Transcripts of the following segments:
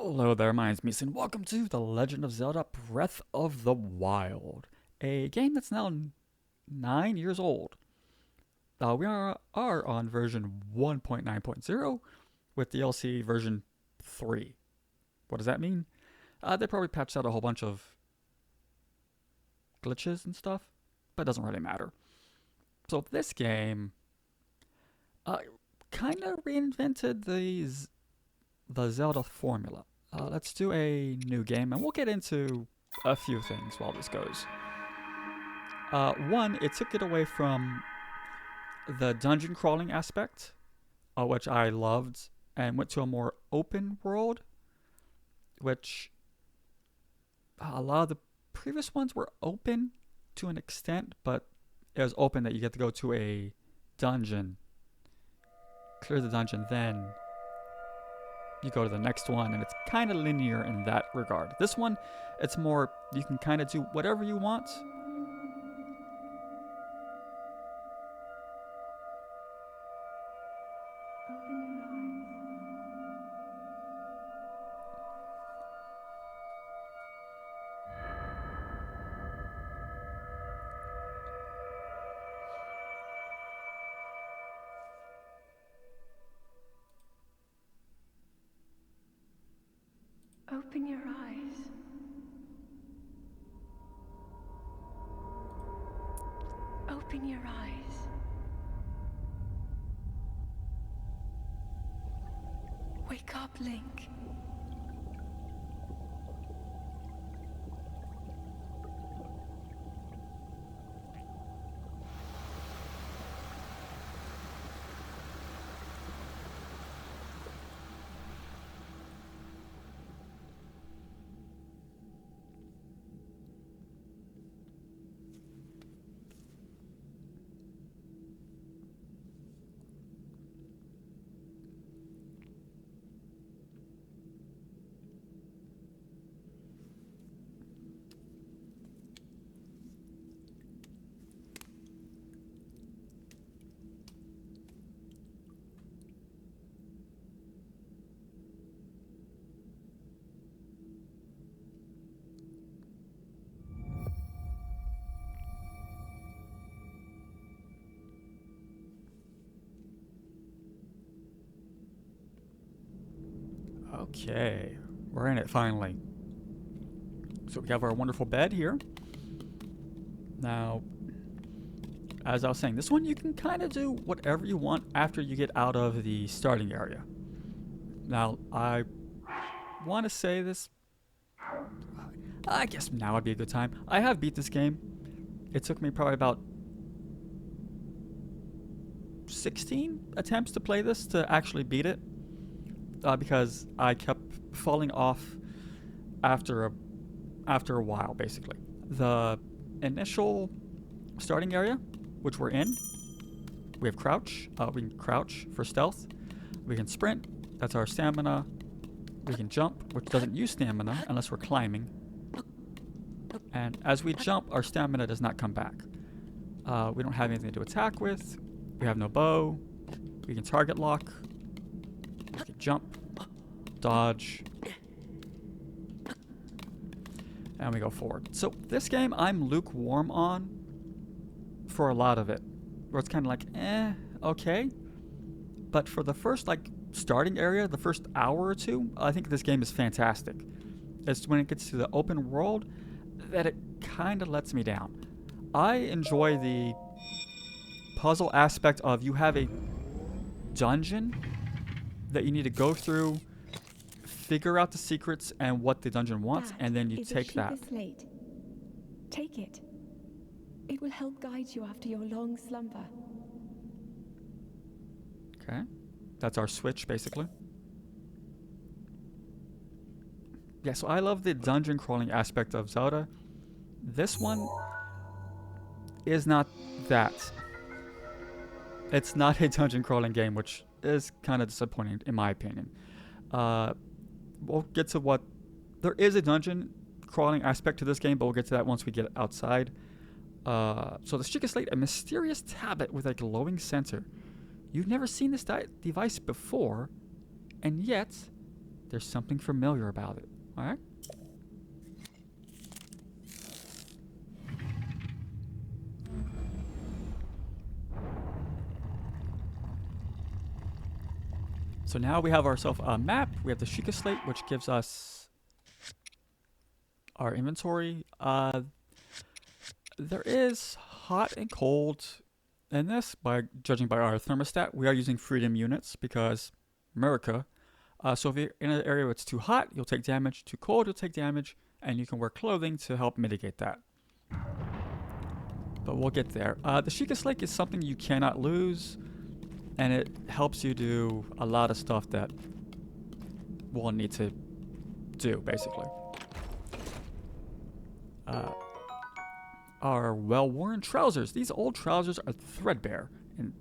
Hello there, my name's Mason. Welcome to The Legend of Zelda Breath of the Wild, a game that's now 9 years old. We are on version 1.9.0 with DLC version 3. What does that mean? They probably patched out a whole bunch of glitches and stuff, but it doesn't really matter. So this game uh, kind of reinvented the Zelda formula. Let's do a new game, and we'll get into a few things while this goes. One, it took it away from the dungeon crawling aspect, which I loved, and went to a more open world, which a lot of the previous ones were open to an extent, but it was open that you get to go to a dungeon, clear the dungeon, then you go to the next one, and it's kind of linear in that regard. This one, it's more, you can kind of do whatever you want. Open your eyes. Open your eyes. Wake up, Link. Okay, we're in it finally. So we have our wonderful bed here. Now, as I was saying, this one you can kind of do whatever you want after you get out of the starting area. Now, I want to say this. I guess now would be a good time. I have beat this game. It took me probably about 16 attempts to play this to actually beat it, because I kept falling off after a while. Basically, the initial starting area, which we're in, we have crouch. We can crouch for stealth. We can sprint. That's our stamina. We can jump, which doesn't use stamina unless we're climbing. And as we jump, our stamina does not come back. We don't have anything to attack with. We have no bow. We can target lock. We can jump, dodge, and we go forward. So this game I'm lukewarm on for a lot of it, where it's kind of like, okay. But for the first starting area, the first hour or two, I think this game is fantastic. It's when it gets to the open world that it kind of lets me down. I enjoy the puzzle aspect of you have a dungeon that you need to go through, figure out the secrets and what the dungeon wants, and then you take that. Slate. Take it. It will help guide you after your long slumber. Okay. That's our switch, basically. Yeah, so I love the dungeon crawling aspect of Zelda. This one is not that. It's not a dungeon crawling game, which is kind of disappointing in my opinion. We'll get to what... There is a dungeon crawling aspect to this game, but we'll get to that once we get outside. So the Sheikah Slate, a mysterious tablet with a glowing sensor. You've never seen this device before, and yet There's something familiar about it. Alright? So now we have ourselves a map. We have the Sheikah Slate, which gives us our inventory. There is hot and cold in this, by judging by our thermostat. We are using freedom units because America. So if you're in an area where it's too hot, you'll take damage. Too cold, you'll take damage. And you can wear clothing to help mitigate that. But we'll get there. The Sheikah Slate is something you cannot lose. And it helps you do a lot of stuff that we'll need to do, basically. Our well-worn trousers. These old trousers are threadbare in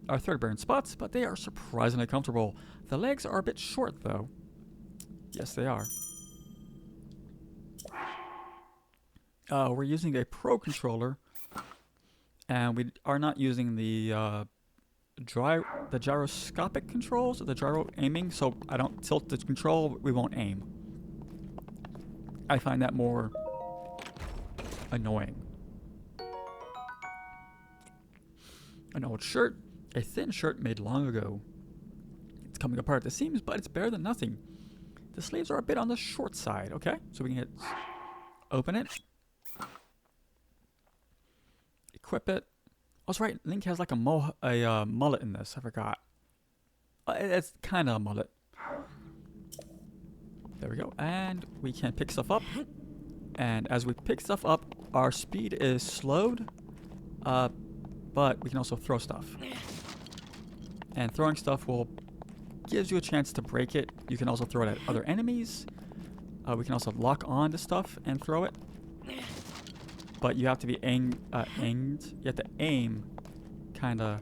spots, but they are surprisingly comfortable. The legs are a bit short, though. Yes, they are. We're using a Pro controller, and we are not using the gyroscopic controls, or the gyro aiming, so I don't tilt the control, we won't aim. I find that more annoying. An old shirt, a thin shirt made long ago. It's coming apart at the seams, but it's better than nothing. The sleeves are a bit on the short side, okay? So we can hit open it, equip it. Oh, that's right, Link has like a mullet in this, I forgot. It's kind of a mullet. There we go, and we can pick stuff up. And as we pick stuff up, our speed is slowed, but we can also throw stuff. And throwing stuff gives you a chance to break it. You can also throw it at other enemies. We can also lock on to stuff and throw it. But you have to be aimed. You have to aim kind of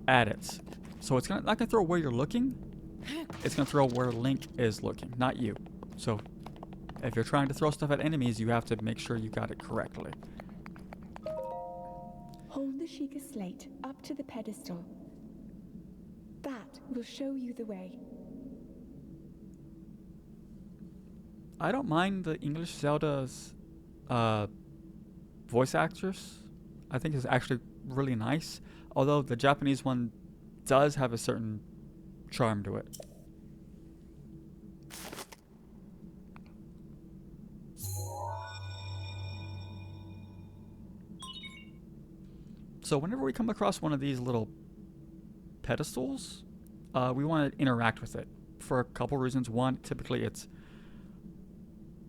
at it. So it's not gonna throw where you're looking. It's gonna throw where Link is looking, not you. So if you're trying to throw stuff at enemies, you have to make sure you got it correctly. Hold the Sheikah Slate up to the pedestal. That will show you the way. I don't mind the English Zelda's voice actress. I think is actually really nice. Although the Japanese one does have a certain charm to it. So whenever we come across one of these little pedestals, we want to interact with it for a couple reasons. One, typically it's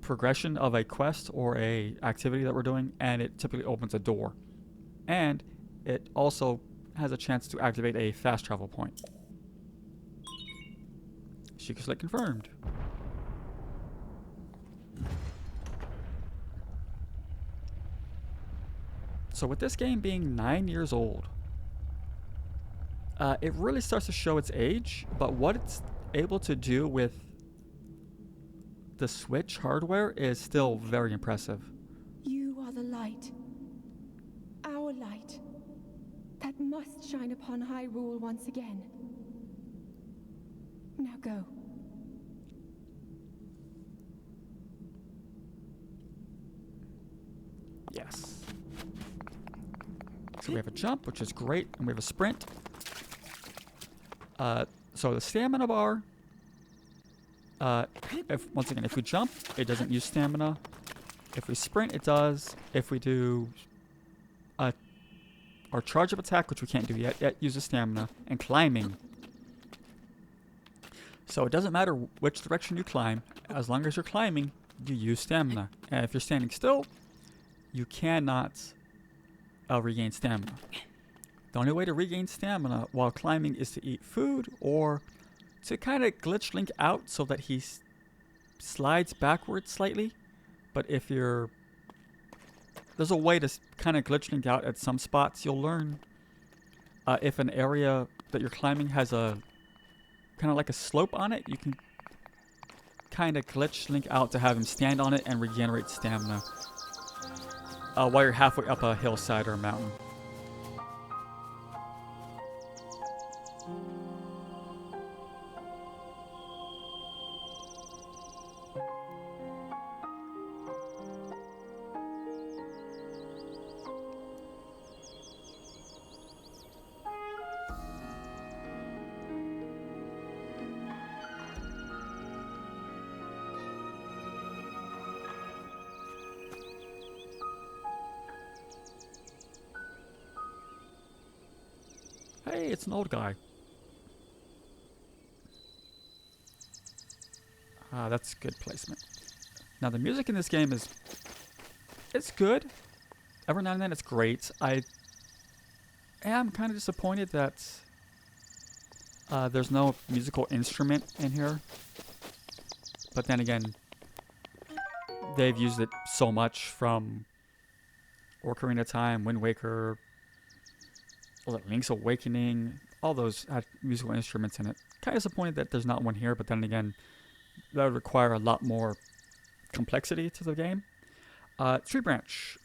progression of a quest or a activity that we're doing, and it typically opens a door. And it also has a chance to activate a fast travel point. Sheikah Slate confirmed. So with this game being 9 years old, it really starts to show its age, but what it's able to do with the Switch hardware is still very impressive. You are the light. Our light. That must shine upon Hyrule once again. Now go. Yes. So we have a jump, which is great, and we have a sprint. So the stamina bar, once again, if we jump, it doesn't use stamina. If we sprint, it does. If we do our charge up attack, which we can't do yet, it uses stamina, and climbing. So it doesn't matter which direction you climb, as long as you're climbing, you use stamina. And if you're standing still, you cannot regain stamina. The only way to regain stamina while climbing is to eat food or to kind of glitch Link out so that he slides backwards slightly. But if you're... There's a way to kind of glitch Link out at some spots. You'll learn if an area that you're climbing has a kind of like a slope on it, you can kind of glitch Link out to have him stand on it and regenerate stamina while you're halfway up a hillside or a mountain. Hey, it's an old guy. That's good placement. Now the music in this game it's good. Every now and then it's great. I am kind of disappointed that there's no musical instrument in here. But then again, they've used it so much from Ocarina of Time, Wind Waker, Link's Awakening. All those had musical instruments in it. Kind of disappointed that there's not one here, but then again, that would require a lot more complexity to the game. Tree branch.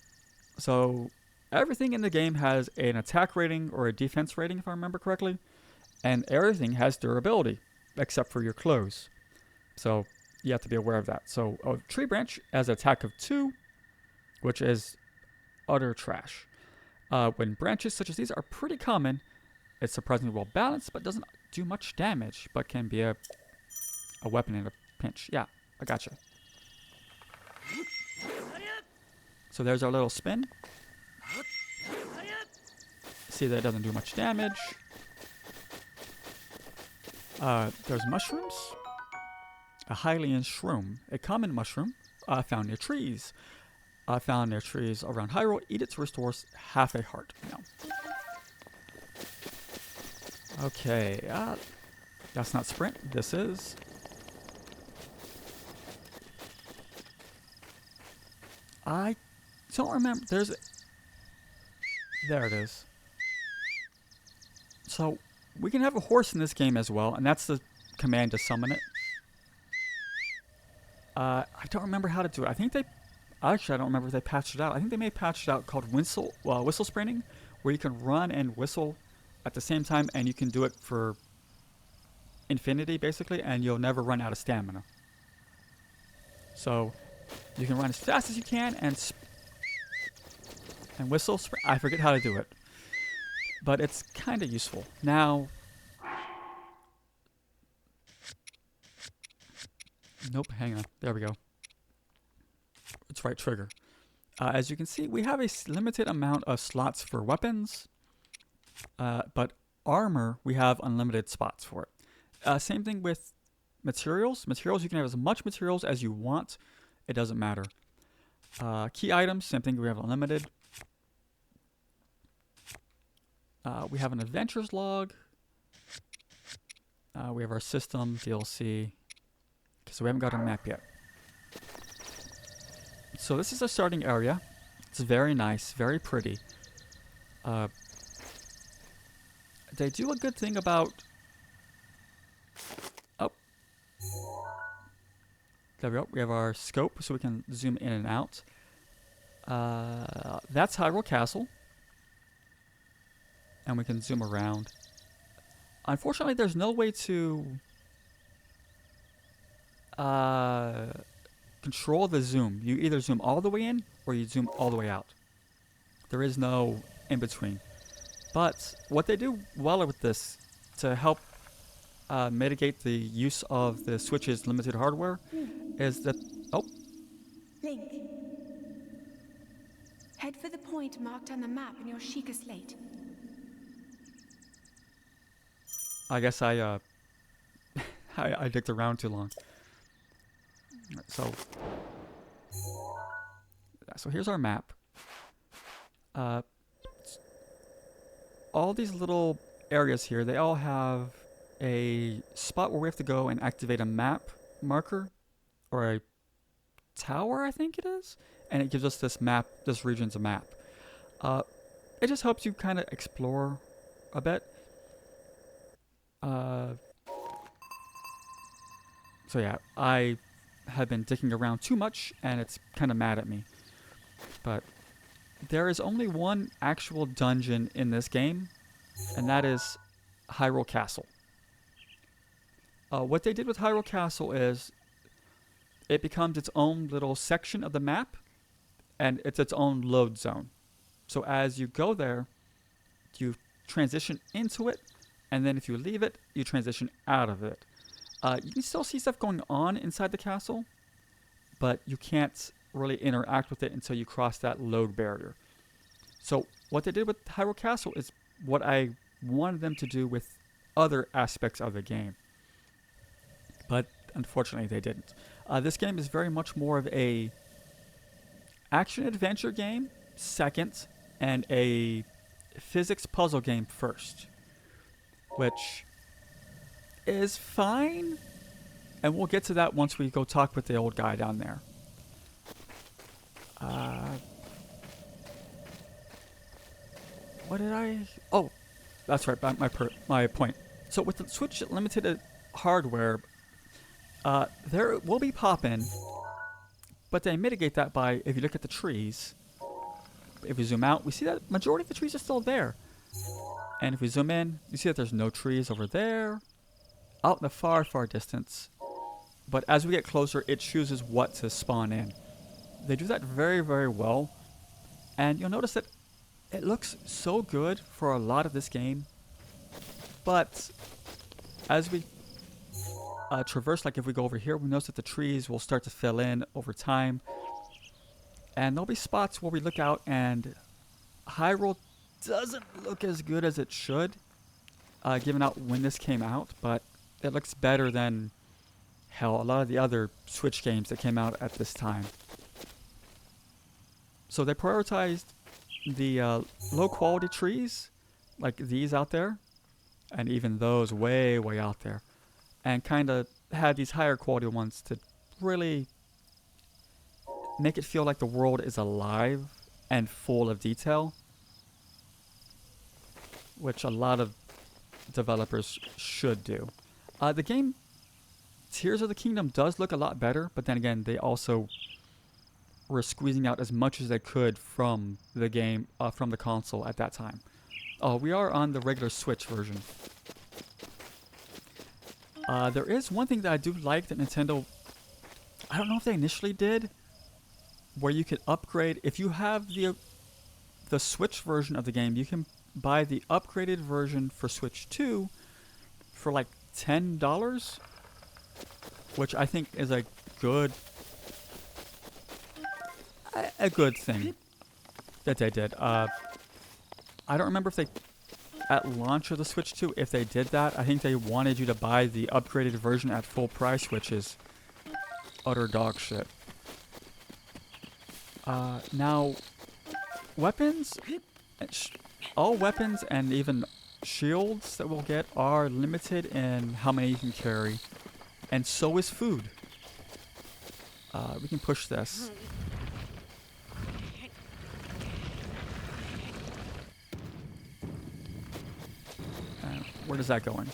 So everything in the game has an attack rating or a defense rating, if I remember correctly, and everything has durability except for your clothes. So you have to be aware of that. So a tree branch has an attack of 2, which is utter trash. When branches such as these are pretty common, it's surprisingly well balanced, but doesn't do much damage, but can be a weapon in a pinch. Yeah, I gotcha. So there's our little spin. See that it doesn't do much damage. There's mushrooms. A Hylian shroom, a common mushroom found near trees. Found near trees around Hyrule. Eat it to restore half a heart. No. Okay, that's not sprint. This is. I don't remember. There it is. So we can have a horse in this game as well, and that's the command to summon it. I don't remember how to do it. I think I don't remember if they patched it out. I think they may have patched it out called whistle sprinting, where you can run and whistle at the same time, and you can do it for infinity, basically, and you'll never run out of stamina. So you can run as fast as you can and whistle. I forget how to do it, but it's kind of useful. Now, nope, hang on. There we go. It's right trigger. As you can see, we have a limited amount of slots for weapons, but armor, we have unlimited spots for it. Same thing with materials. Materials, you can have as much materials as you want. It doesn't matter. Key items, same thing, we have unlimited. We have an adventures log. We have our system, DLC. Okay, so we haven't got a map yet. So this is a starting area. It's very nice, very pretty. They do a good thing about... Oh. There we go. We have our scope, so we can zoom in and out. That's Hyrule Castle. And we can zoom around. Unfortunately, there's no way to... control the zoom. You either zoom all the way in or you zoom all the way out. There is no in between. But what they do well with this to help mitigate the use of the Switch's limited hardware is that... Oh. Link. Head for the point marked on the map in your Sheikah slate. I guess I dicked around too long. So here's our map. All these little areas here, they all have a spot where we have to go and activate a map marker or a tower, I think it is, and it gives us this map, this region's a map. It just helps you kind of explore a bit. So yeah, I have been dicking around too much and it's kind of mad at me. But there is only one actual dungeon in this game, and that is Hyrule Castle. What they did with Hyrule Castle is it becomes its own little section of the map, and it's its own load zone. So as you go there, you transition into it, and then if you leave it, you transition out of it. You can still see stuff going on inside the castle, but you can't really interact with it until you cross that load barrier. So what they did with Hyrule Castle is what I wanted them to do with other aspects of the game. But unfortunately, they didn't. This game is very much more of a action-adventure game second, and a physics puzzle game first, which is fine, and we'll get to that once we go talk with the old guy down there. What did I... Oh, that's right, my point. So with the Switch limited hardware, there will be pop-in, but they mitigate that by, if you look at the trees, if we zoom out, we see that majority of the trees are still there. And if we zoom in, you see that there's no trees over there, out in the far, far distance. But as we get closer, it chooses what to spawn in. They do that very, very well. And you'll notice that it looks so good for a lot of this game. But as we traverse, like if we go over here, we notice that the trees will start to fill in over time. And there'll be spots where we look out and Hyrule doesn't look as good as it should, given out when this came out, but it looks better than, hell, a lot of the other Switch games that came out at this time. So they prioritized the low quality trees, like these out there, and even those way, way out there, and kind of had these higher quality ones to really make it feel like the world is alive and full of detail, which a lot of developers should do. The game Tears of the Kingdom does look a lot better, but then again, they also were squeezing out as much as they could from the game, from the console at that time. We are on the regular Switch version. There is one thing that I do like that Nintendo, I don't know if they initially did, where you could upgrade. If you have the Switch version of the game, you can buy the upgraded version for Switch 2 for like $10, which I think is a good thing that they did. I don't remember if they, at launch of the Switch 2, if they did that. I think they wanted you to buy the upgraded version at full price, which is utter dog shit. Now, weapons, all weapons and even shields that we'll get are limited in how many you can carry, and so is food. We can push this. Where is that going?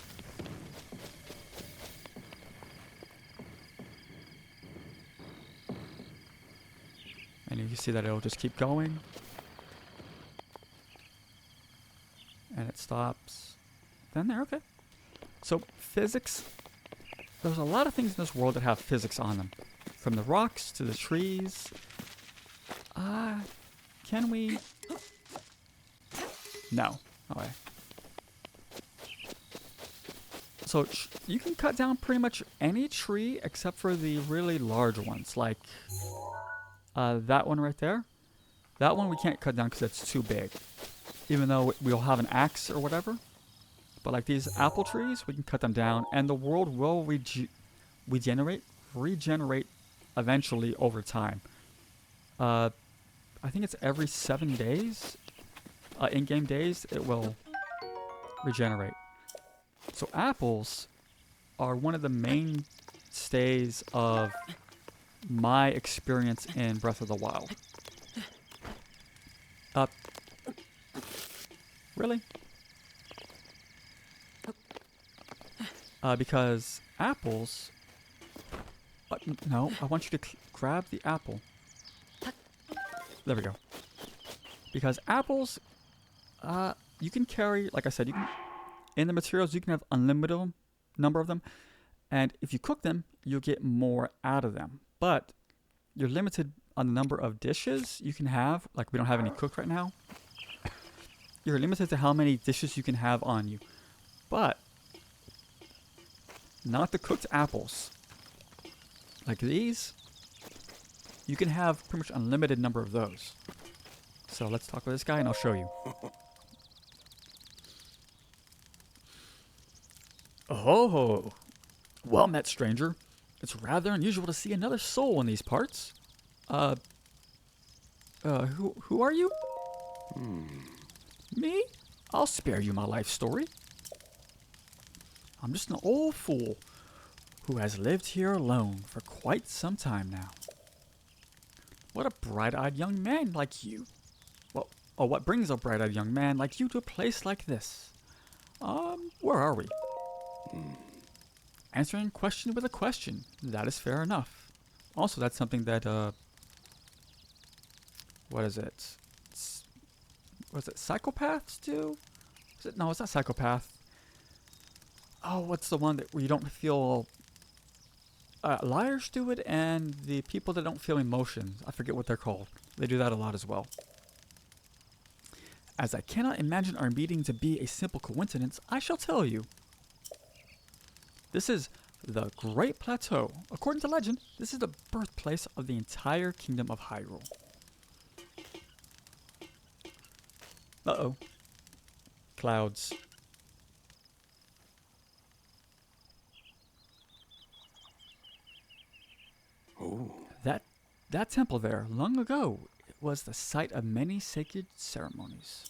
And you can see that it'll just keep going. And it stops. Then there, okay. So physics, there's a lot of things in this world that have physics on them. From the rocks to the trees. Can we? No. Okay. So you can cut down pretty much any tree except for the really large ones, like that one right there. That one we can't cut down because it's too big, even though we'll have an axe or whatever. But like these apple trees, we can cut them down, and the world will regenerate eventually over time. I think it's every 7 days, in-game days, it will regenerate. So apples are one of the mainstays of my experience in Breath of the Wild. Really? Because apples... no, I want you to grab the apple. There we go. Because apples, you can carry, like I said, you can... In the materials, you can have unlimited number of them, and if you cook them, you'll get more out of them. But you're limited on the number of dishes you can have. Like, we don't have any cooked right now. You're limited to how many dishes you can have on you. But not the cooked apples. Like these, you can have pretty much unlimited number of those. So let's talk with this guy and I'll show you. Oh, well met, stranger. It's rather unusual to see another soul in these parts. Uh, who are you? Me? I'll spare you my life story. I'm just an old fool who has lived here alone for quite some time now. What a bright-eyed young man like you. What brings a bright-eyed young man like you to a place like this? Where are we? Answering a question with a question. That is fair enough. Also, that's something that, what is it? Was it psychopaths do? No, it's not psychopath. Oh, what's the one that where you don't feel... liars do it, and the people that don't feel emotions. I forget what they're called. They do that a lot as well. As I cannot imagine our meeting to be a simple coincidence, I shall tell you. This is the Great Plateau. According to legend, this is the birthplace of the entire kingdom of Hyrule. Uh-oh. Clouds. Oh. That temple there, long ago, was the site of many sacred ceremonies.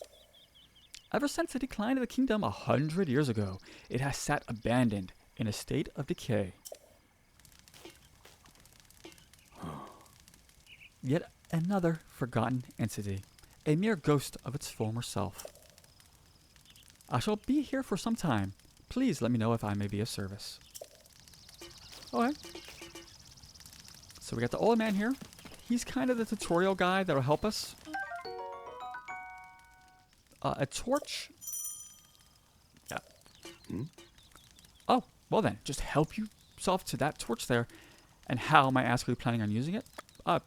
Ever since the decline of the kingdom 100 years ago, it has sat abandoned in a state of decay. Yet another forgotten entity, a mere ghost of its former self. I shall be here for some time. Please let me know if I may be of service. Okay. So we got the old man here. He's kind of the tutorial guy that'll help us. A torch. Yeah. Oh, well then, just help yourself to that torch there. And how am I actually planning on using it?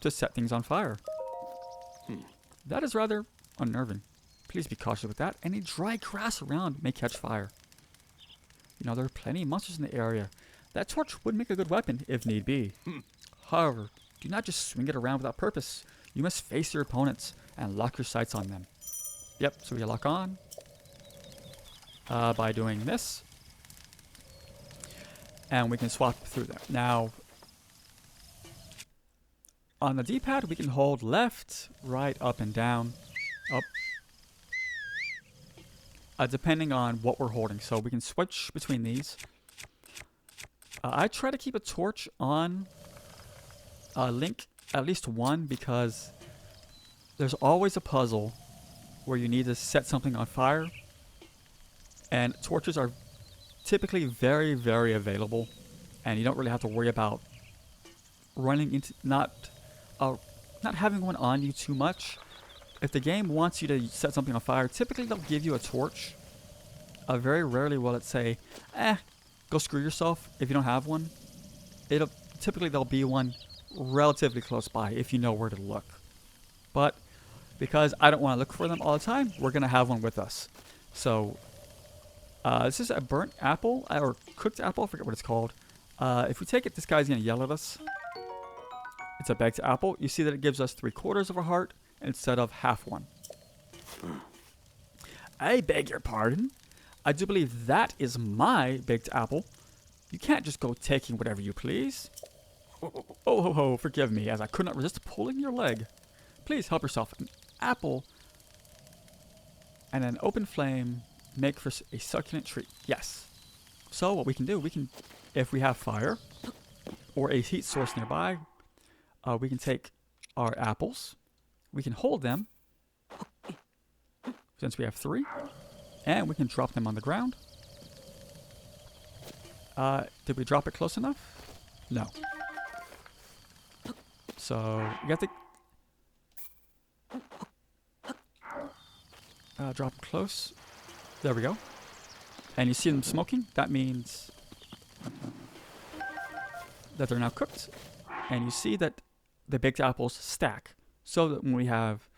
To set things on fire. That is rather unnerving. Please be cautious with that. Any dry grass around may catch fire. You know, there are plenty of monsters in the area. That torch would make a good weapon if need be. However, do not just swing it around without purpose. You must face your opponents and lock your sights on them. Yep, so we lock on by doing this. And we can swap through them. Now, on the D-pad, we can hold left, right, up, and down. Up. Depending on what we're holding. So we can switch between these. I try to keep a torch on Link, at least one, because there's always a puzzle where you need to set something on fire. And torches are typically very, very available. And you don't really have to worry about running into... not having one on you too much. If the game wants you to set something on fire, typically they'll give you a torch. Very rarely will it say, go screw yourself if you don't have one. Typically there'll be one relatively close by if you know where to look. But because I don't want to look for them all the time, we're going to have one with us. So this is a burnt apple, or cooked apple, I forget what it's called. If we take it, this guy's going to yell at us. It's a baked apple. You see that it gives us 3/4 of a heart instead of half one. I beg your pardon. I do believe that is my baked apple. You can't just go taking whatever you please. Oh ho ho, forgive me, as I could not resist pulling your leg. Please help yourself. An apple and an open flame make for a succulent treat. Yes. So what we can do, if we have fire or a heat source nearby, we can take our apples. We can hold them, since we have 3, and we can drop them on the ground. Did we drop it close enough? No. So we got to drop them close. There we go. And you see them smoking? That means that they're now cooked. And you see that the baked apples stack. So that when we have,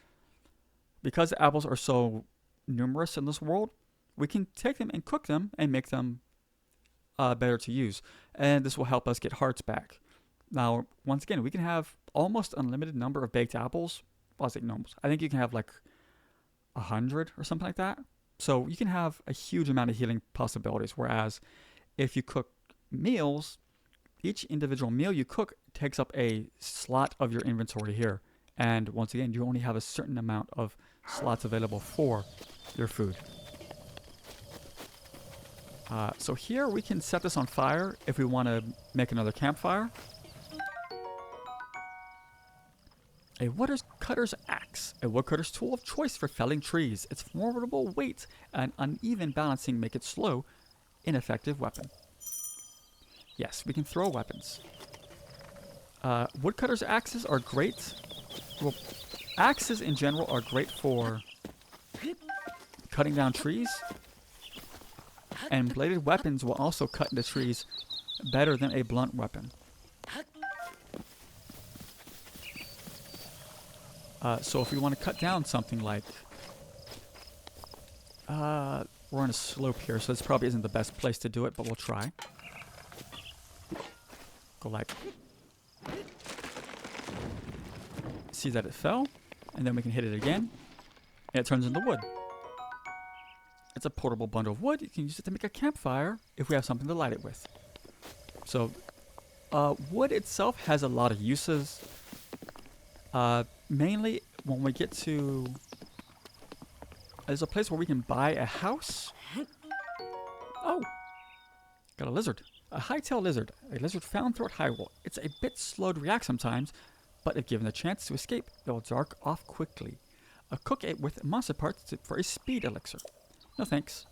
because the apples are so numerous in this world, we can take them and cook them and make them better to use. And this will help us get hearts back. Now, once again, we can have almost unlimited number of baked apples. Well, I think you can have like 100 or something like that. So you can have a huge amount of healing possibilities. Whereas if you cook meals, each individual meal you cook takes up a slot of your inventory here. And once again, you only have a certain amount of slots available for your food. So here we can set this on fire if we want to make another campfire. A woodcutter's axe, a woodcutter's tool of choice for felling trees. Its formidable weight and uneven balancing make it slow, ineffective weapon. Yes, we can throw weapons. Woodcutter's axes are great. Well, axes in general are great for cutting down trees. And bladed weapons will also cut into trees better than a blunt weapon. So if we want to cut down something like... we're on a slope here, so this probably isn't the best place to do it, but we'll try. Go like... See that it fell, and then we can hit it again, and it turns into wood. It's a portable bundle of wood. You can use it to make a campfire if we have something to light it with. So, wood itself has a lot of uses. Mainly when we get to... There's a place where we can buy a house. Oh! Got a lizard. A hightail lizard. A lizard found throughout Hyrule. It's a bit slow to react sometimes, but if given the chance to escape, it will dark off quickly. Cook it with monster parts for a speed elixir. No thanks.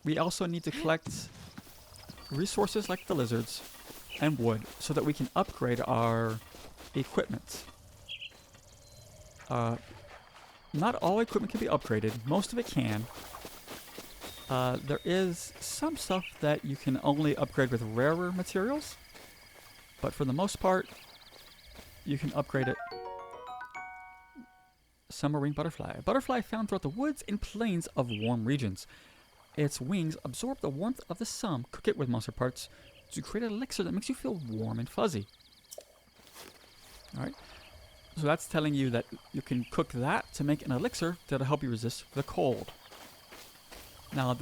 We also need to collect resources like the lizards and wood so that we can upgrade our equipment. Not all equipment can be upgraded. Most of it can. There is some stuff that you can only upgrade with rarer materials, but for the most part, you can upgrade it. Submarine butterfly. A butterfly found throughout the woods and plains of warm regions. Its wings absorb the warmth of the sun. Cook it with monster parts to create an elixir that makes you feel warm and fuzzy. Alright. So that's telling you that you can cook that to make an elixir that'll help you resist the cold. Now,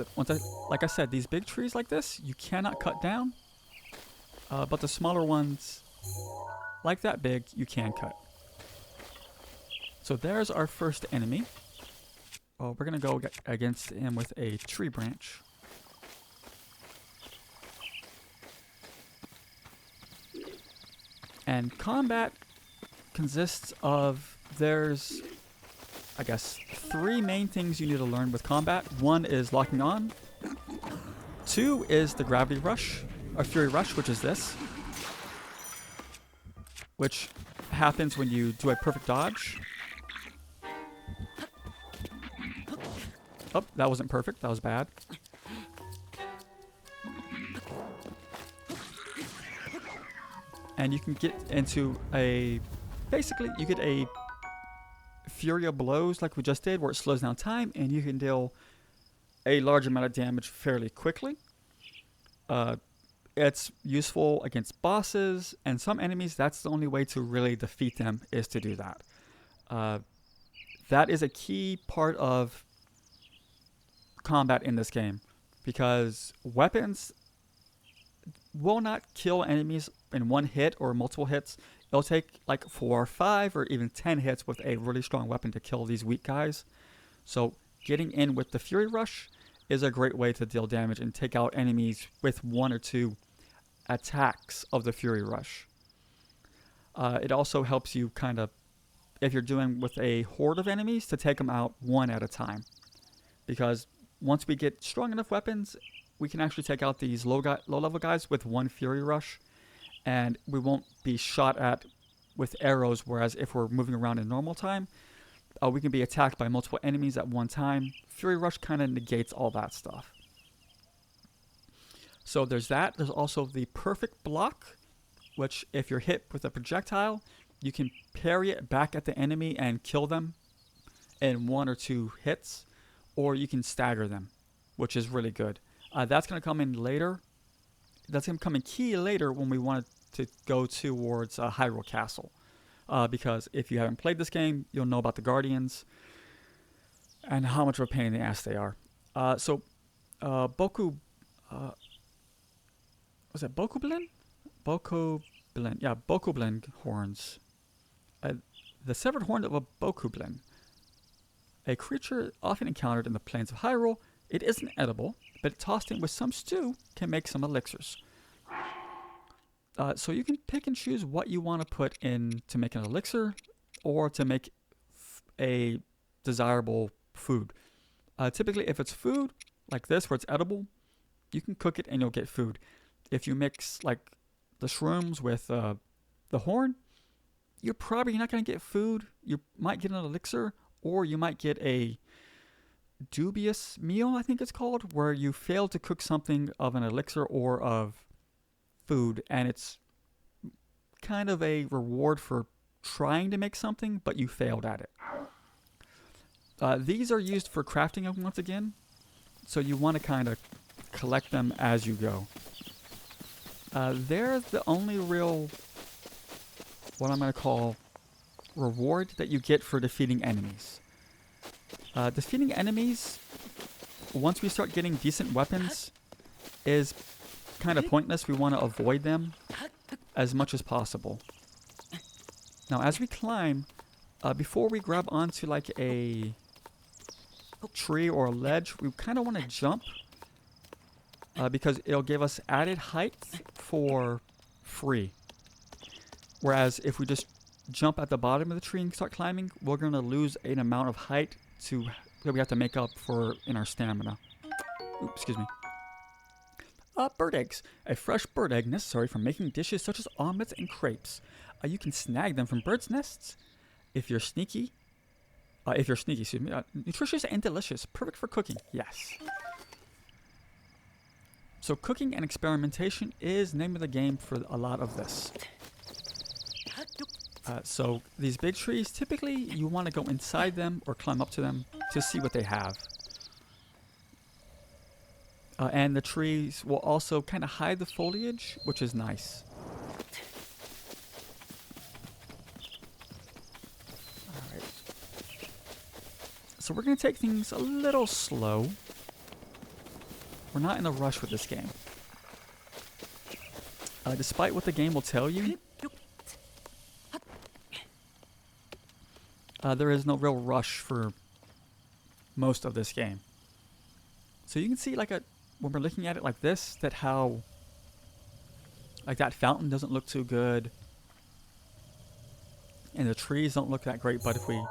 like I said, these big trees like this, you cannot cut down. But the smaller ones, like that big, you can cut. So there's our first enemy. Oh, we're going to go against him with a tree branch. And combat consists of, there's, I guess, 3 main things you need to learn with combat. 1 is locking on. 2 is the gravity rush, or fury rush, which is this. Which happens when you do a perfect dodge. Oh, that wasn't perfect. That was bad. And you can get into a... Basically, you get a Fury of Blows like we just did, where it slows down time, and you can deal a large amount of damage fairly quickly. It's useful against bosses, and some enemies, that's the only way to really defeat them, is to do that. That is a key part of combat in this game, because weapons will not kill enemies in one hit or multiple hits. It'll take like 4 or 5 or even 10 hits with a really strong weapon to kill these weak guys. So getting in with the Fury Rush is a great way to deal damage and take out enemies with 1 or 2 attacks of the Fury Rush. It also helps you kind of, if you're doing with a horde of enemies, to take them out one at a time. Because once we get strong enough weapons, we can actually take out these low-level guys with 1 Fury Rush, and we won't be shot at with arrows, whereas if we're moving around in normal time, we can be attacked by multiple enemies at one time. Fury Rush kind of negates all that stuff. So there's that. There's also the perfect block, which if you're hit with a projectile, you can parry it back at the enemy and kill them in 1 or 2 hits, or you can stagger them, which is really good. That's going to come in later. That's going to come in key later when we want to go towards Hyrule Castle. Because if you haven't played this game, you'll know about the Guardians and how much of a pain in the ass they are. Boku, uh, was it Bokublin? Bokublin, yeah, Bokublin horns. Uh, the severed horn of a Bokublin, a creature often encountered in the plains of Hyrule. It isn't edible, but tossed in with some stew can make some elixirs. So you can pick and choose what you want to put in to make an elixir or to make a desirable food. Typically, if it's food like this where it's edible, you can cook it and you'll get food. If you mix like the shrooms with the horn, you're probably not going to get food. You might get an elixir, or you might get a dubious meal, I think it's called, where you fail to cook something of an elixir or of food, and it's kind of a reward for trying to make something, but you failed at it. These are used for crafting once again, so you want to kind of collect them as you go. They're the only real, what I'm going to call, reward that you get for defeating enemies. Defeating enemies, once we start getting decent weapons, is kind of pointless. We want to avoid them as much as possible. Now, as we climb, before we grab onto like a tree or a ledge, we kind of want to jump because it'll give us added height for free. Whereas if we just jump at the bottom of the tree and start climbing, we're going to lose an amount of height that we have to make up for in our stamina. Oops, excuse me. Bird eggs. A fresh bird egg necessary for making dishes such as omelets and crepes. You can snag them from birds' nests. If you're sneaky, excuse me. Nutritious and delicious. Perfect for cooking. Yes. So cooking and experimentation is the name of the game for a lot of this. So these big trees, typically you want to go inside them or climb up to them to see what they have. And the trees will also kind of hide the foliage, which is nice. Alright. So we're going to take things a little slow. We're not in a rush with this game. Despite what the game will tell you, there is no real rush for most of this game. So you can see when we're looking at it like this, that how like that fountain doesn't look too good. And the trees don't look that great, but if we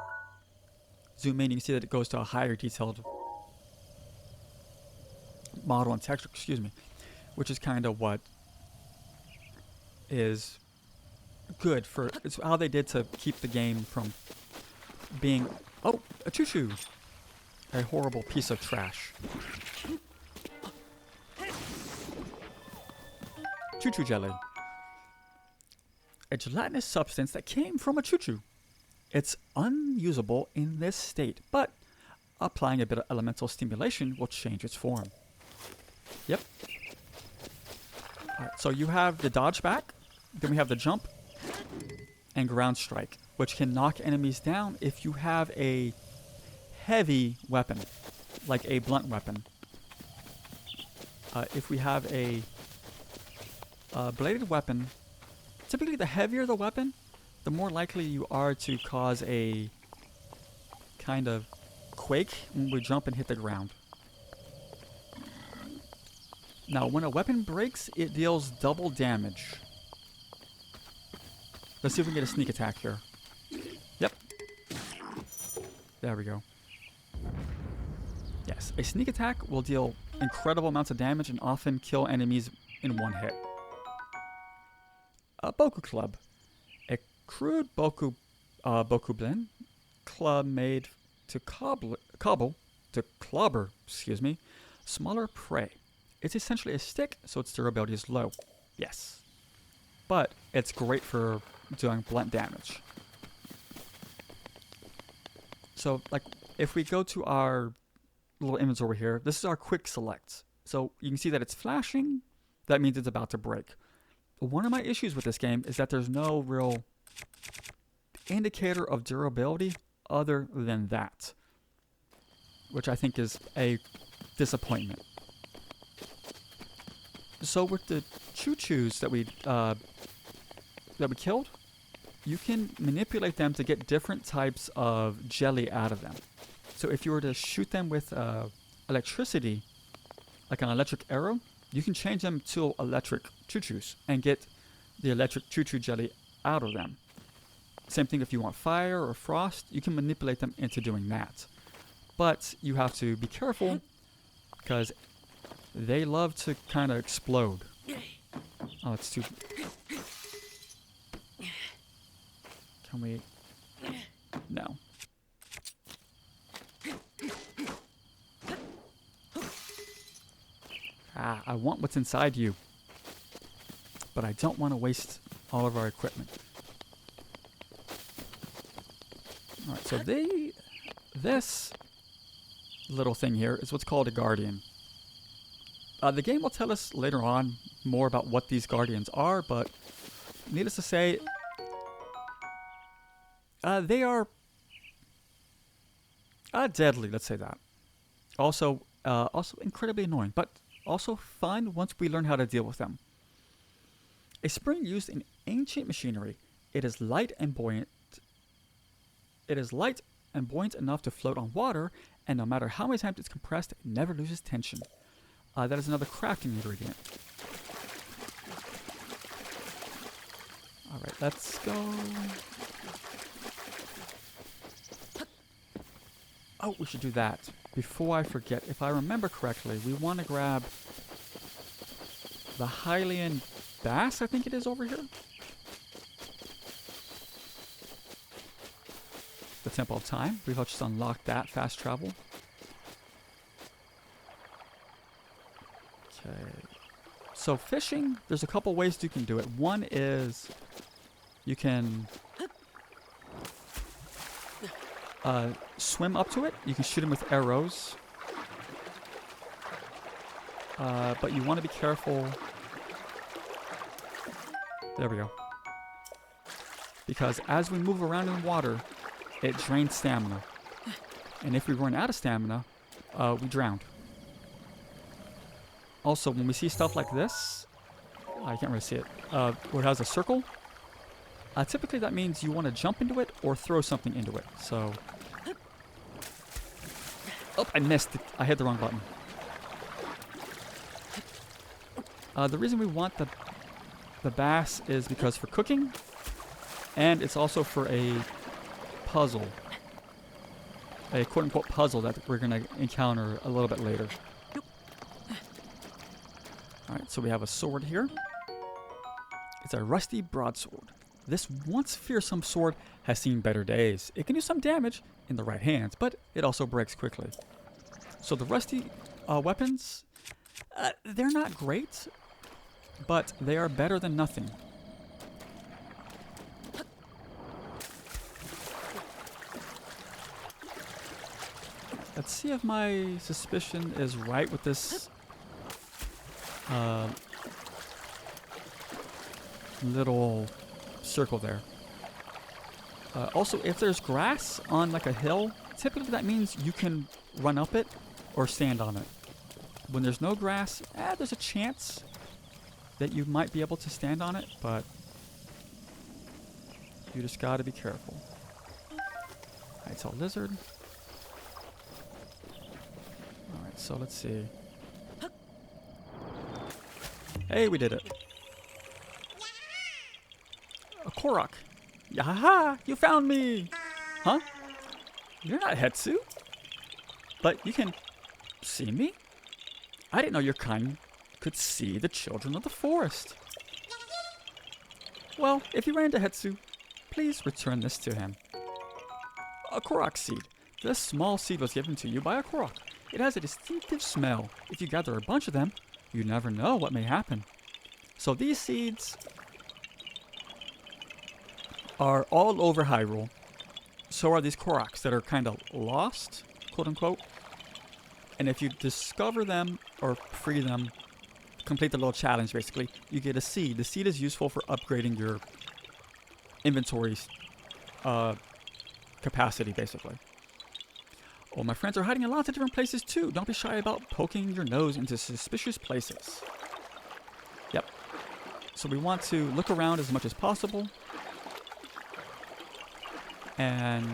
zoom in, you can see that it goes to a higher detailed model and texture, which is kind of what is good for, it's how they did to keep the game from being, oh, a choo-choo, a horrible piece of trash. Choo-choo jelly. A gelatinous substance that came from a choo-choo. It's unusable in this state, but applying a bit of elemental stimulation will change its form. Yep. Alright, so you have the dodge back, then we have the jump, and ground strike, which can knock enemies down if you have a heavy weapon, like a blunt weapon. If we have a bladed weapon, typically the heavier the weapon, the more likely you are to cause a kind of quake when we jump and hit the ground. Now, when a weapon breaks, it deals double damage. Let's see if we can get a sneak attack here. Yep. There we go. Yes, a sneak attack will deal incredible amounts of damage and often kill enemies in one hit. A Boku Club. A crude Bokublin club made to clobber, smaller prey. It's essentially a stick, so its durability is low. Yes. But it's great for doing blunt damage. So, like, if we go to our little image over here, this is our quick select. So you can see that it's flashing. That means it's about to break. One of my issues with this game is that there's no real indicator of durability other than that, which I think is a disappointment. So with the choo-choos that we killed, you can manipulate them to get different types of jelly out of them. So if you were to shoot them with electricity, like an electric arrow, you can change them to electric choo-choos and get the electric choo-choo jelly out of them. Same thing if you want fire or frost, you can manipulate them into doing that. But you have to be careful because they love to kind of explode. Oh, it's too... Can we... No. Ah, I want what's inside you. But I don't want to waste all of our equipment. Alright, so this little thing here is what's called a guardian. The game will tell us later on more about what these guardians are, but needless to say, they are deadly, let's say that. Also incredibly annoying, but also fun once we learn how to deal with them. A spring used in ancient machinery. It is light and buoyant. It is light and buoyant enough to float on water, and no matter how many times it's compressed, it never loses tension. That is another crafting ingredient. Alright, let's go. Oh, we should do that. Before I forget, if I remember correctly, we want to grab the Hylian bass, I think it is over here. The Temple of Time. We've just unlocked that. Fast travel. Okay. So fishing, there's a couple ways you can do it. One is you can swim up to it. You can shoot them with arrows. But you want to be careful. There we go. Because as we move around in water, it drains stamina. And if we run out of stamina, we drown. Also, when we see stuff like this, I can't really see it, where it has a circle, typically that means you want to jump into it or throw something into it. So, oh, I missed it. I hit the wrong button. The reason we want the bass is because for cooking, and it's also for a puzzle. A quote-unquote puzzle that we're going to encounter a little bit later. Alright, so we have a sword here. It's a rusty broadsword. This once fearsome sword has seen better days. It can do some damage in the right hands, but it also breaks quickly. So the rusty weapons, they're not great, but they are better than nothing. Let's see if my suspicion is right with this little circle there. Also, if there's grass on like a hill, typically that means you can run up it or stand on it. When there's no grass, there's a chance that you might be able to stand on it, but you just gotta be careful. Alright, so lizard. Alright, so let's see. Hey, we did it. A Korok. Yahaha! You found me! Huh? You're not Hetsu? But you can see me? I didn't know your kind could see the children of the forest. Well, if you ran into Hetsu, please return this to him. A Korok seed. This small seed was given to you by a Korok. It has a distinctive smell. If you gather a bunch of them, you never know what may happen. So these seeds are all over Hyrule. So are these Koroks that are kind of lost, quote unquote. And if you discover them or free them, complete the little challenge basically, you get a seed. The seed is useful for upgrading your inventory's capacity basically. Well, my friends are hiding in lots of different places too. Don't be shy about poking your nose into suspicious places. Yep. So we want to look around as much as possible. And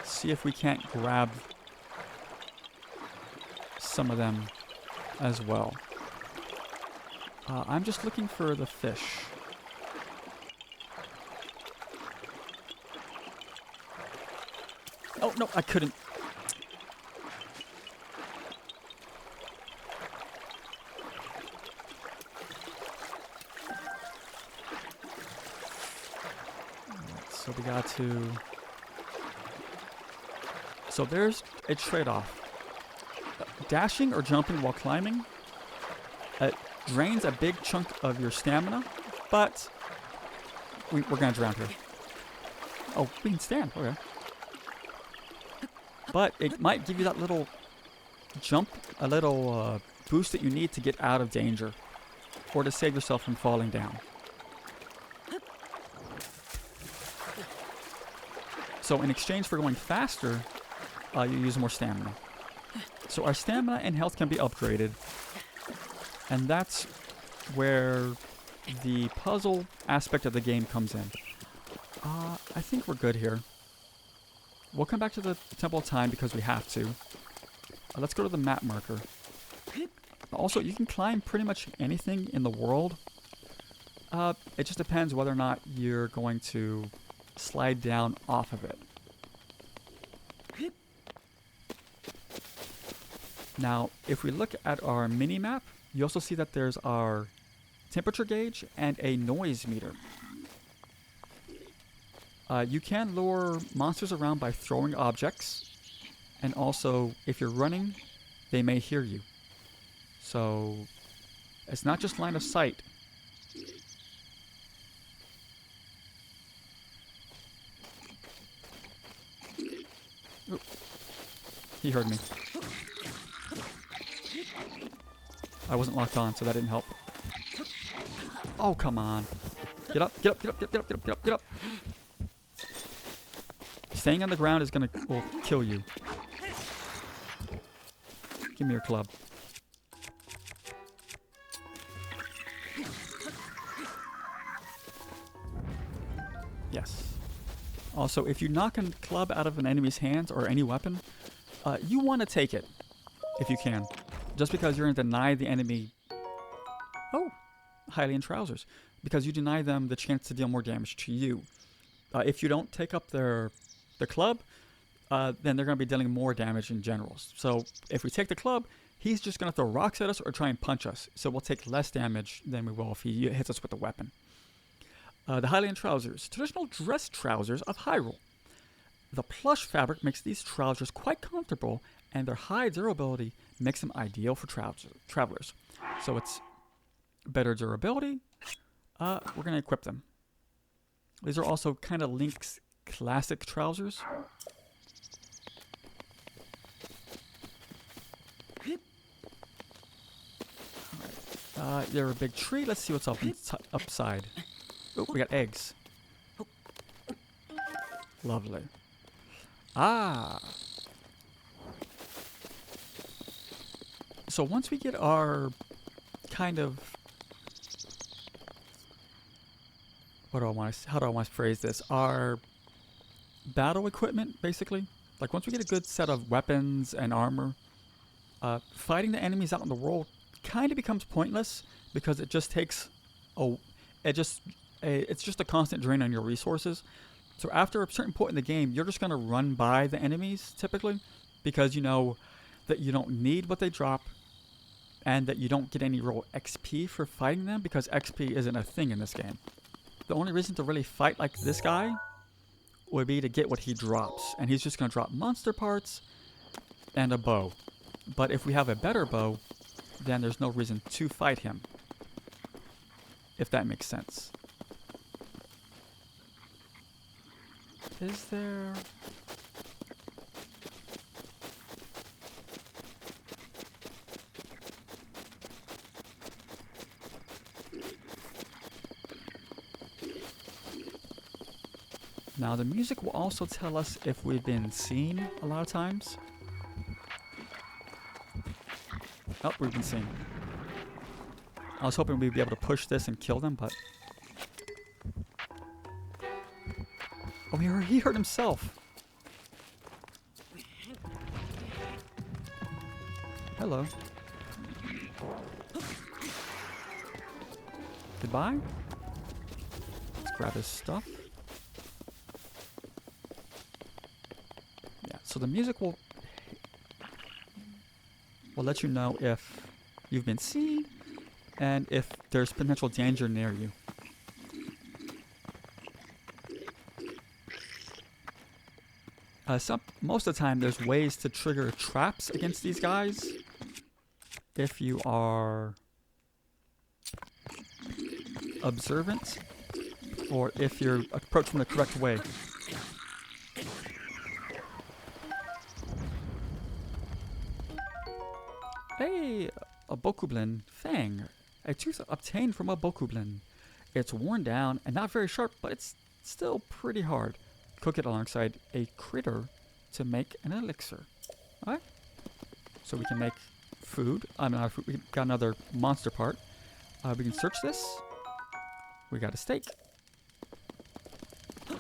see if we can't grab some of them as well. I'm just looking for the fish. Oh, no, I couldn't. Alright, so we got to... So there's a trade-off. Dashing or jumping while climbing drains a big chunk of your stamina, but we're going to drown here. Oh, we can stand. Okay. But it might give you that little jump, a little boost that you need to get out of danger or to save yourself from falling down. So in exchange for going faster, you use more stamina. So our stamina and health can be upgraded. And that's where the puzzle aspect of the game comes in. I think we're good here. We'll come back to the Temple of Time because we have to. Let's go to the map marker. Also, you can climb pretty much anything in the world. It just depends whether or not you're going to slide down off of it. Now, if we look at our mini-map, you also see that there's our temperature gauge and a noise meter. You can lure monsters around by throwing objects, and also, if you're running, they may hear you. So, it's not just line of sight. Oop. He heard me. I wasn't locked on, so that didn't help. Oh, come on. Get up, get up, get up, get up, get up, get up, get up. Staying on the ground is will kill you. Give me your club. Yes. Also, if you knock a club out of an enemy's hands or any weapon, you want to take it if you can. Just because you're going to deny the enemy... Oh! Hylian trousers. Because you deny them the chance to deal more damage to you. If you don't take up the club, then they're going to be dealing more damage in general. So if we take the club, he's just going to throw rocks at us or try and punch us. So we'll take less damage than we will if he hits us with the weapon. The Hylian trousers. Traditional dress trousers of Hyrule. The plush fabric makes these trousers quite comfortable, and their high durability makes them ideal for travelers. So it's better durability. We're going to equip them. These are also kind of Link's classic trousers. Alright. They're a big tree. Let's see what's upside. Oh, we got eggs. Lovely. Ah! So once we get our kind of... how do I want to phrase this? Our battle equipment, basically. Like once we get a good set of weapons and armor, fighting the enemies out in the world kind of becomes pointless because it just takes it's just a constant drain on your resources. So after a certain point in the game, you're just going to run by the enemies typically because you know that you don't need what they drop and that you don't get any real XP for fighting them because XP isn't a thing in this game. The only reason to really fight like this guy would be to get what he drops. And he's just going to drop monster parts and a bow. But if we have a better bow, then there's no reason to fight him. If that makes sense. Is there... Now the music will also tell us if we've been seen a lot of times. Oh, we've been seen. I was hoping we'd be able to push this and kill them, but... Oh, he hurt himself. Hello. Goodbye. Let's grab his stuff. Yeah, so the music will let you know if you've been seen and if there's potential danger near you. Most of the time, there's ways to trigger traps against these guys if you are observant or if you're approaching the correct way. Hey, a bokoblin fang. A tooth obtained from a bokoblin. It's worn down and not very sharp, but it's still pretty hard. Cook it alongside a critter to make an elixir. Alright. So we can make food. We got another monster part. We can search this. We got a steak. Oh,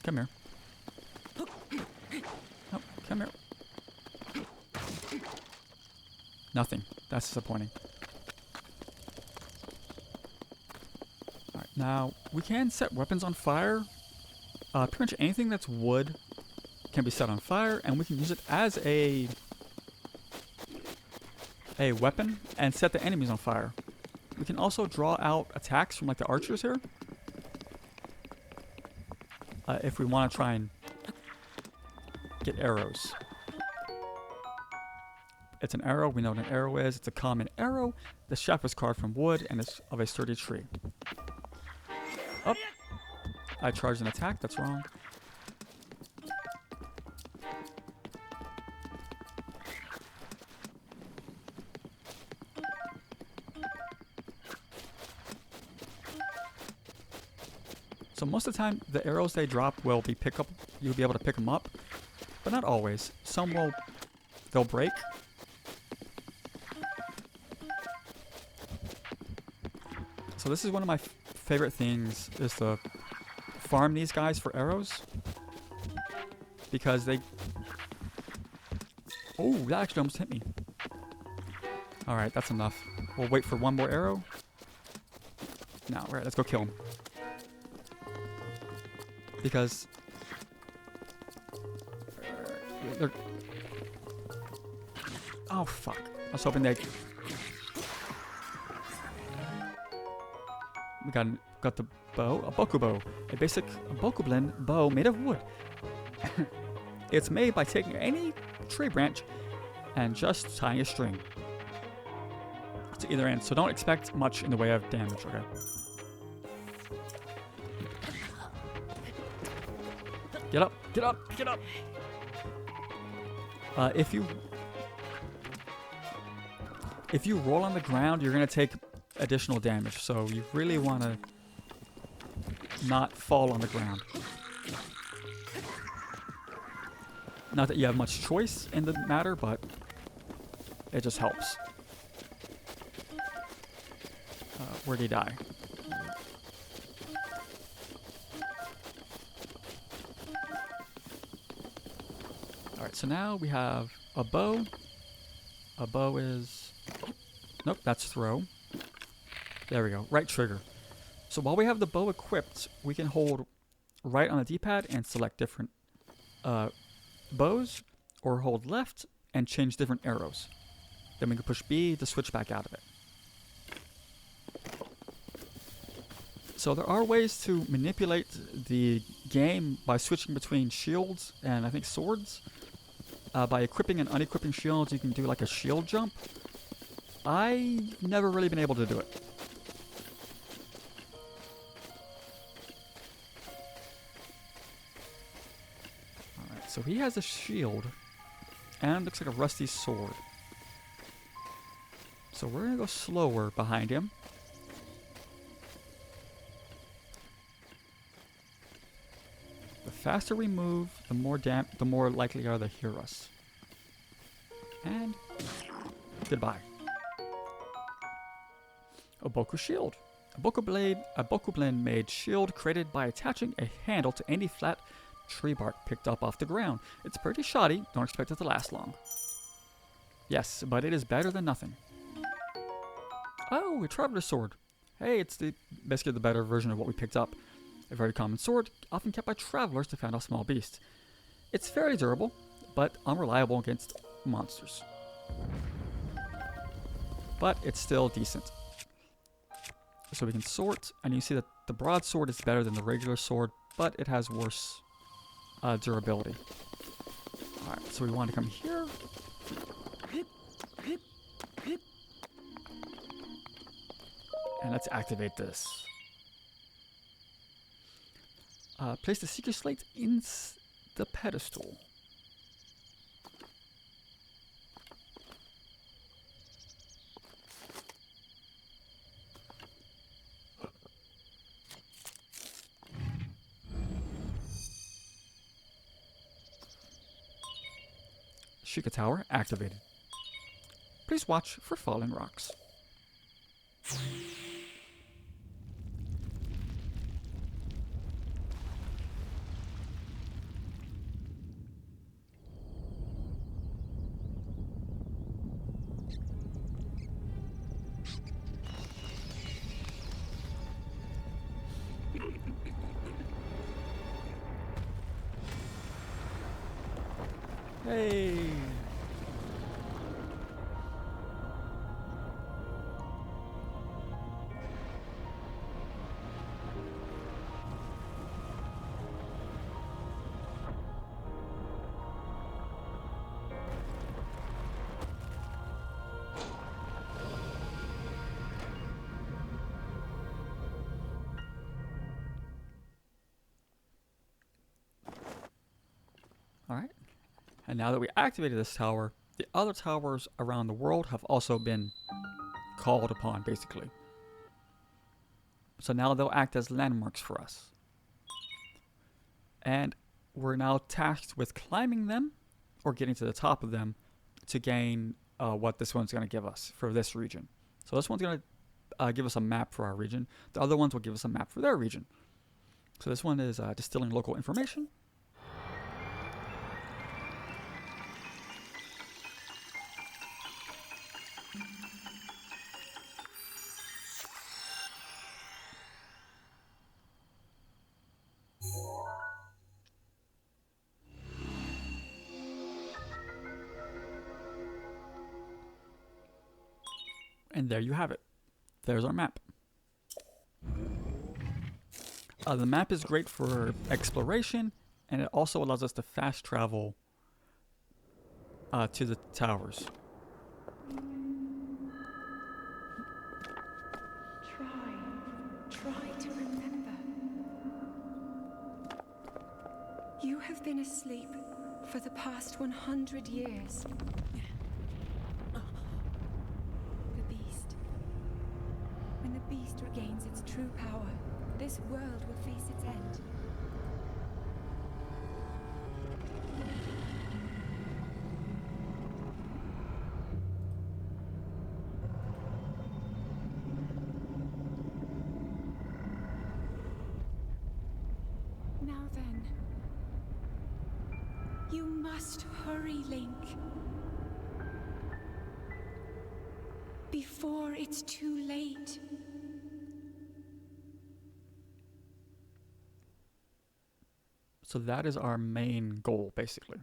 come here. Oh, come here. Nothing. That's disappointing. Alright, now we can set weapons on fire. Pretty much anything that's wood can be set on fire, and we can use it as a weapon and set the enemies on fire. We can also draw out attacks from like the archers here. If we want to try and get arrows. It's an arrow. We know what an arrow is. It's a common arrow. The shaft was carved from wood and is of a sturdy tree. Oh, I charged an attack. That's wrong. So most of the time, the arrows they drop will be you'll be able to pick them up, but not always. Some they'll break. So this is one of my favorite things, is to farm these guys for arrows. Because they... Oh, that actually almost hit me. Alright, that's enough. We'll wait for one more arrow. No, alright, let's go kill him. Because... they're... Oh, fuck. I was hoping they... We got the bow, a bokubow, a basic bokoblin bow made of wood. It's made by taking any tree branch and just tying a string to either end. So don't expect much in the way of damage, okay? Get up, get up, get up! If you roll on the ground, you're gonna take additional damage, so you really want to not fall on the ground. Not that you have much choice in the matter, but it just helps. Where'd he die? Alright, so now we have a bow. A bow is... Nope, that's throw. There we go, right trigger. So while we have the bow equipped, we can hold right on the D-pad and select different bows, or hold left and change different arrows. Then we can push B to switch back out of it. So there are ways to manipulate the game by switching between shields and I think swords. By equipping and unequipping shields, you can do like a shield jump. I've never really been able to do it. So he has a shield, and looks like a rusty sword. So we're going to go slower behind him. faster we move, the more likely are they to hear us. And goodbye. A Boku shield. A Boku blend made shield created by attaching a handle to any flat tree bark picked up off the ground. It's pretty shoddy, don't expect it to last long. Yes, but it is better than nothing. Oh, a traveler's sword. Hey, it's basically the better version of what we picked up. A very common sword, often kept by travelers to fend off small beasts. It's fairly durable, but unreliable against monsters. But it's still decent. So we can sort, and you see that the broadsword is better than the regular sword, but it has worse durability. Alright, so we want to come here. And let's activate this. Place the secret slate in the pedestal. Sheikah Tower activated. Please watch for falling rocks. Hey! Alright. And now that we activated this tower, the other towers around the world have also been called upon, basically. So now they'll act as landmarks for us. And we're now tasked with climbing them, or getting to the top of them, to gain what this one's going to give us for this region. So this one's going to give us a map for our region. The other ones will give us a map for their region. So this one is distilling local information. And there you have it. There's our map. The map is great for exploration, and it also allows us to fast travel to the towers. Try to remember. You have been asleep for the past 100 years. The beast. When the beast regains its true power, this world will face its end. Now then, you must hurry, Link. Before it's too late. So that is our main goal, basically.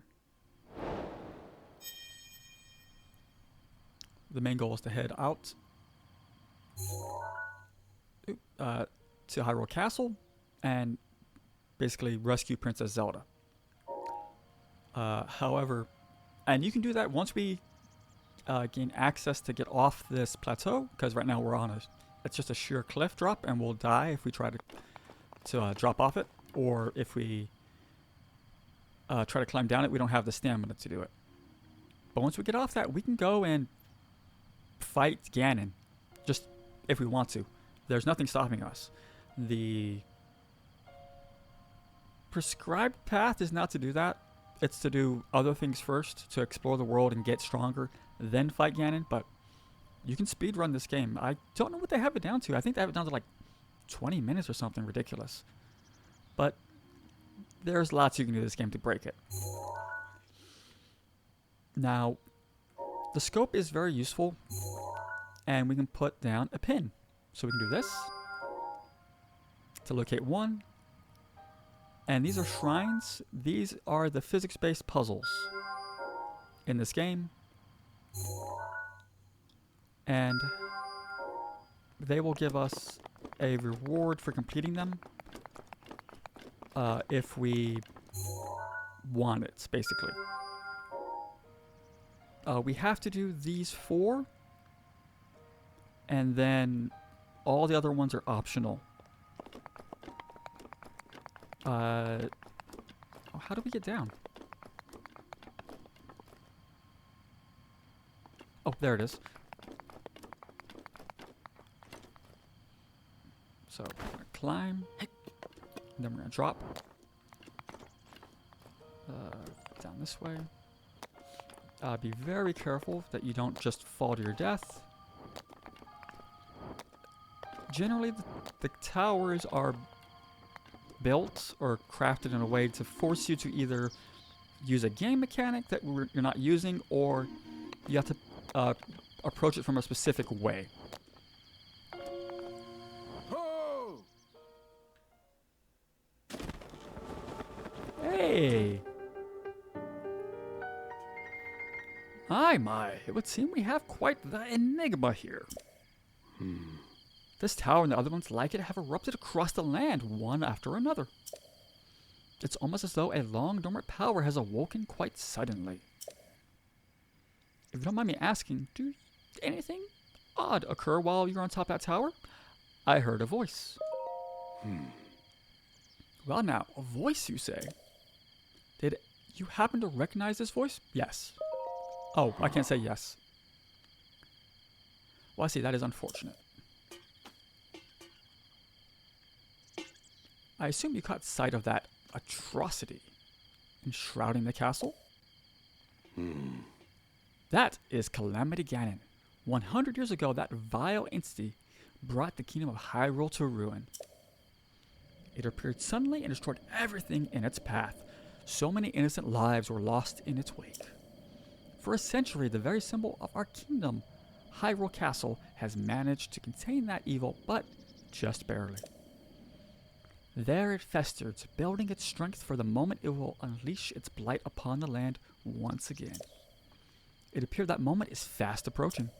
The main goal is to head out to Hyrule Castle and basically rescue Princess Zelda. However, and you can do that once we gain access to get off this plateau, because right now we're on it's just a sheer cliff drop, and we'll die if we try to drop off it, or if we try to climb down it, we don't have the stamina to do it. But once we get off that, we can go and fight Ganon, just if we want to. There's nothing stopping us. The prescribed path is not to do that. It's to do other things first, to explore the world and get stronger, then fight Ganon, but you can speedrun this game. I don't know what they have it down to. I think they have it down to like 20 minutes or something ridiculous. But there's lots you can do to this game to break it. Now, the scope is very useful, and we can put down a pin. So we can do this to locate one. And these are shrines. These are the physics-based puzzles in this game. And they will give us a reward for completing them if we want it, basically. We have to do these 4, and then all the other ones are optional. Oh, how do we get down? Oh, there it is. So, we're gonna climb, and then we're gonna drop down this way. Be very careful that you don't just fall to your death. Generally, the towers are built or crafted in a way to force you to either use a game mechanic that you're not using, or you have to approach it from a specific way. Hey! My, it would seem we have quite the enigma here. This tower and the other ones like it have erupted across the land, one after another. It's almost as though a long dormant power has awoken quite suddenly. If you don't mind me asking, do anything odd occur while you're on top of that tower? I heard a voice. Well now, a voice you say? Did you happen to recognize this voice? Yes. Oh, I can't say yes. Well, I see, that is unfortunate. I assume you caught sight of that atrocity enshrouding the castle? That is Calamity Ganon. 100 years ago, that vile entity brought the kingdom of Hyrule to ruin. It appeared suddenly and destroyed everything in its path. So many innocent lives were lost in its wake. For a century, the very symbol of our kingdom, Hyrule Castle, has managed to contain that evil, but just barely. There it festered, building its strength for the moment it will unleash its blight upon the land once again. It appeared that moment is fast approaching.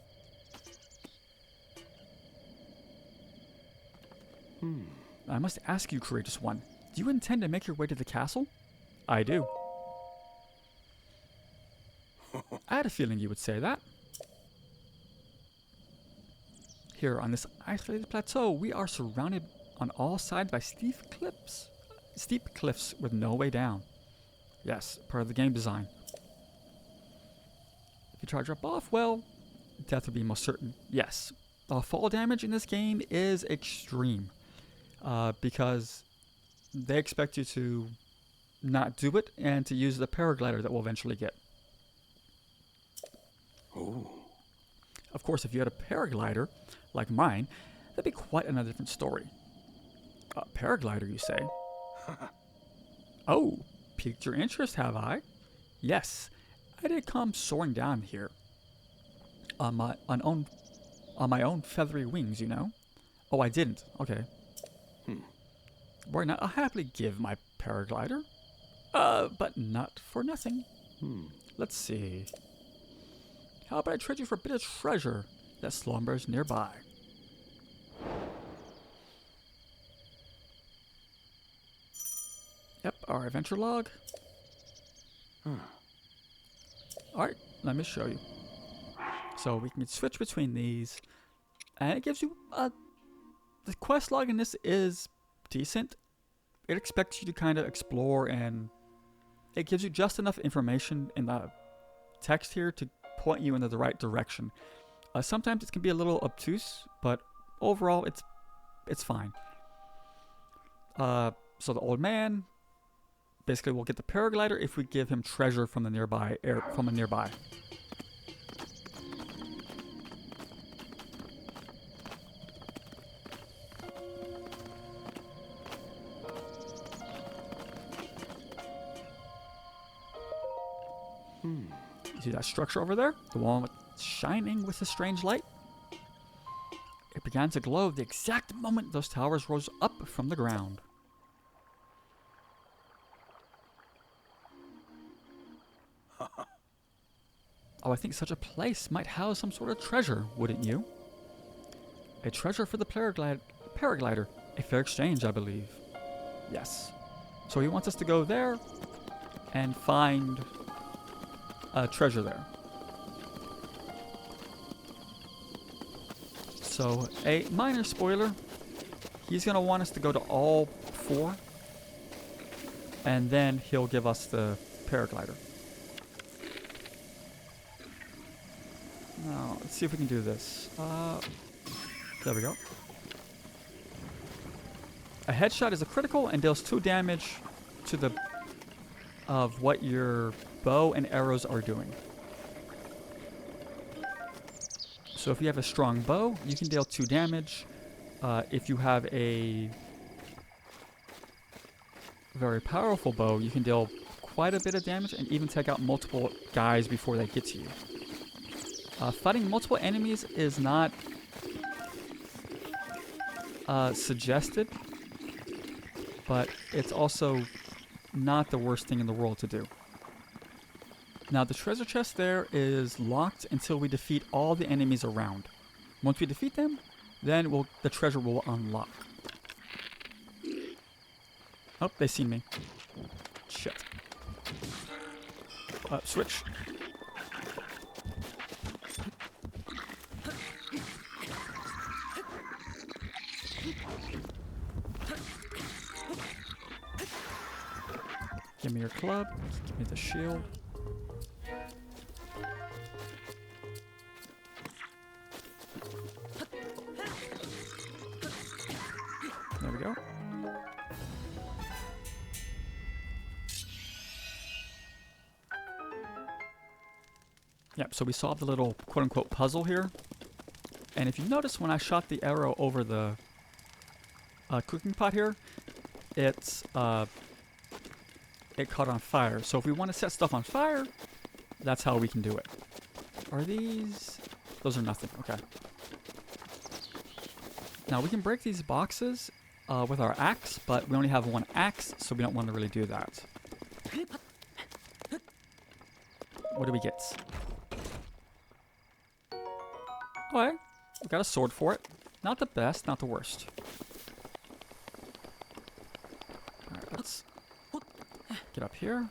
I must ask you, courageous one, do you intend to make your way to the castle? I do. I had a feeling you would say that. Here on this isolated plateau, we are surrounded on all sides by steep cliffs with no way down. Yes, part of the game design. If you try to drop off, well, death would be most certain. Yes, fall damage in this game is extreme because they expect you to not do it and to use the paraglider that we'll eventually get. Of course, if you had a paraglider like mine, that'd be quite another different story. A paraglider, you say? Oh, piqued your interest, have I? Yes, I did come soaring down here on my own feathery wings, you know. Oh, I didn't. Okay. Right now, I'll happily give my paraglider, but not for nothing. Let's see. How about I trade you for a bit of treasure that slumbers nearby? Yep, our adventure log. Alright, let me show you. So we can switch between these, and it gives you the quest log in this is decent. It expects you to kind of explore, and it gives you just enough information in the text here to point you in the right direction. Sometimes it can be a little obtuse, but overall it's fine. So the old man basically we'll get the paraglider if we give him treasure from the nearby from a nearby. You see that structure over there? The one shining with a strange light? It began to glow the exact moment those towers rose up from the ground. Oh, I think such a place might house some sort of treasure, wouldn't you? A treasure for the paraglider. A fair exchange, I believe. Yes. So he wants us to go there and find a treasure there. So, a minor spoiler. He's going to want us to go to all 4. And then he'll give us the paraglider. Now, let's see if we can do this. There we go. A headshot is a critical and deals 2 damage to the of what your bow and arrows are doing. So if you have a strong bow, you can deal 2 damage. If you have a very powerful bow, you can deal quite a bit of damage and even take out multiple guys before they get to you. Fighting multiple enemies is not suggested, but it's also not the worst thing in the world to do. Now the treasure chest there is locked until we defeat all the enemies around. Once we defeat them, then the treasure will unlock. Oh, they seen me. Shit. Switch. Give me your club. Give me the shield. There we go. Yep, so we solved the little quote-unquote puzzle here. And if you notice when I shot the arrow over the cooking pot here, it caught on fire. So if we want to set stuff on fire, that's how we can do it. Are these... Those are nothing. Okay. Now we can break these boxes with our axe, but we only have 1 axe, so we don't want to really do that. What do we get? Okay, we got a sword for it. Not the best, not the worst. Alright, let's get up here.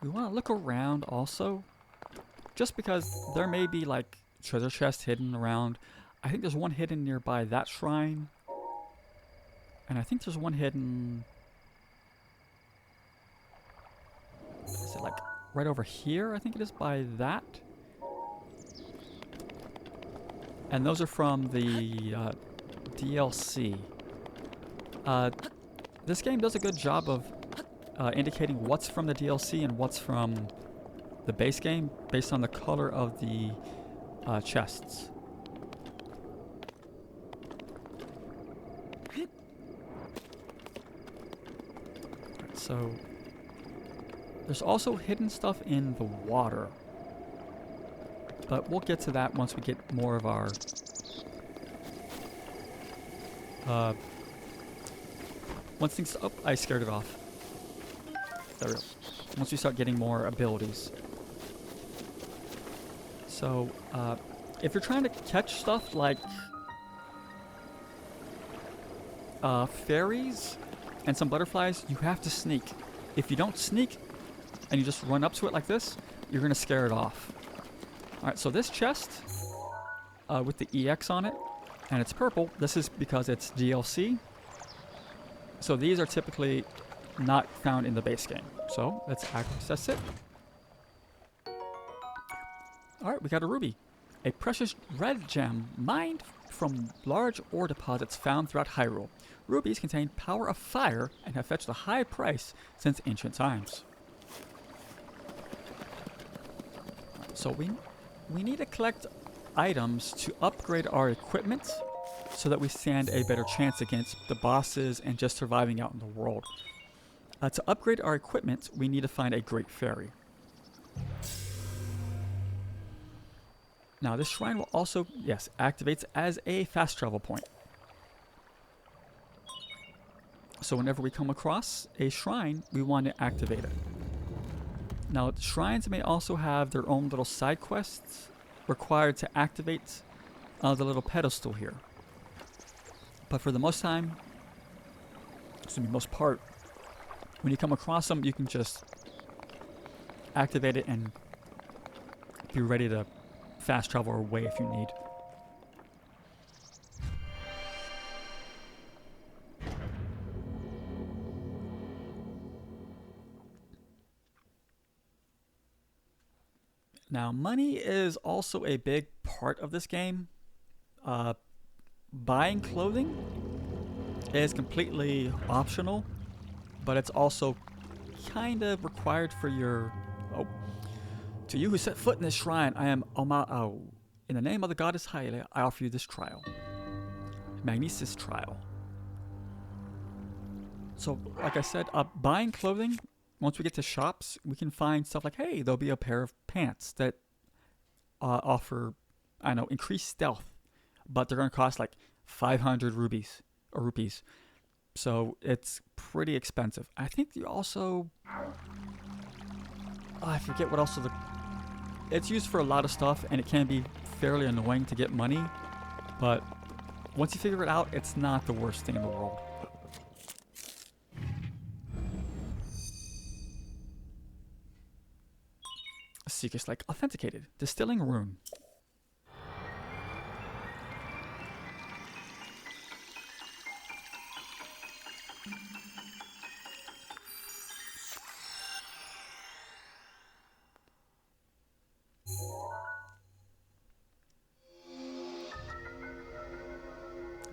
We want to look around also, just because there may be like treasure chests hidden around. I think there's one hidden nearby that shrine, and I think there's one hidden. Is it like right over here? I think it is by that. And those are from the DLC. This game does a good job of indicating what's from the DLC and what's from the base game based on the color of the chests. Right, so there's also hidden stuff in the water, but we'll get to that once we get more of our once things... Oh, I scared it off. There we go. Once we start getting more abilities. So, if you're trying to catch stuff like fairies and some butterflies, you have to sneak. If you don't sneak and you just run up to it like this, you're going to scare it off. Alright, so this chest with the EX on it, and it's purple, this is because it's DLC. So these are typically not found in the base game. So let's access it. Alright, we got a ruby. A precious red gem mined from large ore deposits found throughout Hyrule. Rubies contain power of fire and have fetched a high price since ancient times. So we need to collect items to upgrade our equipment so that we stand a better chance against the bosses and just surviving out in the world. To upgrade our equipment, we need to find a Great Fairy. Now this shrine will also, yes, activates as a fast travel point. So whenever we come across a shrine, we want to activate it. Now shrines may also have their own little side quests required to activate the little pedestal here. But for the most part, when you come across them, you can just activate it and be ready to fast travel away if you need. Now, money is also a big part of this game. Buying clothing is completely optional, but it's also kind of required for your... Oh. To you who set foot in this shrine, I am Omao. In the name of the goddess Hylia, I offer you this trial. Magnesis trial. So, like I said, buying clothing, once we get to shops, we can find stuff like, hey, there'll be a pair of pants that offer, I don't know, increased stealth, but they're going to cost like 500 rupees. So it's pretty expensive. I think you also, I forget what else. It's used for a lot of stuff, and it can be fairly annoying to get money, but once you figure it out, it's not the worst thing in the world. Seekers like authenticated. Distilling rune.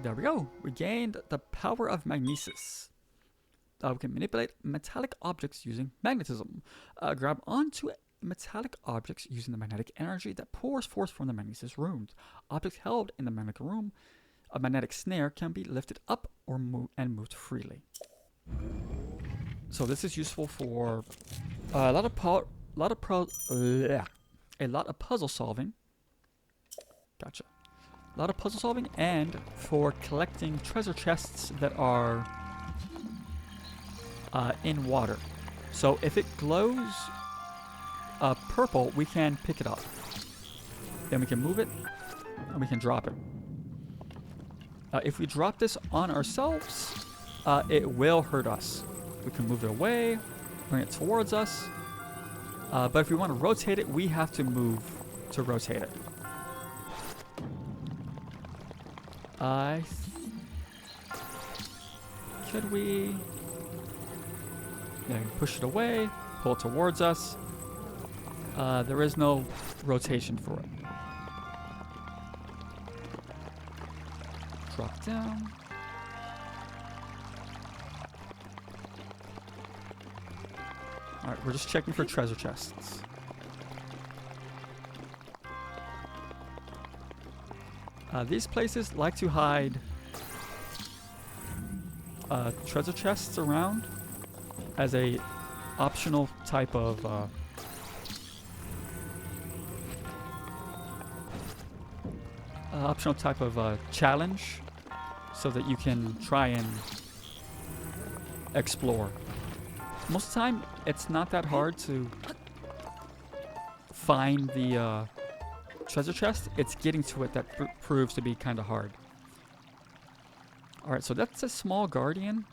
There we go. We gained the power of magnesis. We can manipulate metallic objects using magnetism. Grab onto metallic objects using the magnetic energy that pours forth from the magnesis runes. Objects held in the magnetic room, a magnetic snare, can be lifted up or moved freely. So this is useful for a lot of puzzle solving. Gotcha. A lot of puzzle solving, and for collecting treasure chests that are in water. So if it glows purple, we can pick it up. Then we can move it, and we can drop it. If we drop this on ourselves, it will hurt us. We can move it away, bring it towards us. But if we want to rotate it, we have to move to rotate it. Could we... Yeah, push it away, pull it towards us. There is no rotation for it. Drop down. Alright, we're just checking for treasure chests. These places like to hide treasure chests around as a optional type of challenge, so that you can try and explore. Most of the time, it's not that hard to find the treasure chest. It's getting to it that proves to be kind of hard. Alright, so that's a small guardian.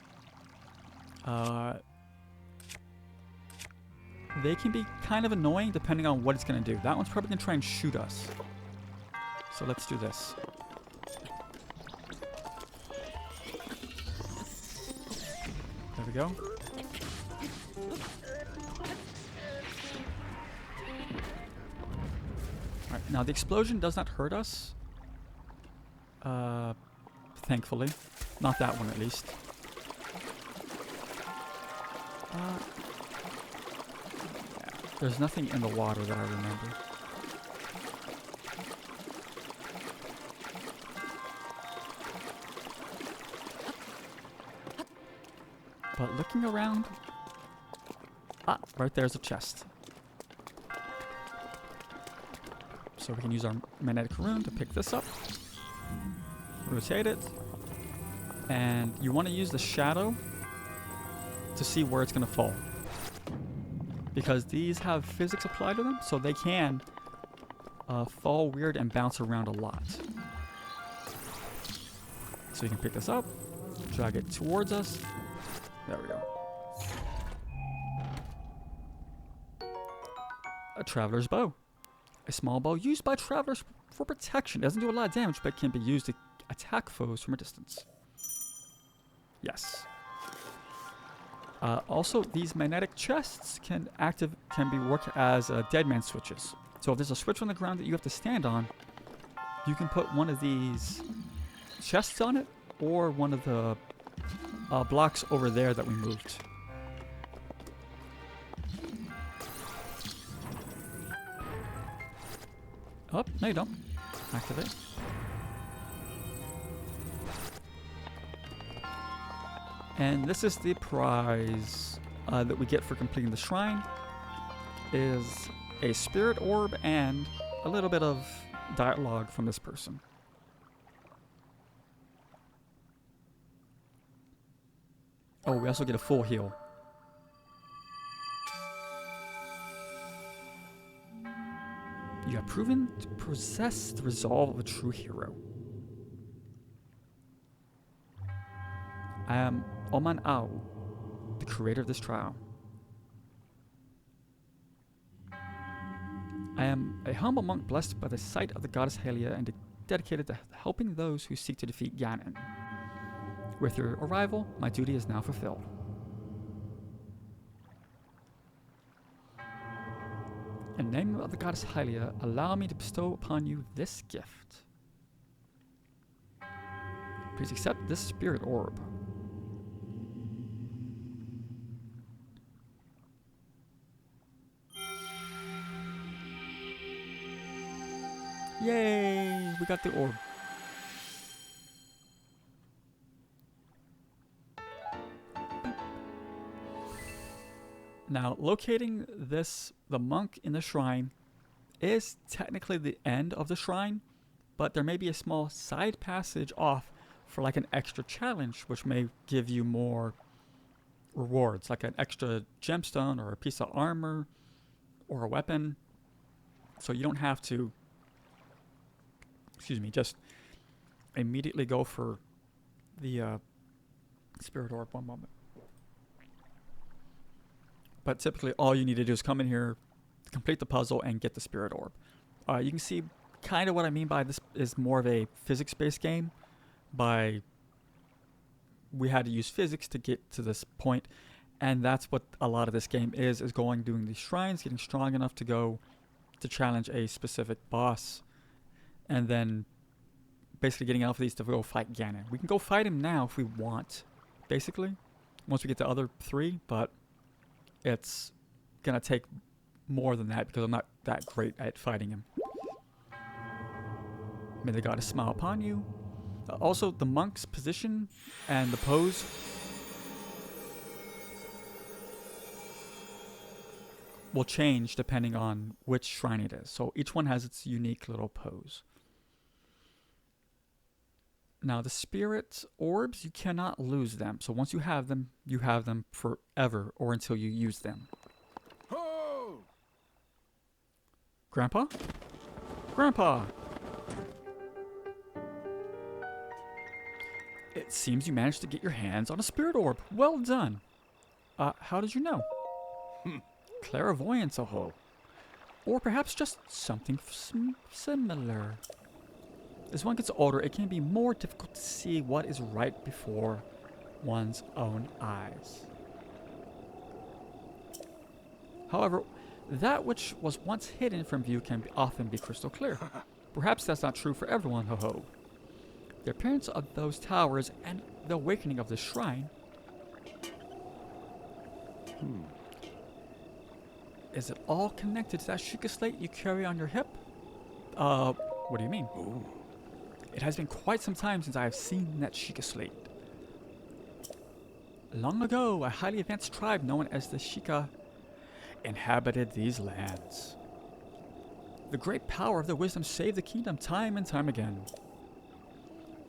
They can be kind of annoying depending on what it's going to do. That one's probably going to try and shoot us. So let's do this. There we go. Alright, Now the explosion does not hurt us. Thankfully. Not that one at least. Yeah. There's nothing in the water that I remember. But looking around... Ah, right there's a chest. So we can use our magnetic rune to pick this up. Rotate it. And you want to use the shadow to see where it's going to fall. Because these have physics applied to them, so they can fall weird and bounce around a lot. So you can pick this up, drag it towards us. There we go. A traveler's bow. A small bow used by travelers for protection. It doesn't do a lot of damage, but can be used to attack foes from a distance. Yes. Also, these magnetic chests can work as dead man switches. So if there's a switch on the ground that you have to stand on, you can put one of these chests on it, or one of the blocks over there that we moved. Oh, no you don't. Activate. And this is the prize that we get for completing the shrine. Is a spirit orb and a little bit of dialogue from this person. Oh, we also get a full heal. You have proven to possess the resolve of a true hero. I am Oman Ao, the creator of this trial. I am a humble monk blessed by the sight of the goddess Helia and dedicated to helping those who seek to defeat Ganon. With your arrival, my duty is now fulfilled. In the name of the goddess Hylia, allow me to bestow upon you this gift. Please accept this spirit orb. Yay! We got the orb. Now, locating the monk in the shrine, is technically the end of the shrine, but there may be a small side passage off for like an extra challenge, which may give you more rewards, like an extra gemstone or a piece of armor or a weapon. So you don't have to, just immediately go for the spirit orb. One moment. But typically all you need to do is come in here, complete the puzzle, and get the spirit orb. You can see kind of what I mean by this is more of a physics-based game. We had to use physics to get to this point, and that's what a lot of this game is doing these shrines, getting strong enough to go to challenge a specific boss, and then basically getting out of these to go fight Ganon. We can go fight him now if we want, basically, once we get to other 3, but it's gonna take more than that because I'm not that great at fighting him. May the goddess smile upon you. Also, the monk's position and the pose will change depending on which shrine it is. So each one has its unique little pose. Now, the spirit orbs, you cannot lose them. So once you have them forever or until you use them. Oh! Grandpa? Grandpa! It seems you managed to get your hands on a spirit orb. Well done. How did you know? Clairvoyance, oh. Or perhaps just something similar. As one gets older, it can be more difficult to see what is right before one's own eyes. However, That which was once hidden from view can often be crystal clear. Perhaps that's not true for everyone, ho-ho. The appearance of those towers and the awakening of the shrine. Is it all connected to that Sheikah slate you carry on your hip? What do you mean? Oh. It has been quite some time since I have seen that Sheikah slate. Long ago, a highly advanced tribe known as the Sheikah inhabited these lands. The great power of their wisdom saved the kingdom time and time again.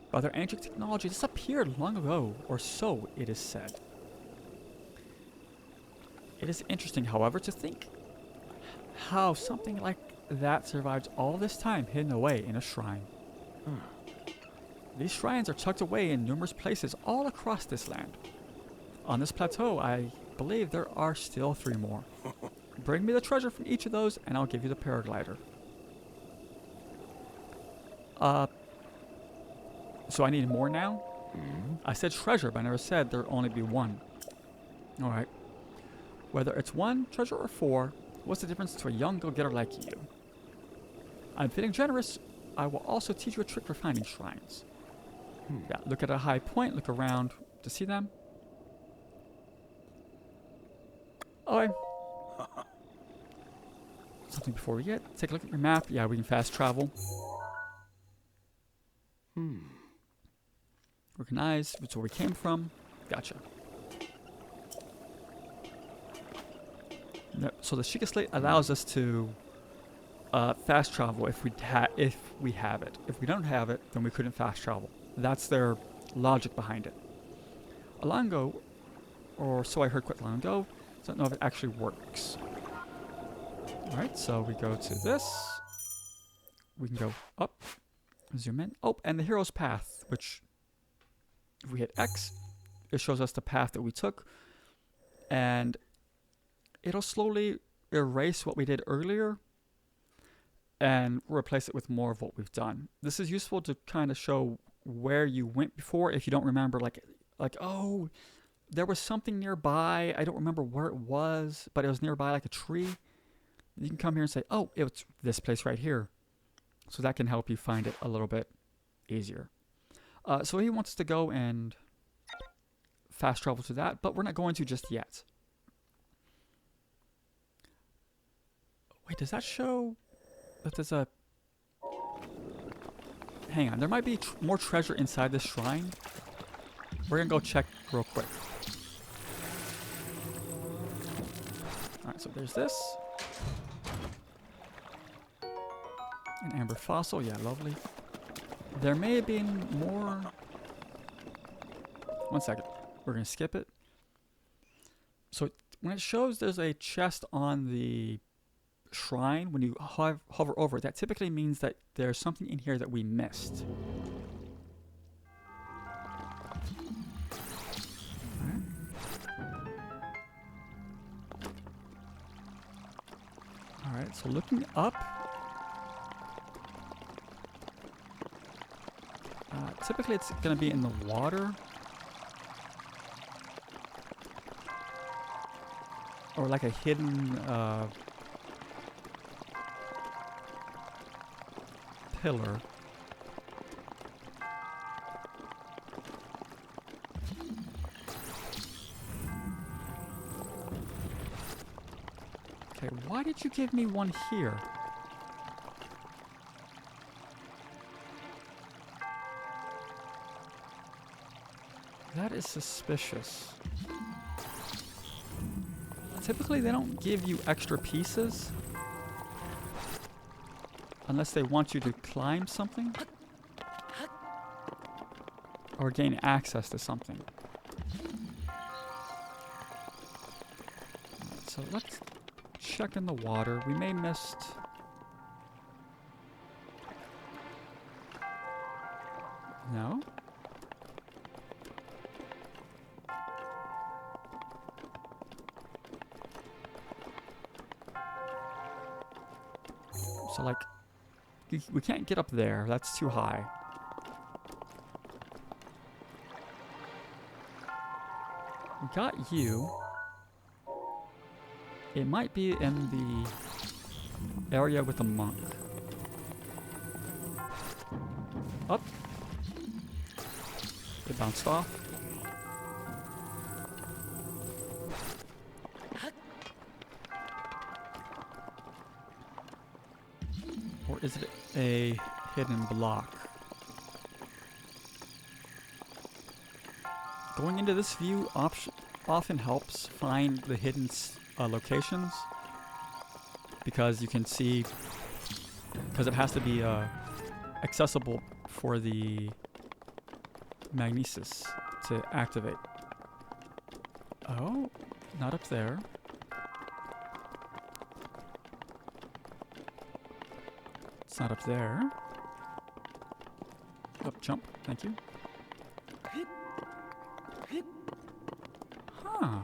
But their ancient technology disappeared long ago, or so it is said. It is interesting, however, to think how something like that survived all this time hidden away in a shrine. These shrines are tucked away in numerous places all across this land. On this plateau, I believe there are still 3 more. Bring me the treasure from each of those, and I'll give you the paraglider. So I need more now? I said treasure, but I never said there'd only be 1. Alright. Whether it's 1 treasure or 4, what's the difference to a young go-getter like you? I'm feeling generous. I will also teach you a trick for finding shrines. Yeah, look at a high point, look around to see them. Okay. Something before we get. Take a look at your map. Yeah, we can fast travel. Recognize that's where we came from. Gotcha. Yep. So the Sheikah slate allows us to fast travel if we have it. If we don't have it, then we couldn't fast travel. That's their logic behind it. A long ago, or so I heard quite long ago, don't know if it actually works. Alright, so we go to this. We can go up, zoom in. Oh, and the hero's path, which if we hit X, it shows us the path that we took. And it'll slowly erase what we did earlier and replace it with more of what we've done. This is useful to kind of show where you went before if you don't remember, like oh, there was something nearby. I don't remember where it was, but it was nearby like a tree. You can come here and say, oh, it's this place right here. So that can help you find it a little bit easier. So he wants us to go and fast travel to that, but we're not going to just yet. Wait, does that show that there's a... Hang on, there might be more treasure inside this shrine. We're gonna go check real quick. Alright, so there's this. An amber fossil, yeah, lovely. There may have been more... 1 second, we're gonna skip it. So when it shows there's a chest on the shrine, when you hover over it, that typically means that there's something in here that we missed. Alright, so looking up, typically it's going to be in the water. Or like a hidden pillar. Okay, why did you give me one here? That is suspicious. Typically, they don't give you extra pieces unless they want you to climb something or gain access to something. So let's check in the water. We may missed... No? So like, we can't get up there. That's too high. We got you. It might be in the area with the monk. Up. It bounced off. Or is it a hidden block? Going into this view often helps find the hidden locations, because you can see, because it has to be accessible for the magnesis to activate. Oh, not up there. It's not up there. Up, jump, thank you. Huh.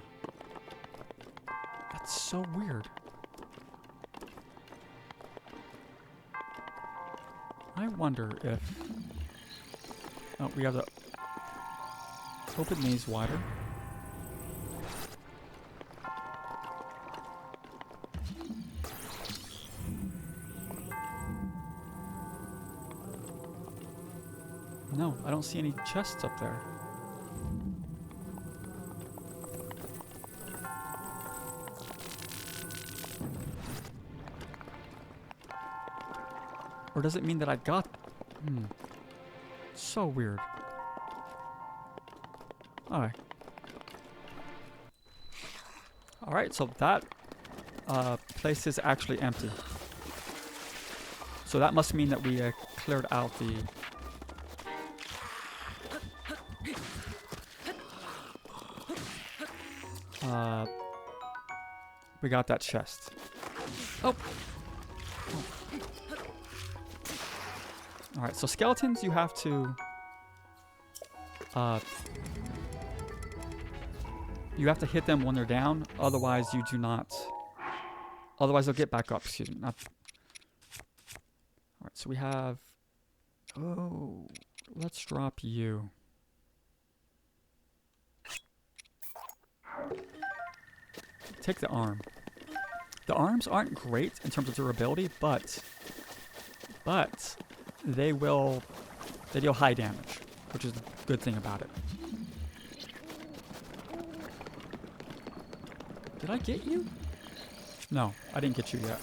That's so weird. I wonder if... Oh, we have to open these wider. No, I don't see any chests up there. Or does it mean that I got... So weird. Alright. Alright, so that place is actually empty. So that must mean that we cleared out the... we got that chest. Oh! Alright, so skeletons you have to... you have to hit them when they're down, otherwise you do not... Otherwise they'll get back up, excuse me. Alright, so we have... Oh, let's drop you. Take the arm. The arms aren't great in terms of durability, but they deal high damage, which is the good thing about it. Did I get you? No, I didn't get you yet.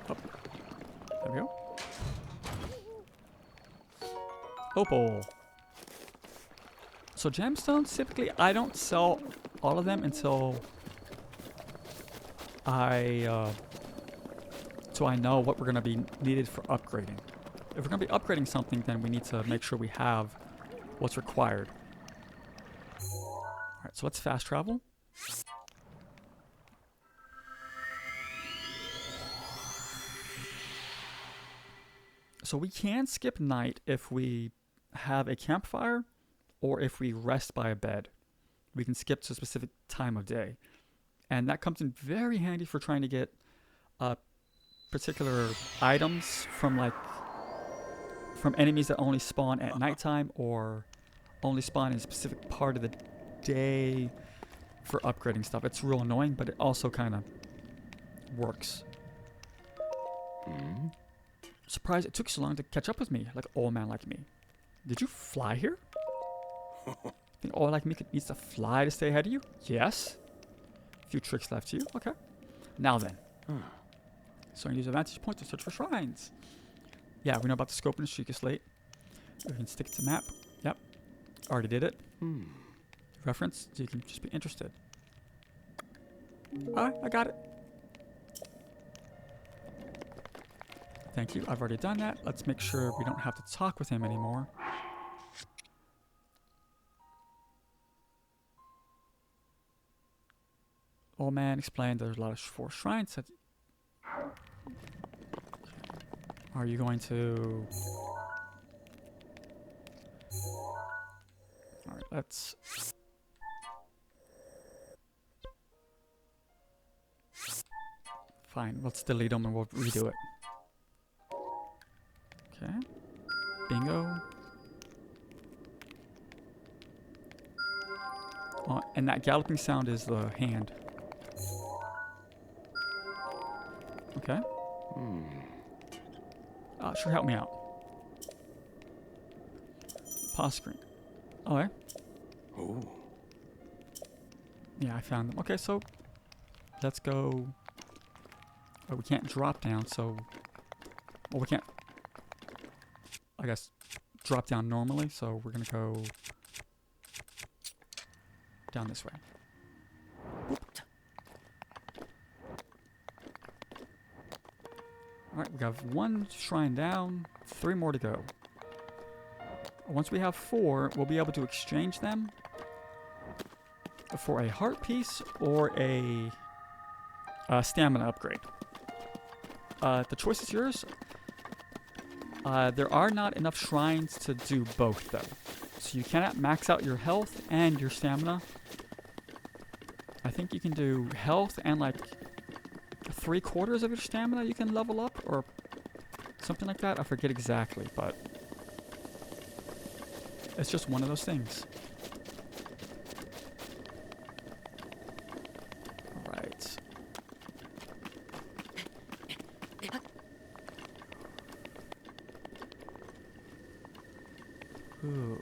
Oh, there we go. Opal. So gemstones, typically, I don't sell all of them until I know what we're going to be needed for upgrading. If we're going to be upgrading something, then we need to make sure we have what's required. Alright, so let's fast travel. So we can skip night if we have a campfire or if we rest by a bed. We can skip to a specific time of day. And that comes in very handy for trying to get particular items from enemies that only spawn at nighttime or only spawn in a specific part of the day for upgrading stuff. It's real annoying, but it also kind of works. Surprised it took so long to catch up with me, like an old man like me. Did you fly here? Think old like me needs to fly to stay ahead of you? Yes. A few tricks left to you. Okay. Now then. So I use a vantage point to search for shrines. Yeah, we know about the scope and the streak is late. We can stick it to map. Yep. Already did it. Reference, so you can just be interested. Alright, I got it. Thank you. I've already done that. Let's make sure we don't have to talk with him anymore. Old man explained there's a lot of four shrines. Are you going to... Alright, let's... Fine, let's delete them and we'll redo it. Okay. Bingo. And that galloping sound is the hand. Okay. Sure, help me out. Pause screen. Okay. Oh. Yeah, I found them. Okay, so let's go. Oh, we can't drop down, so. Well, we can't, I guess, drop down normally, so we're gonna go down this way. Alright, we have 1 shrine down, 3 more to go. Once we have 4, we'll be able to exchange them for a heart piece or a stamina upgrade. The choice is yours. There are not enough shrines to do both, though. So you cannot max out your health and your stamina. I think you can do health and like 3/4 of your stamina you can level up, or something like that. I forget exactly, but it's just one of those things. Alright. Ooh.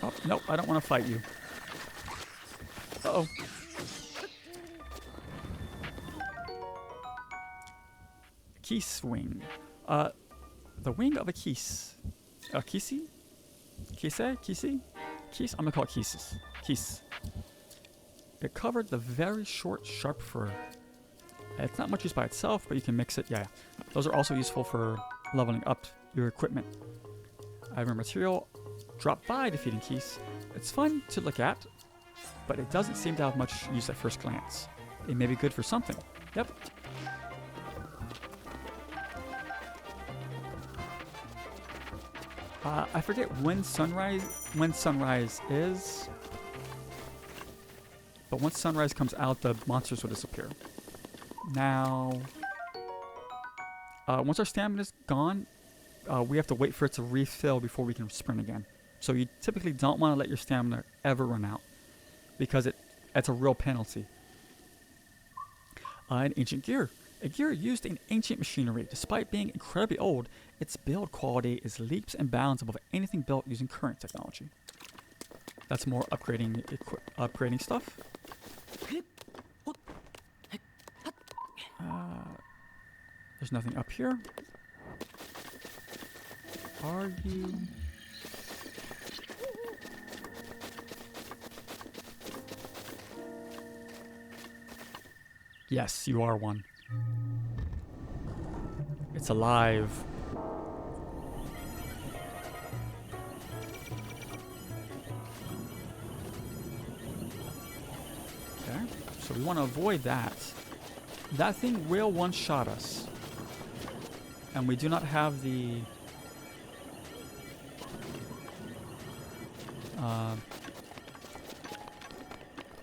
Oh, nope, I don't want to fight you. Uh-oh. Keese wing. The wing of a keese. A keese? Keese? Keese? Keese? I'm gonna call it keeses. Keese. It covered the very short, sharp fur. It's not much use by itself, but you can mix it. Yeah, those are also useful for leveling up your equipment. Iron material dropped by defeating Keese. It's fun to look at, but it doesn't seem to have much use at first glance. It may be good for something. Yep. I forget when sunrise is, but once sunrise comes out, the monsters will disappear. Now, once our stamina is gone, we have to wait for it to refill before we can sprint again. So you typically don't want to let your stamina ever run out, because it's a real penalty. An ancient gear. A gear used in ancient machinery. Despite being incredibly old, its build quality is leaps and bounds above anything built using current technology. That's more upgrading stuff. There's nothing up here. Are you? Yes, you are one. It's alive. Okay, so we want to avoid that. That thing will one-shot us. And we do not have the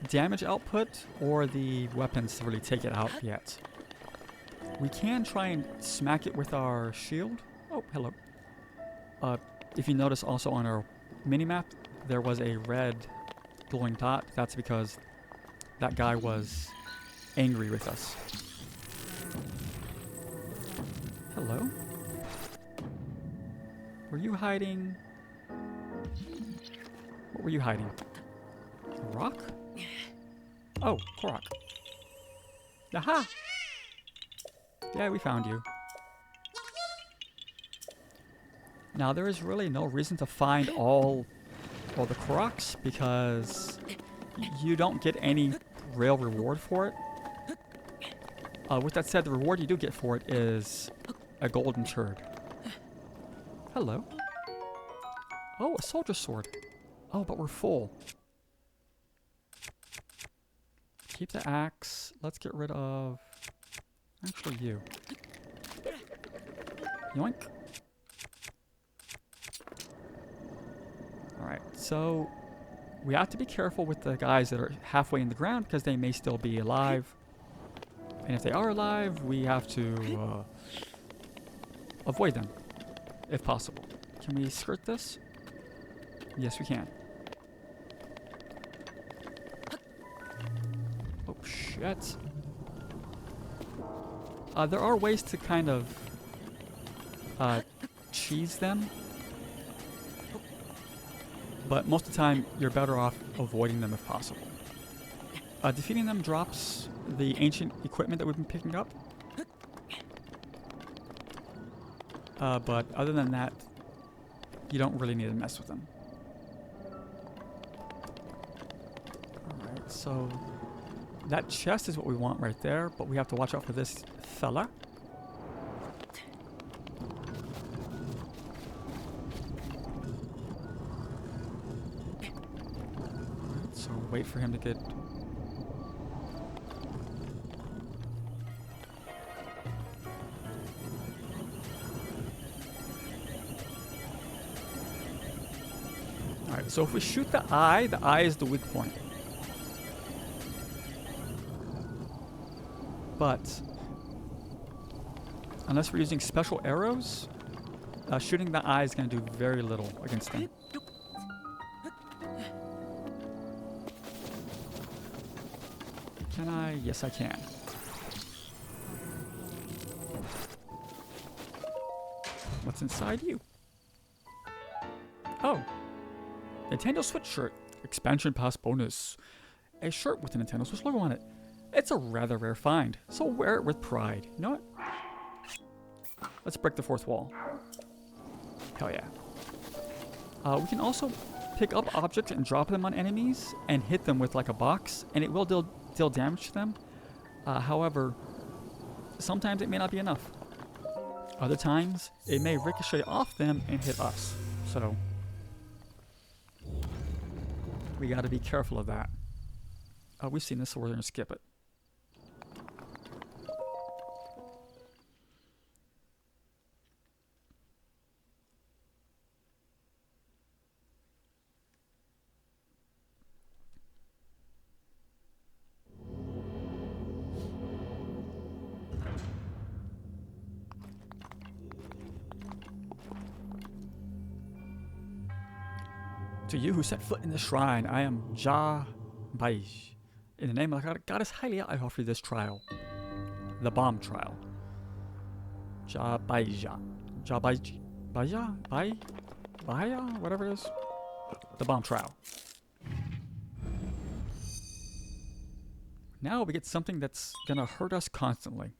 damage output or the weapons to really take it out yet. We can try and smack it with our shield. Oh, hello. If you notice also on our minimap, there was a red glowing dot. That's because that guy was angry with us. Hello? Were you hiding? What were you hiding? A rock? Oh, Korok. Aha! Yeah, we found you. Now, there is really no reason to find all the Koroks, because you don't get any real reward for it. With that said, the reward you do get for it is a golden turd. Hello. Oh, a soldier sword. Oh, but we're full. Keep the axe. Let's get rid of... Actually, you. Yoink. Alright, so... we have to be careful with the guys that are halfway in the ground, because they may still be alive. And if they are alive, we have to avoid them, if possible. Can we skirt this? Yes, we can. Oh, shit. There are ways to kind of cheese them, but most of the time you're better off avoiding them if possible. Defeating them drops the ancient equipment that we've been picking up, but other than that, you don't really need to mess with them. Alright, so that chest is what we want right there, but we have to watch out for this fella. Alright, so wait for him to get... Alright, so if we shoot the eye is the weak point. But unless we're using special arrows, shooting the eye is going to do very little against them. Can I? Yes, I can. What's inside you? Oh. Nintendo Switch shirt. Expansion Pass bonus. A shirt with a Nintendo Switch logo on it. It's a rather rare find, so wear it with pride. You know what? Let's break the fourth wall. Hell yeah. We can also pick up objects and drop them on enemies and hit them with like a box, and it will deal damage to them. However, sometimes it may not be enough. Other times, it may ricochet off them and hit us. So, we gotta be careful of that. We've seen this, so we're gonna skip it. To you who set foot in the shrine, I am Ja Baij. In the name of the goddess Hylia, I offer you this trial. The bomb trial. Ja Baija. Ja Baij. Baija? Bai? Bahia? Whatever it is. The bomb trial. Now we get something that's gonna hurt us constantly.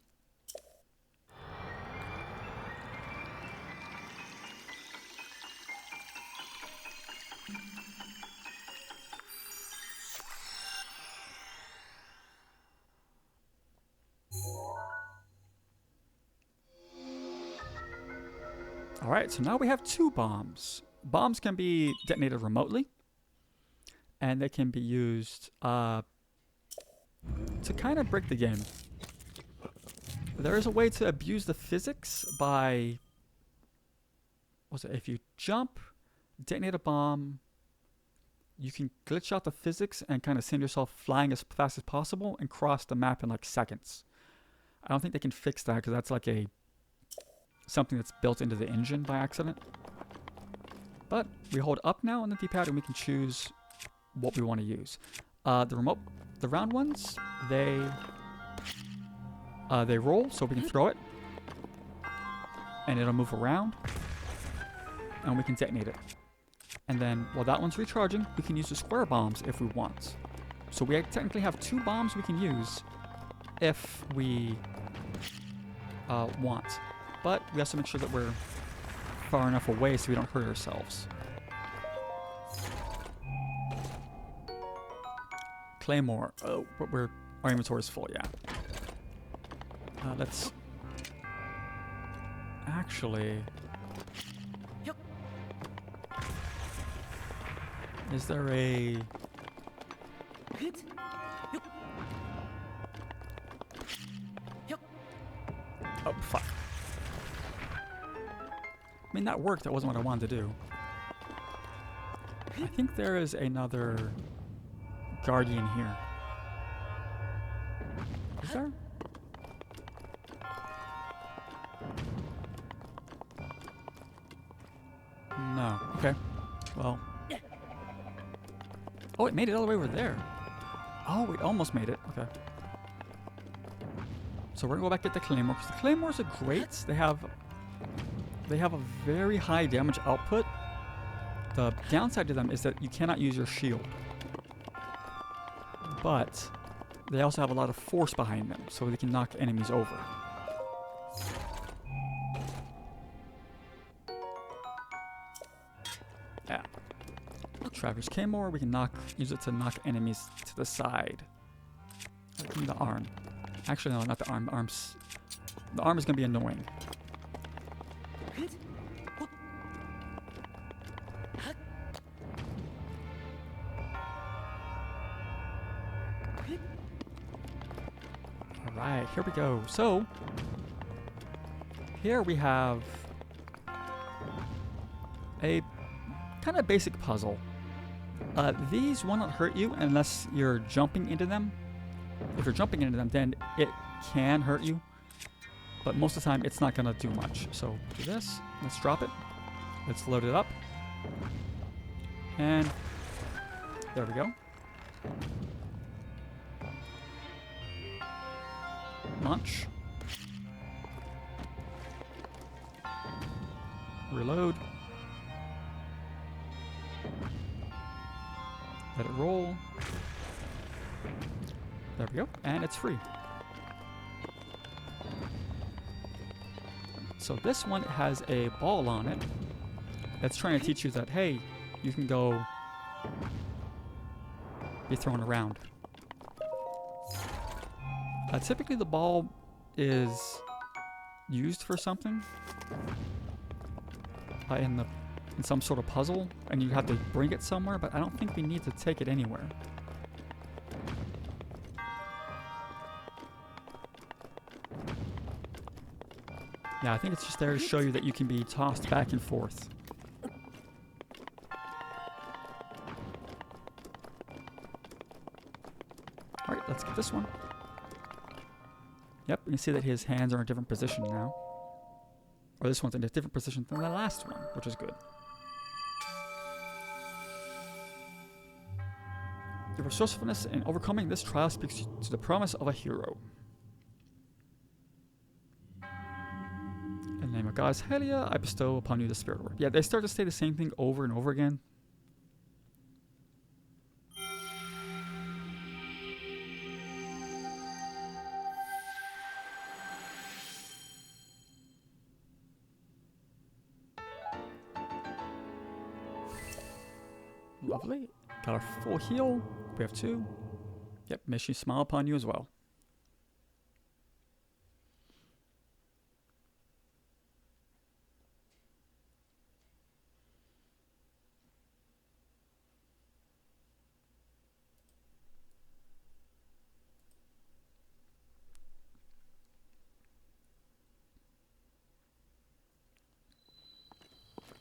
Alright, so now we have two bombs. Bombs can be detonated remotely, and they can be used to kind of break the game. There is a way to abuse the physics by... what's it? If you jump, detonate a bomb, you can glitch out the physics and kind of send yourself flying as fast as possible and cross the map in like seconds. I don't think they can fix that because that's like something that's built into the engine by accident. But we hold up now on the D-pad and we can choose what we want to use. The round ones, they roll, so we can throw it, and it'll move around, and we can detonate it. And then while that one's recharging, we can use the square bombs if we want. So we technically have two bombs we can use if we want. But we have to make sure that we're far enough away so we don't hurt ourselves. Claymore. Oh, but our inventory is full, yeah. Let's... actually... is there a... oh, fuck. I mean, that worked. That wasn't what I wanted to do. I think there is another guardian here. Is there? No. Okay. Well. Oh, it made it all the way over there. Oh, it almost made it. Okay. So we're gonna go back and get the claymore, because the claymores are great. They have a very high damage output. The downside to them is that you cannot use your shield. But they also have a lot of force behind them, so they can knock enemies over. Yeah. Traverse Claymore, we can use it to knock enemies to the side. Give me the arm. Actually, no, not the arm. The arm is going to be annoying. Alright, here we go. So, here we have a kind of basic puzzle. These will not hurt you unless you're jumping into them. If you're jumping into them, then it can hurt you. But most of the time, it's not going to do much. So, do this. Let's drop it. Let's load it up. And there we go. Launch. Reload. Let it roll. There we go. And it's free. So this one has a ball on it that's trying to teach you that, hey, you can go be thrown around. Typically the ball is used for something in some sort of puzzle, and you have to bring it somewhere, but I don't think we need to take it anywhere. Yeah, I think it's just there to show you that you can be tossed back and forth. Alright, let's get this one. Yep, you can see that his hands are in a different position now. Or this one's in a different position than the last one, which is good. Your resourcefulness in overcoming this trial speaks to the promise of a hero. In the name of Goddess Helia, I bestow upon you the spirit word. Yeah, they start to say the same thing over and over again. Lovely. Got our full heal. We have 2. Yep, may she smile upon you as well.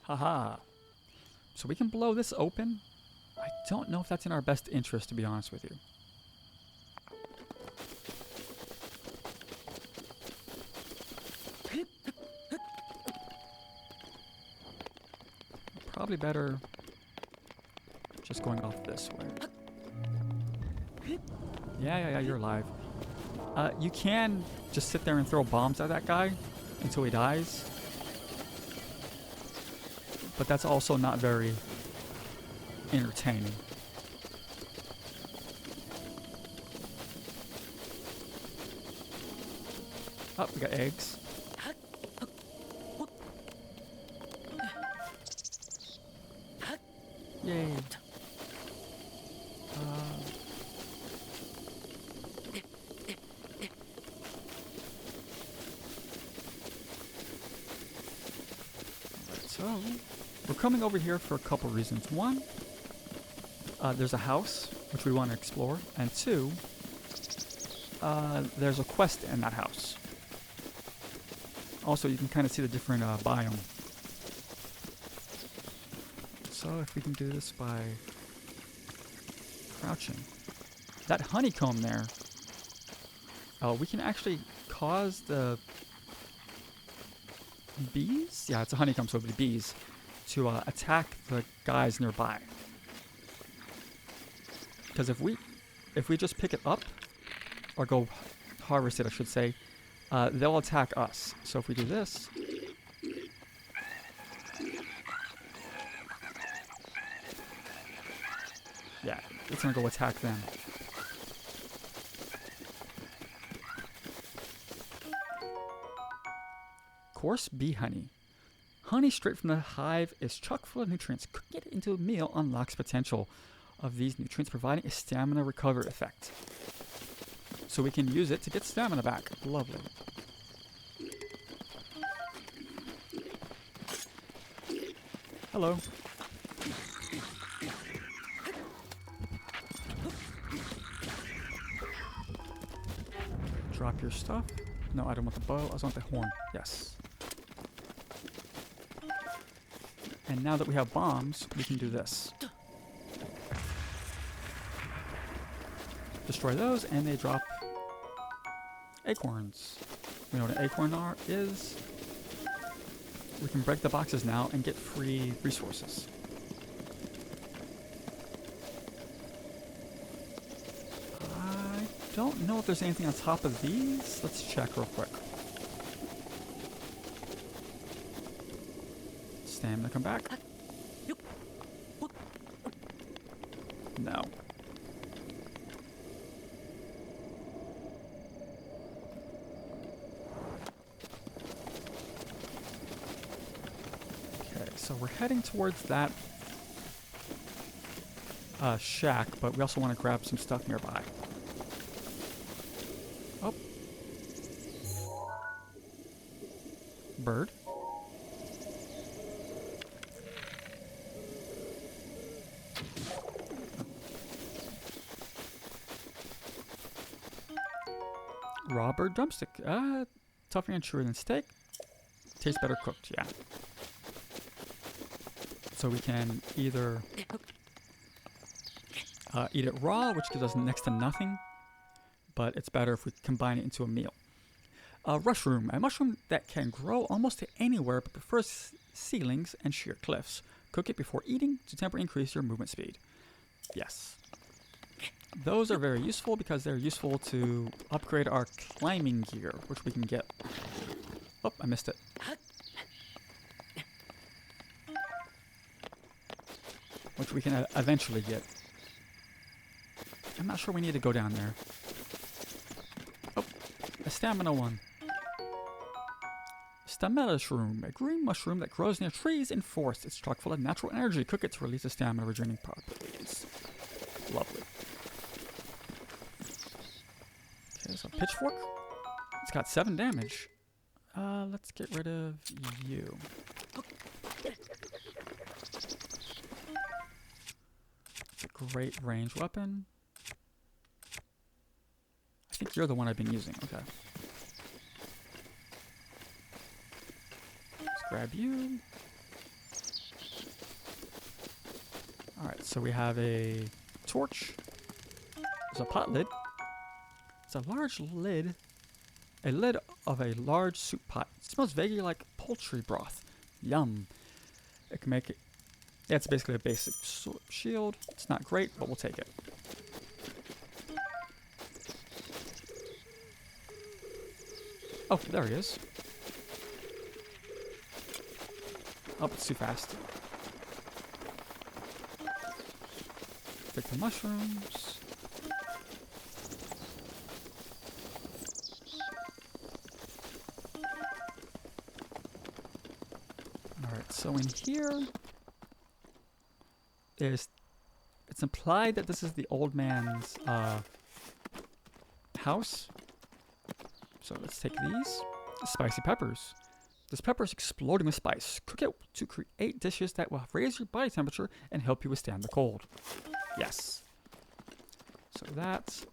Haha. So we can blow this open. I don't know if that's in our best interest, to be honest with you. Probably better just going off this way. Yeah, you're alive. You can just sit there and throw bombs at that guy until he dies. But that's also not very entertaining. Oh, we got eggs. Yay. So, we're coming over here for a couple reasons. One, there's a house, which we want to explore. And 2, there's a quest in that house. Also, you can kind of see the different biome. So if we can do this by crouching. That honeycomb there, we can actually cause the bees? Yeah, it's a honeycomb, so it would be bees. to attack the guys nearby. Because if we just pick it up, or go harvest it, I should say, they'll attack us. So if we do this, yeah, it's gonna go attack them. Coarse bee honey. Honey straight from the hive is chock full of nutrients. Cooking it into a meal unlocks potential of these nutrients, providing a stamina recovery effect. So we can use it to get stamina back. Lovely. Hello. Drop your stuff. No, I don't want the bow. I just want the horn. Yes. And now that we have bombs, we can do this. Destroy those, and they drop acorns. We know what an acorn is. We can break the boxes now and get free resources. I don't know if there's anything on top of these. Let's check real quick. Stamina, come back. No. Okay, so we're heading towards that shack, but we also want to grab some stuff nearby. Oh. Bird. Raw bird drumstick. Tougher and chewier than steak. Tastes better cooked, yeah. So we can either eat it raw, which gives us next to nothing, but it's better if we combine it into a meal. Rushroom. A mushroom that can grow almost anywhere but prefers ceilings and sheer cliffs. Cook it before eating to temporarily increase your movement speed. Yes. Those are very useful because they're useful to upgrade our climbing gear, which we can get. Oh, I missed it. Which we can eventually get. I'm not sure we need to go down there. Oh, a stamina one. Stamina shroom, a green mushroom that grows near trees in forests. It's chock full of natural energy. Cook it to release the stamina regenerating properties. Lovely. Okay, so pitchfork. It's got 7 damage. Let's get rid of you. It's a great range weapon. I think you're the one I've been using. Okay. Let's grab you. Alright, so we have a torch. There's a pot lid. It's a large lid. A lid of a large soup pot. It smells vaguely like poultry broth. Yum. It can make it. Yeah, it's basically a basic shield. It's not great, but we'll take it. Oh, there he is. Oh, it's too fast. Take the mushrooms. Alright, so in here, it's implied that this is the old man's house. So let's take these. Spicy peppers. This pepper is exploding with spice. Cook it to create dishes that will raise your body temperature and help you withstand the cold. Yes. So that's...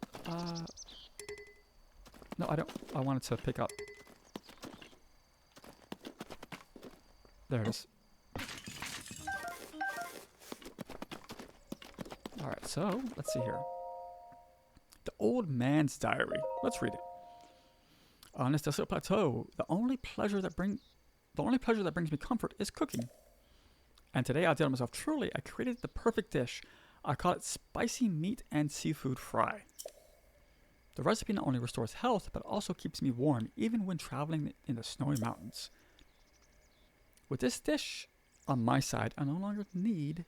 no, I don't... I wanted to pick up... There it is. Alright, so, let's see here. The Old Man's Diary. Let's read it. On this desolate plateau, the only pleasure that brings me comfort is cooking. And today I did it myself. Truly, I created the perfect dish. I call it spicy meat and seafood fry. The recipe not only restores health, but also keeps me warm, even when traveling in the snowy mountains. With this dish on my side, I no longer need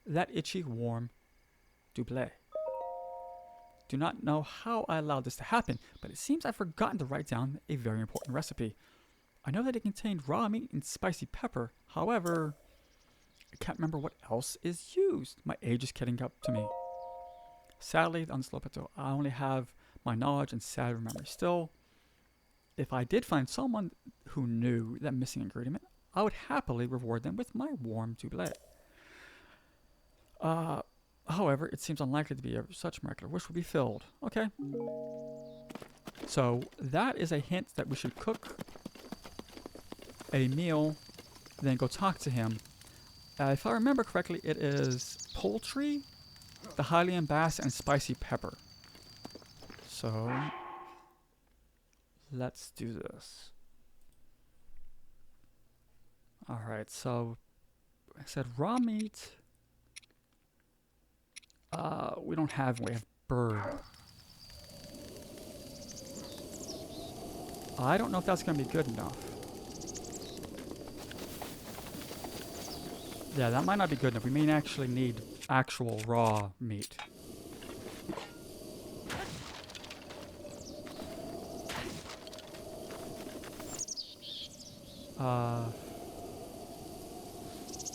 that itchy, warm doublet. Do not know how I allowed this to happen, but it seems I've forgotten to write down a very important recipe. I know that it contained raw meat and spicy pepper, however, I can't remember what else is used. My age is catching up to me. Sadly, on this Lopeto, I only have my knowledge and sad memory. Still, if I did find someone who knew that missing ingredient, I would happily reward them with my warm doublet. However, it seems unlikely to be such miraculous wish will be filled. Okay. So that is a hint that we should cook a meal, then go talk to him. If I remember correctly, it is poultry, the Hylian bass, and spicy pepper. So let's do this. Alright, so I said raw meat. We don't have, we have bird. I don't know if that's going to be good enough. Yeah, that might not be good enough. We may actually need actual raw meat.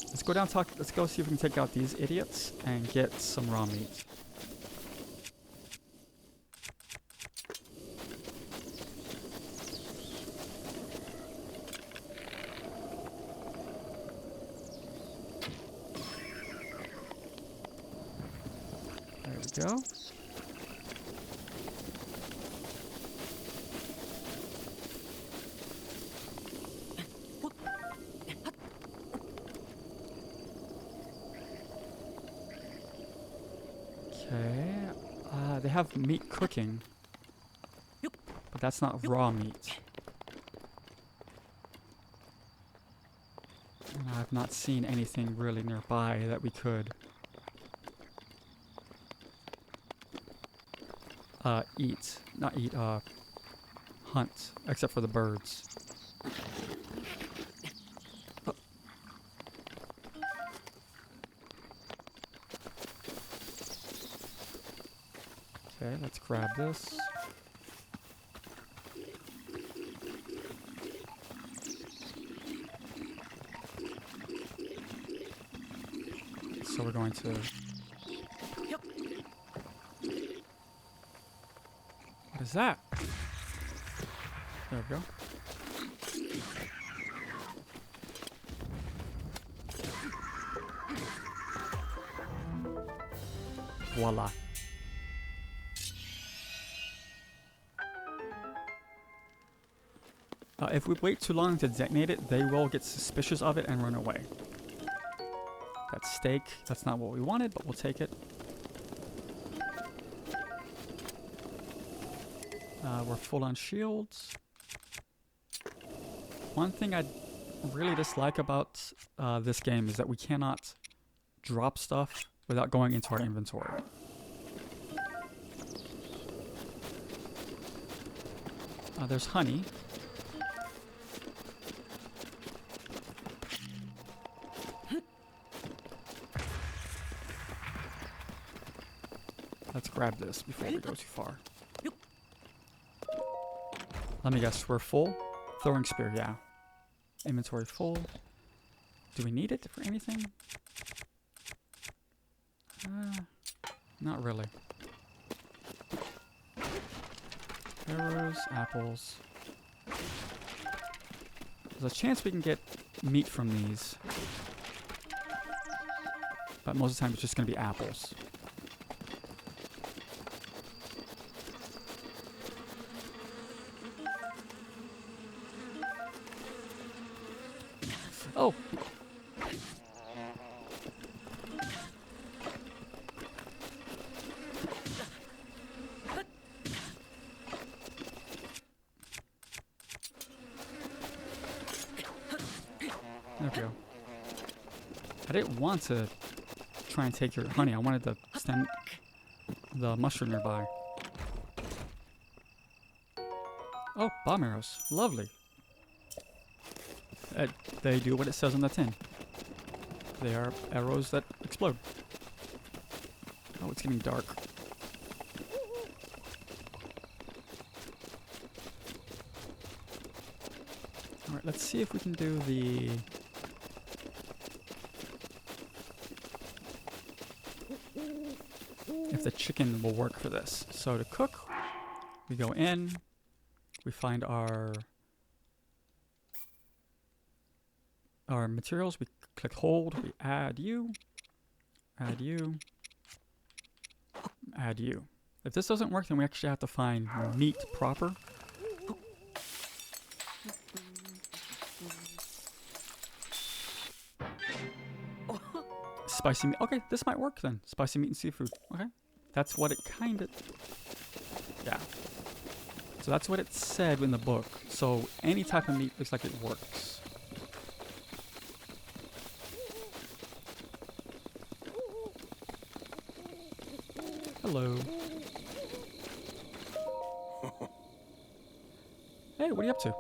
Let's go down talk. Let's go see if we can take out these idiots and get some raw meat. There we go. Okay, they have meat cooking, but that's not raw meat. And I've not seen anything really nearby that we could hunt, except for the birds. Okay, let's grab this. So we're going to... What is that? There we go. Voila. If we wait too long to detonate it, they will get suspicious of it and run away. That's steak. That's not what we wanted, but we'll take it. We're full on shields. One thing I really dislike about this game is that we cannot drop stuff without going into our inventory. There's honey. Let's grab this before we go too far. Let me guess, we're full? Throwing spear, yeah. Inventory full. Do we need it for anything? Not really. Arrows, apples. There's a chance we can get meat from these. But most of the time it's just going to be apples. Oh! There we go. I didn't want to try and take your honey. I wanted to stem the mushroom nearby. Oh, bomb arrows. Lovely. They do what it says on the tin. They are arrows that explode. Oh, it's getting dark. Alright, let's see if we can do the... if the chicken will work for this. So to cook, we go in, we find our materials, we click hold, we add you, add you, add you. If this doesn't work, then we actually have to find meat proper. Spicy meat. Okay, this might work then. Spicy meat and seafood. Okay. That's what it kind of... yeah. So that's what it said in the book. So any type of meat looks like it works. Hello. Hey, what are you up to?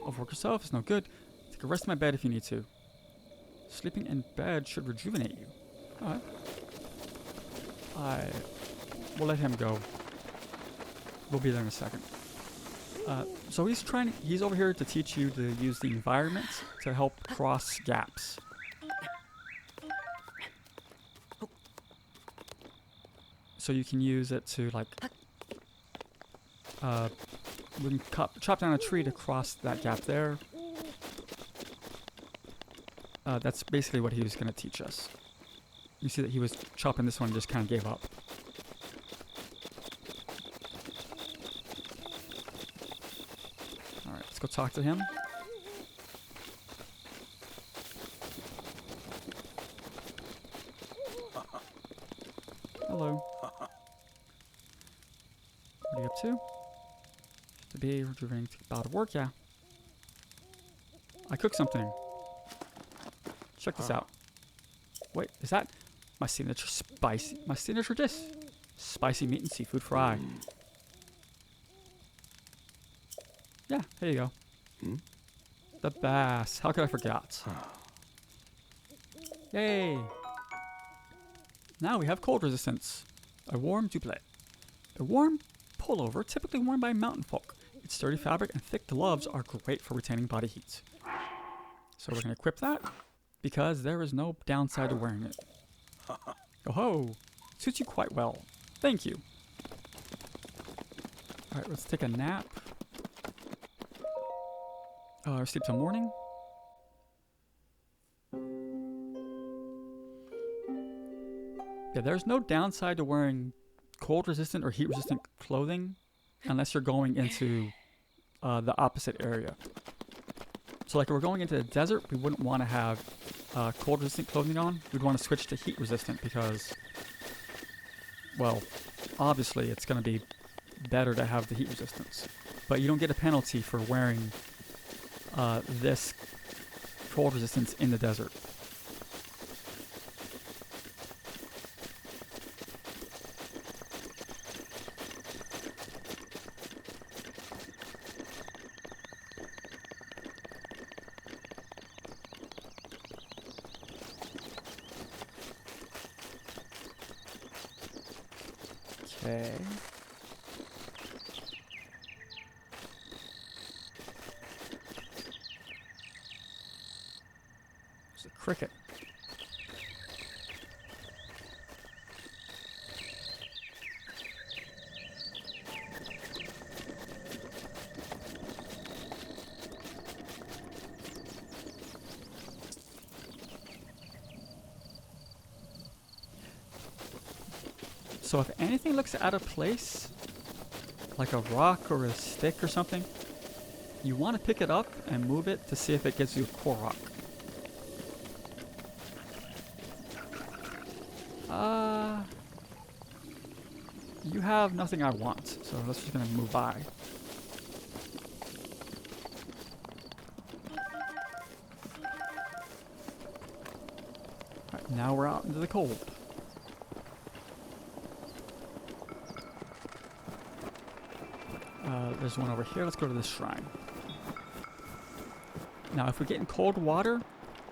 Overwork yourself is no good. Take a rest in my bed if you need to. Sleeping in bed should rejuvenate you. Alright. We'll let him go. We'll be there in a second. So he's over here to teach you to use the environment to help cross gaps. So you can use it to like, we can chop down a tree to cross that gap there. That's basically what he was going to teach us. You see that he was chopping this one and just kind of gave up. Alright, let's go talk to him. Hello. What are you up to? To be rejuvenating bout of work, yeah. I cooked something. Check this out. Wait, is that my signature spicy? My signature dish? Spicy meat and seafood fry. Yeah, there you go. The bass. How could I forget? Yay! Now we have cold resistance. A warm doublet. A warm pullover typically worn by mountain folk. Its sturdy fabric and thick gloves are great for retaining body heat. So we're going to equip that, because there is no downside to wearing it. Oh ho! Suits you quite well. Thank you. Alright, let's take a nap. Sleep till morning. Yeah, there's no downside to wearing cold resistant or heat resistant clothing unless you're going into the opposite area. So like if we're going into the desert, we wouldn't want to have cold resistant clothing on. We'd want to switch to heat resistant because, well, obviously it's going to be better to have the heat resistance. But you don't get a penalty for wearing this cold resistance in the desert. Okay. There's a cricket. So if anything looks out of place, like a rock or a stick or something, you want to pick it up and move it to see if it gives you a core rock. You have nothing I want, so that's just gonna move by. Now we're out into the cold. There's one over here. Let's go to this shrine. Now, if we get in cold water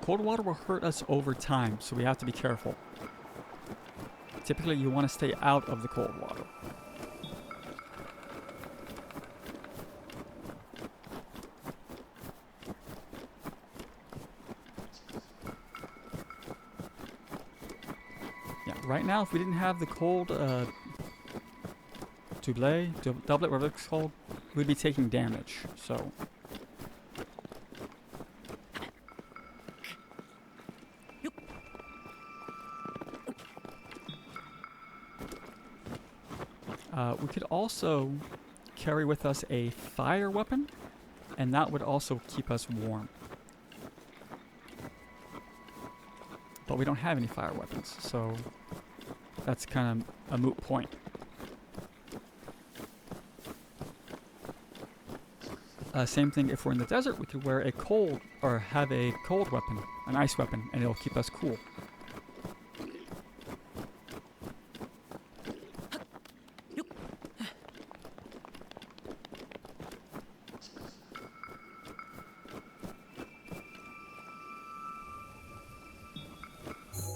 will hurt us over time, so we have to be careful. Typically, you want to stay out of the cold water. Yeah, right now, if we didn't have the cold doublet, whatever it's called, we'd be taking damage, so... we could also carry with us a fire weapon, and that would also keep us warm. But we don't have any fire weapons, so that's kind of a moot point. Same thing if we're in the desert, we could wear a cold, or have a cold weapon, an ice weapon, and it'll keep us cool.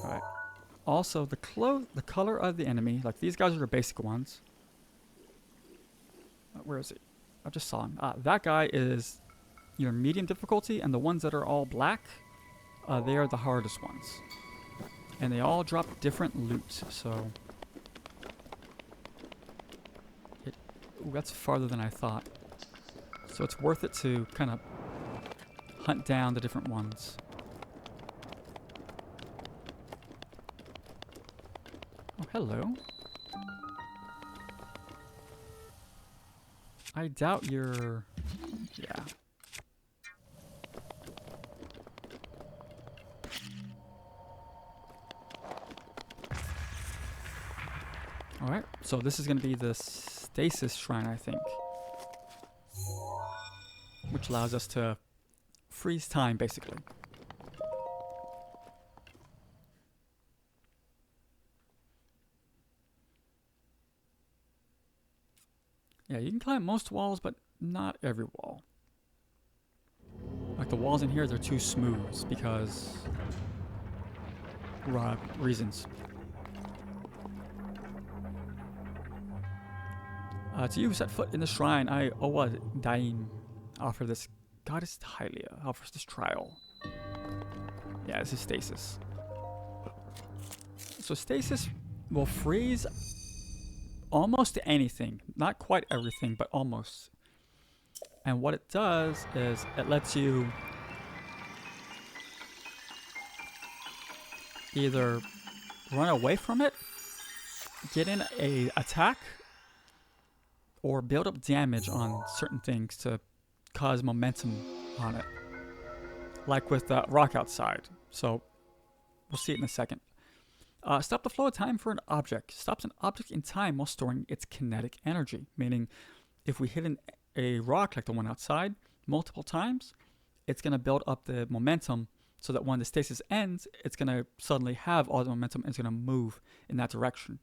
Alright. Also, the color of the enemy, like these guys are the basic ones. Where is he? I just saw him. That guy is your medium difficulty, and the ones that are all black, they are the hardest ones. And they all drop different loot, so... Ooh, that's farther than I thought. So it's worth it to kind of hunt down the different ones. Oh, hello. I doubt you're... Yeah. Alright, so this is going to be the stasis shrine, I think. Which allows us to freeze time, basically. Yeah, you can climb most walls, but not every wall. Like the walls in here, they're too smooth because... reasons. To you who set foot in the shrine, I, Owa Dain, offer this goddess Hylia, offers this trial. Yeah, this is stasis. So stasis will freeze almost anything. Not quite everything, but almost. And what it does is it lets you either run away from it, get in a attack, or build up damage on certain things to cause momentum on it. Like with rock outside. So we'll see it in a second. Stop the flow of time for an object. Stops an object in time while storing its kinetic energy. Meaning, if we hit a rock like the one outside multiple times, it's going to build up the momentum so that when the stasis ends, it's going to suddenly have all the momentum and it's going to move in that direction.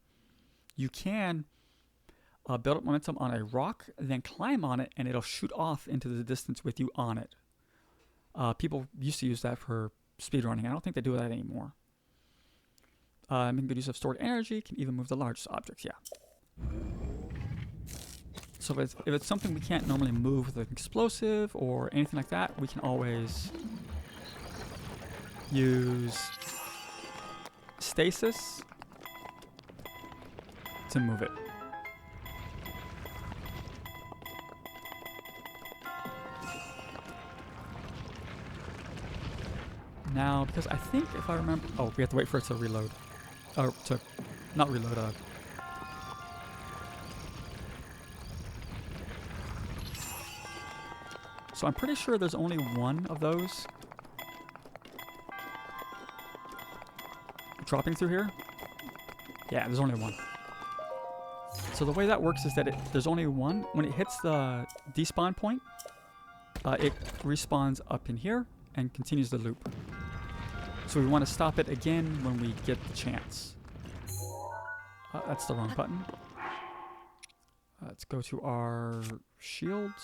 You can build up momentum on a rock, then climb on it, and it'll shoot off into the distance with you on it. People used to use that for speedrunning. I don't think they do that anymore. Making good use of stored energy, can even move the largest objects, yeah. So if it's something we can't normally move with an explosive or anything like that, we can always use stasis to move it. Now, because I think if I remember... Oh, we have to wait for it to reload. Or to... Not reload, So I'm pretty sure there's only one of those. Dropping through here? Yeah, there's only one. So the way that works is that there's only one. When it hits the despawn point, it respawns up in here and continues the loop. So we want to stop it again when we get the chance. That's the wrong button. Let's go to our shields.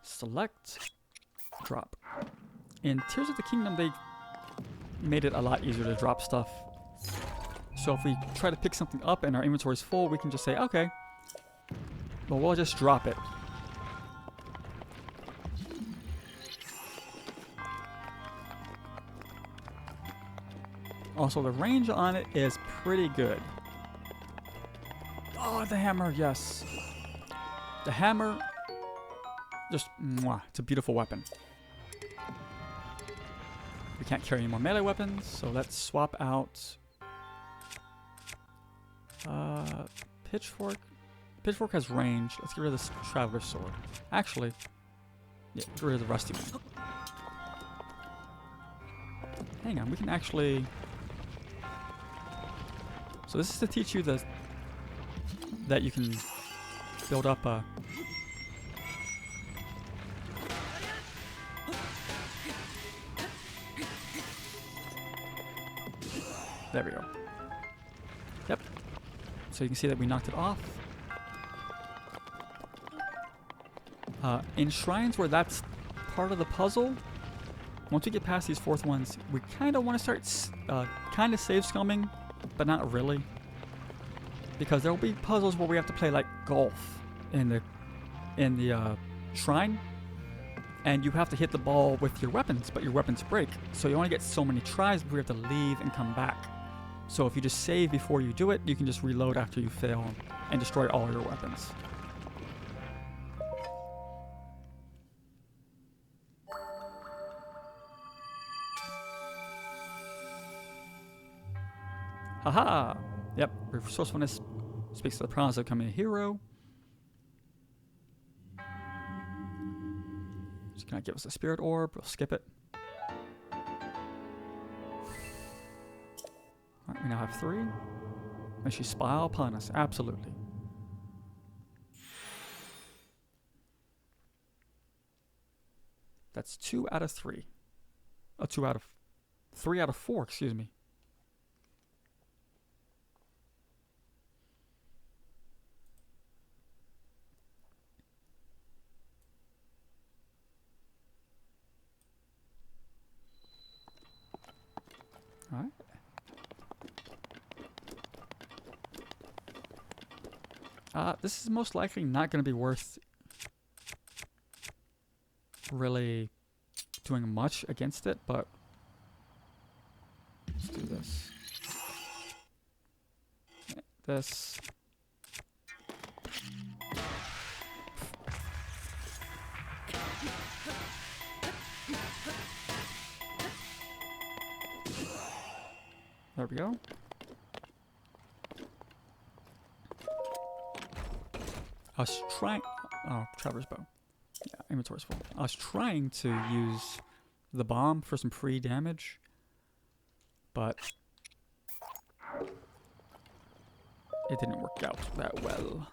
Select. Drop. In Tears of the Kingdom, they made it a lot easier to drop stuff. So if we try to pick something up and our inventory is full, we can just say, okay, well, we'll just drop it. Also, the range on it is pretty good. Oh, the hammer, yes. The hammer, just mwah, it's a beautiful weapon. We can't carry any more melee weapons, so let's swap out pitchfork. Pitchfork has range. Let's get rid of this traveler's sword. Actually, yeah, get rid of the rusty one. Hang on, we can actually... So this is to teach you that you can build up a... There we go. Yep. So you can see that we knocked it off. In shrines where that's part of the puzzle, once we get past these fourth ones, we kind of want to start kind of save scumming, but not really. Because there will be puzzles where we have to play like golf in the shrine, and you have to hit the ball with your weapons, but your weapons break. So you only get so many tries before you have to leave and come back. So if you just save before you do it, you can just reload after you fail and destroy all your weapons. Haha! Yep, resourcefulness speaks to the promise of becoming a hero. Just gonna give us a spirit orb, we'll skip it. Alright, we now have 3. May she smile upon us, absolutely. That's 2 out of 3. 3 out of 4, excuse me. Alright. This is most likely not going to be worth really doing much against it, but let's do this. This. There we go. I was trying... Oh, Traveler's Bow. Yeah, inventory's full. I was trying to use the bomb for some free damage, but it didn't work out that well.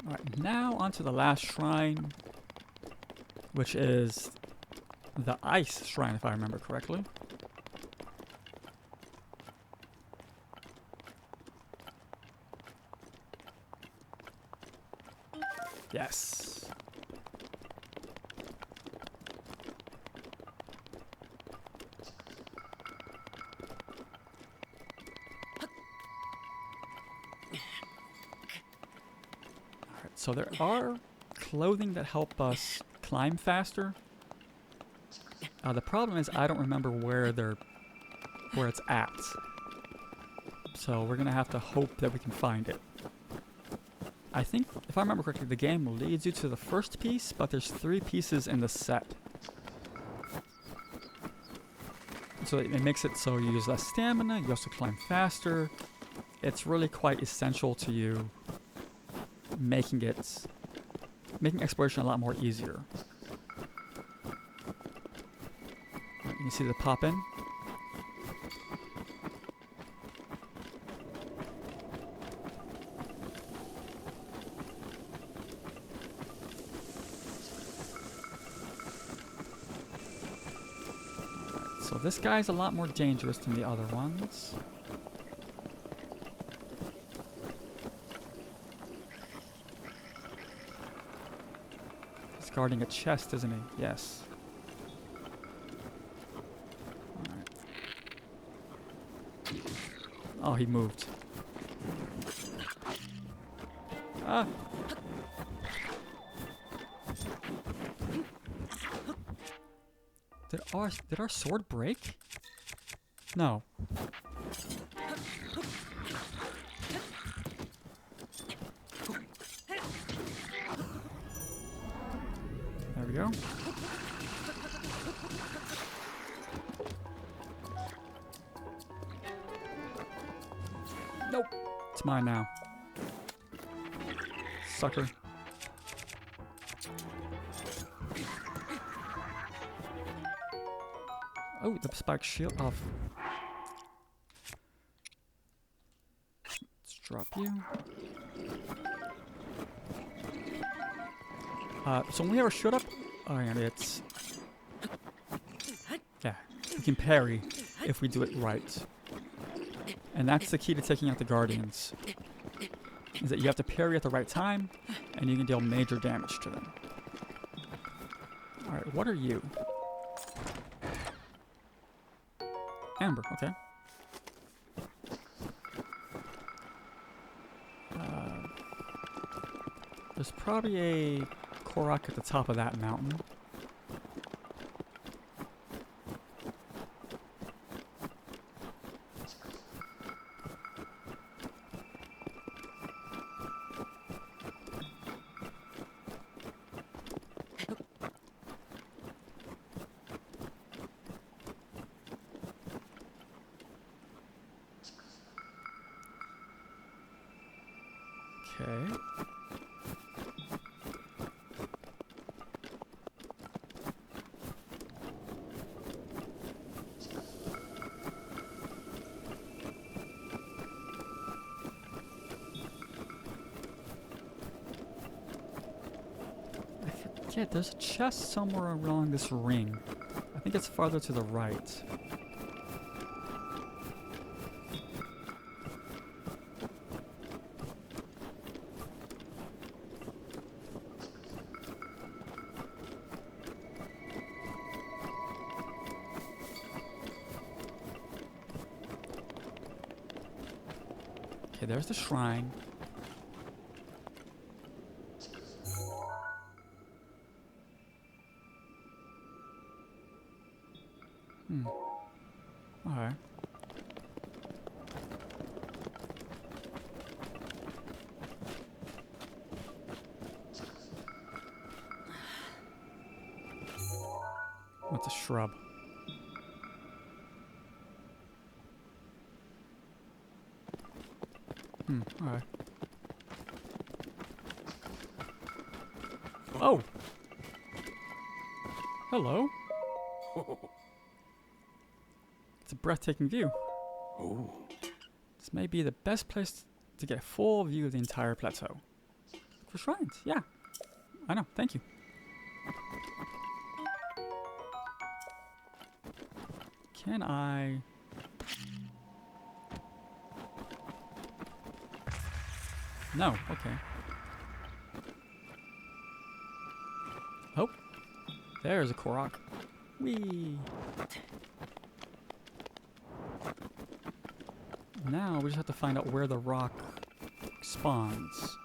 Alright, now onto the last shrine, which is the Ice Shrine, if I remember correctly. Yes. Alright, so there are clothing that help us climb faster. The problem is I don't remember where it's at. So we're gonna have to hope that we can find it. I think, if I remember correctly, the game leads you to the first piece, but there's 3 pieces in the set. So it makes it so you use less stamina, you also climb faster. It's really quite essential to you, making exploration a lot more easier. You can see the pop in. So this guy's a lot more dangerous than the other ones. He's guarding a chest, isn't he? Yes. Alright. Oh, he moved. Ah! Did our sword break? No. There we go. Nope. It's mine now. Sucker. Oh, the spike shield off. Let's drop you. So when we have our shield up, oh yeah, it's... Yeah, we can parry if we do it right. And that's the key to taking out the Guardians. Is that you have to parry at the right time, and you can deal major damage to them. Alright, what are you? Amber, okay. There's probably a Korok at the top of that mountain. Okay. Yeah, there's a chest somewhere along this ring. I think it's farther to the right. Okay, there's the shrine. Alright. What's a shrub? Alright. Oh! Hello. It's a breathtaking view. Oh. This may be the best place to get a full view of the entire plateau. For shrines, yeah. I know, thank you. Can I... No, okay. Oh, there's a Korok. Whee! Now we just have to find out where the rock spawns.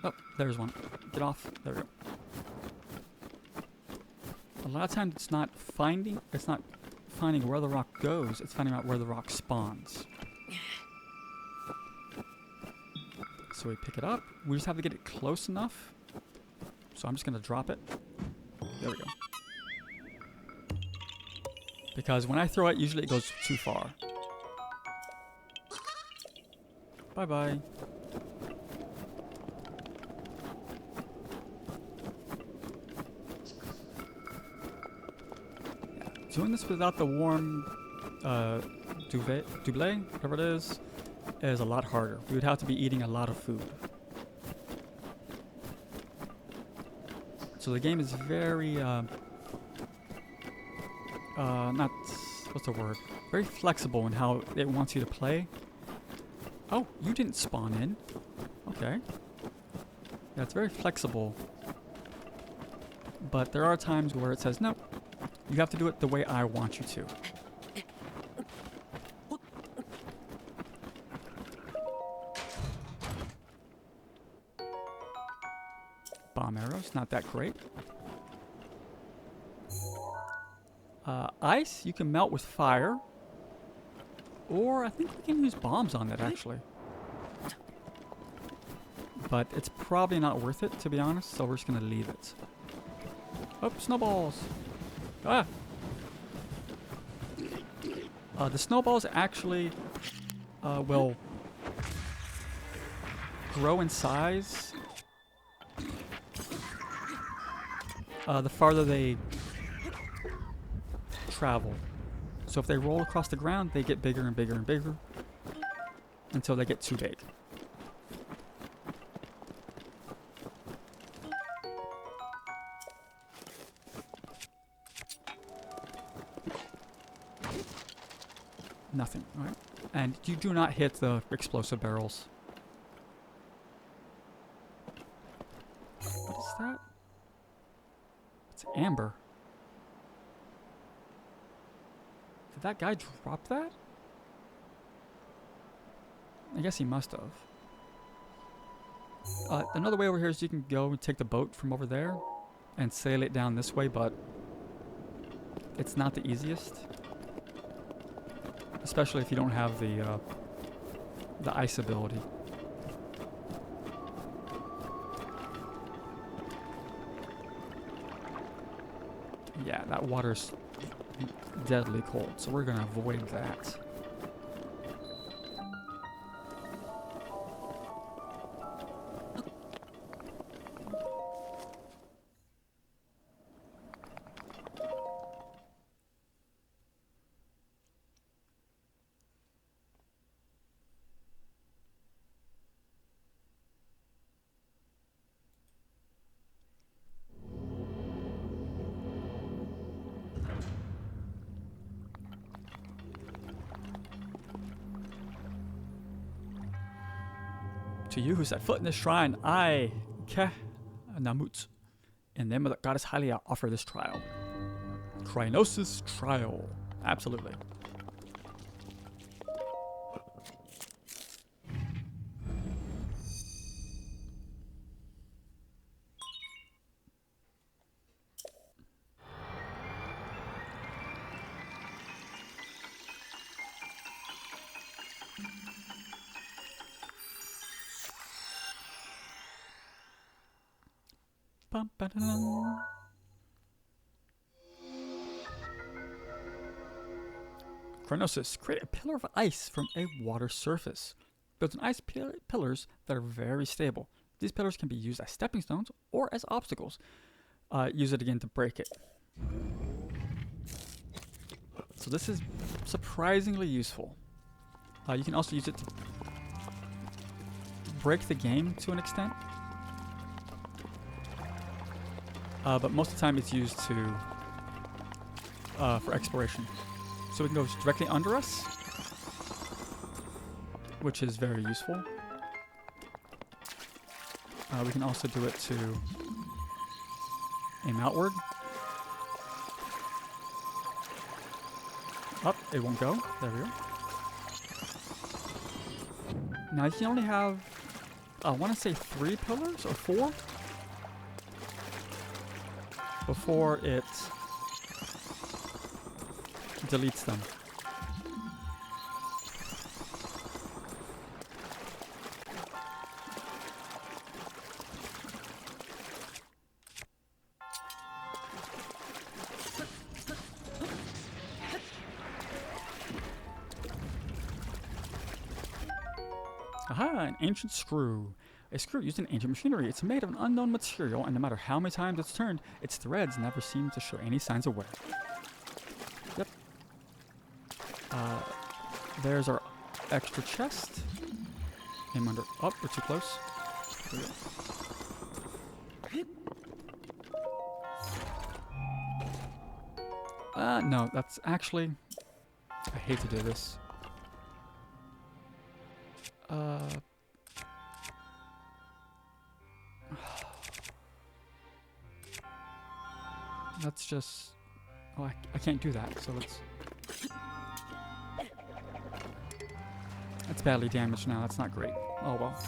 Oh, there's one. Get off. There we go. A lot of times it's not finding where the rock goes, it's finding out where the rock spawns. So we pick it up. We just have to get it close enough. So I'm just gonna drop it. There we go. Because when I throw it, usually it goes too far. Bye-bye. Doing this without the warm duvet, whatever it is a lot harder. We would have to be eating a lot of food. So the game is very not, what's the word? Very flexible in how it wants you to play. Oh, you didn't spawn in. Okay. Yeah, it's very flexible. But there are times where it says, no, you have to do it the way I want you to. Bomb arrows, not that great. Ice, you can melt with fire. Or I think we can use bombs on that, actually. But it's probably not worth it, to be honest, so we're just going to leave it. Oh, snowballs! Ah! The snowballs actually will grow in size the farther they travel. So if they roll across the ground, they get bigger and bigger and bigger until they get too big. Nothing, alright? And you do not hit the explosive barrels. What is that? It's amber. Did that guy drop that? I guess he must have. Another way over here is you can go and take the boat from over there and sail it down this way, but it's not the easiest. Especially if you don't have the ice ability. Yeah, that water's deadly cold, so we're gonna avoid that. To you who set foot in this shrine, I, Ke Namut, in the name of the goddess Hylia, offer this trial. Krynosis trial. Absolutely. Bum, ba-da-dum. Krynosis, create a pillar of ice from a water surface. Build an ice pillars that are very stable. These pillars can be used as stepping stones or as obstacles. Use it again to break it. So this is surprisingly useful. You can also use it to break the game to an extent. But most of the time it's used to for exploration. So we can go directly under us, which is very useful. We can also do it to aim outward. Up, it won't go. There we go. Now you can only have, I want to say 3 pillars or 4 before it deletes them. Aha, an ancient screw. A screw used in ancient machinery. It's made of an unknown material, and no matter how many times it's turned, its threads never seem to show any signs of wear. Yep. There's our extra chest. Aim under. Oh, we're too close. There we No, that's actually... I hate to do this. Let's just... Oh, I can't do that, so let's... That's badly damaged now, that's not great. Oh well.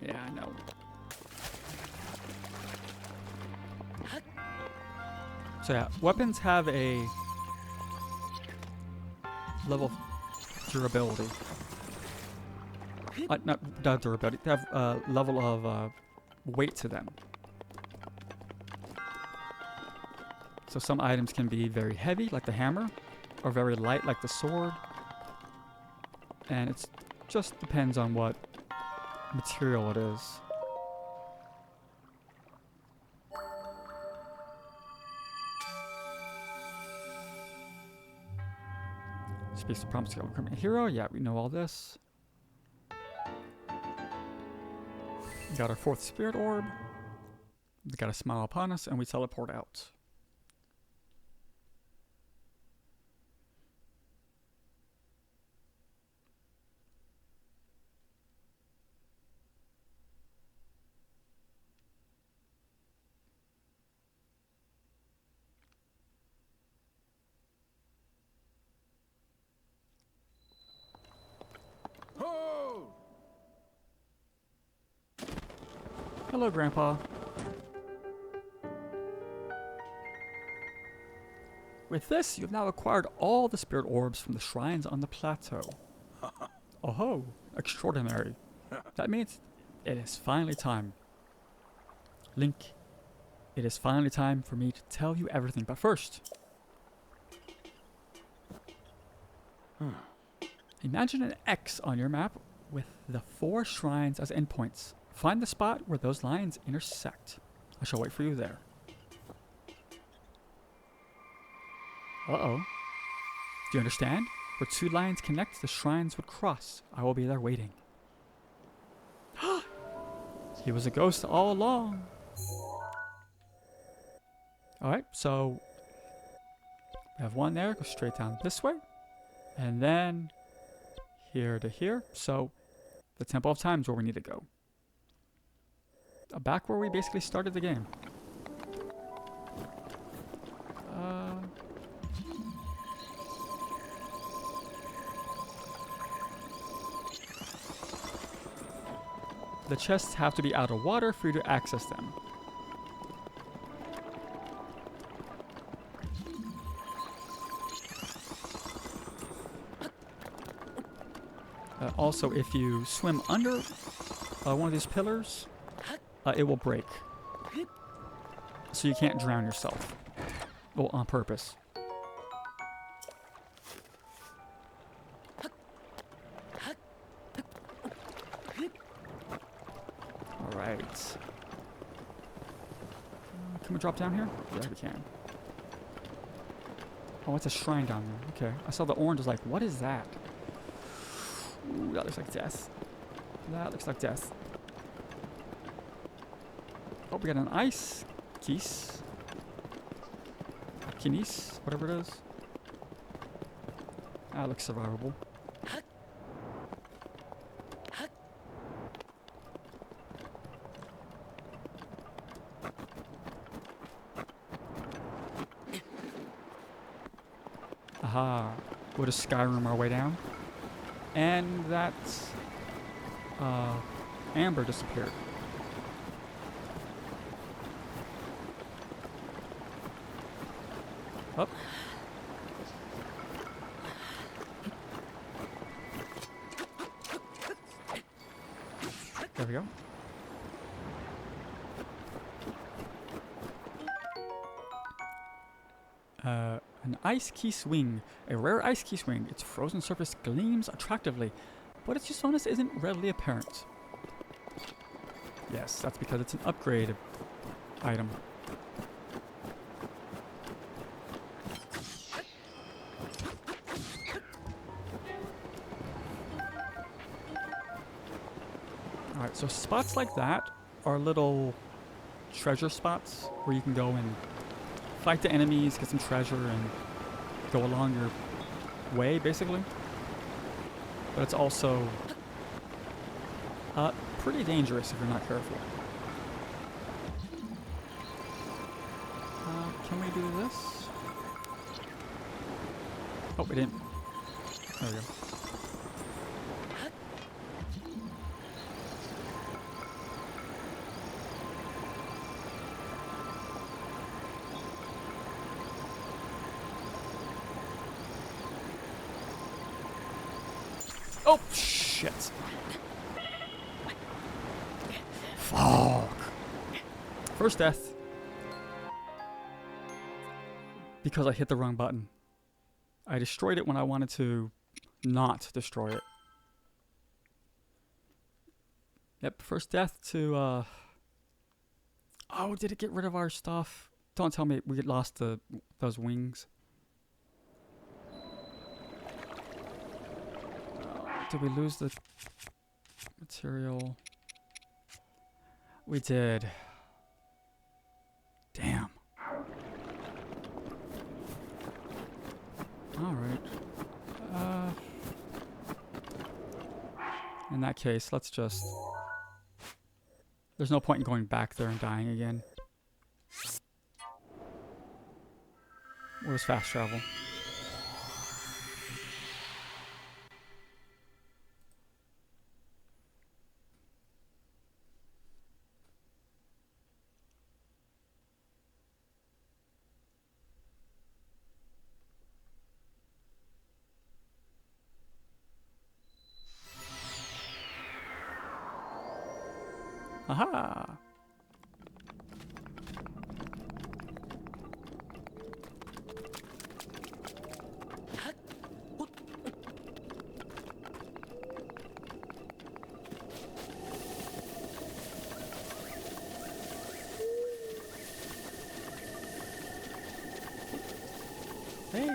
Yeah, I know. So yeah, weapons have a level of durability. Not durability, they have a level of weight to them. So some items can be very heavy, like the hammer, or very light, like the sword. And it just depends on what material it is. Speaks to promise to become a hero. Yeah, we know all this. We got our 4th spirit orb. We got a smile upon us, and we teleport out. Ho! Hello, Grandpa. With this, you've now acquired all the spirit orbs from the shrines on the plateau. Oh ho, extraordinary. That means it is finally time. Link, it is finally time for me to tell you everything, but first... Imagine an X on your map with the 4 shrines as endpoints. Find the spot where those lines intersect. I shall wait for you there. Uh-oh. Do you understand? Where 2 lines connect, the shrines would cross. I will be there waiting. He was a ghost all along. Alright, so... we have one there, go straight down this way. And then... here to here. So, the Temple of Time is where we need to go. Back where we basically started the game. The chests have to be out of water for you to access them. Also, if you swim under one of these pillars, it will break. So you can't drown yourself. Well, on purpose. Alright. Can we drop down here? Yeah, we can. Oh, it's a shrine down there. Okay. I saw the orange. I was like, what is that? Ooh, that looks like death. That looks like death. Oh, we got an ice keys. Kinesis, whatever it is. That looks survivable. Aha. We'll just Skyrim our way down. And that amber disappeared. Up. There we go. An ice key swing. A rare ice key swing. Its frozen surface gleams attractively, but its usefulness isn't readily apparent. Yes, that's because it's an upgrade item. Alright, so spots like that are little treasure spots where you can go and fight the enemies, get some treasure, and go along your way, basically. But it's also pretty dangerous if you're not careful. Can we do this? Oh, we didn't. There we go. Oh, shit. Fuck. First death. Because I hit the wrong button. I destroyed it when I wanted to not destroy it. Yep, first death to, oh, did it get rid of our stuff? Don't tell me we lost those wings. Did we lose the material? We did. Damn. Alright. In that case, let's just... There's no point in going back there and dying again. Where's fast travel? Aha! Hey!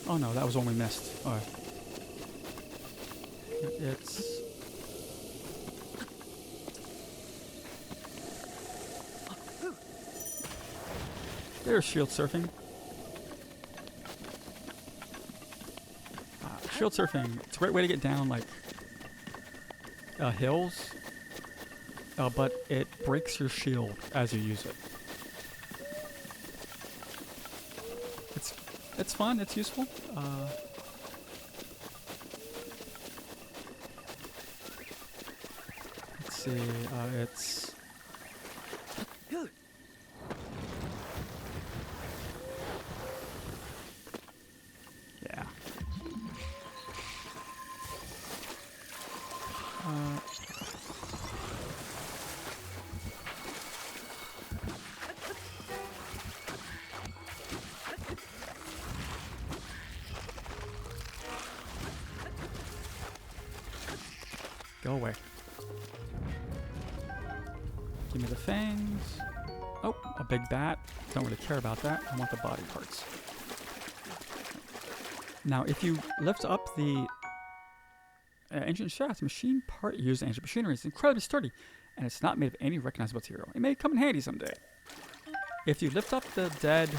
Oh no, that was one we missed. Oh. It's... There's shield surfing. Shield surfing, it's a great way to get down, like, hills, but it breaks your shield as you use it. It's fun, it's useful. Let's see, it's... Yeah. Go away. Give me the fangs. Oh, a big bat. Don't really care about that. I want the body parts. Now, if you lift up the ancient shaft, machine part used in ancient machinery is incredibly sturdy, and it's not made of any recognizable material. It may come in handy someday. If you lift up the dead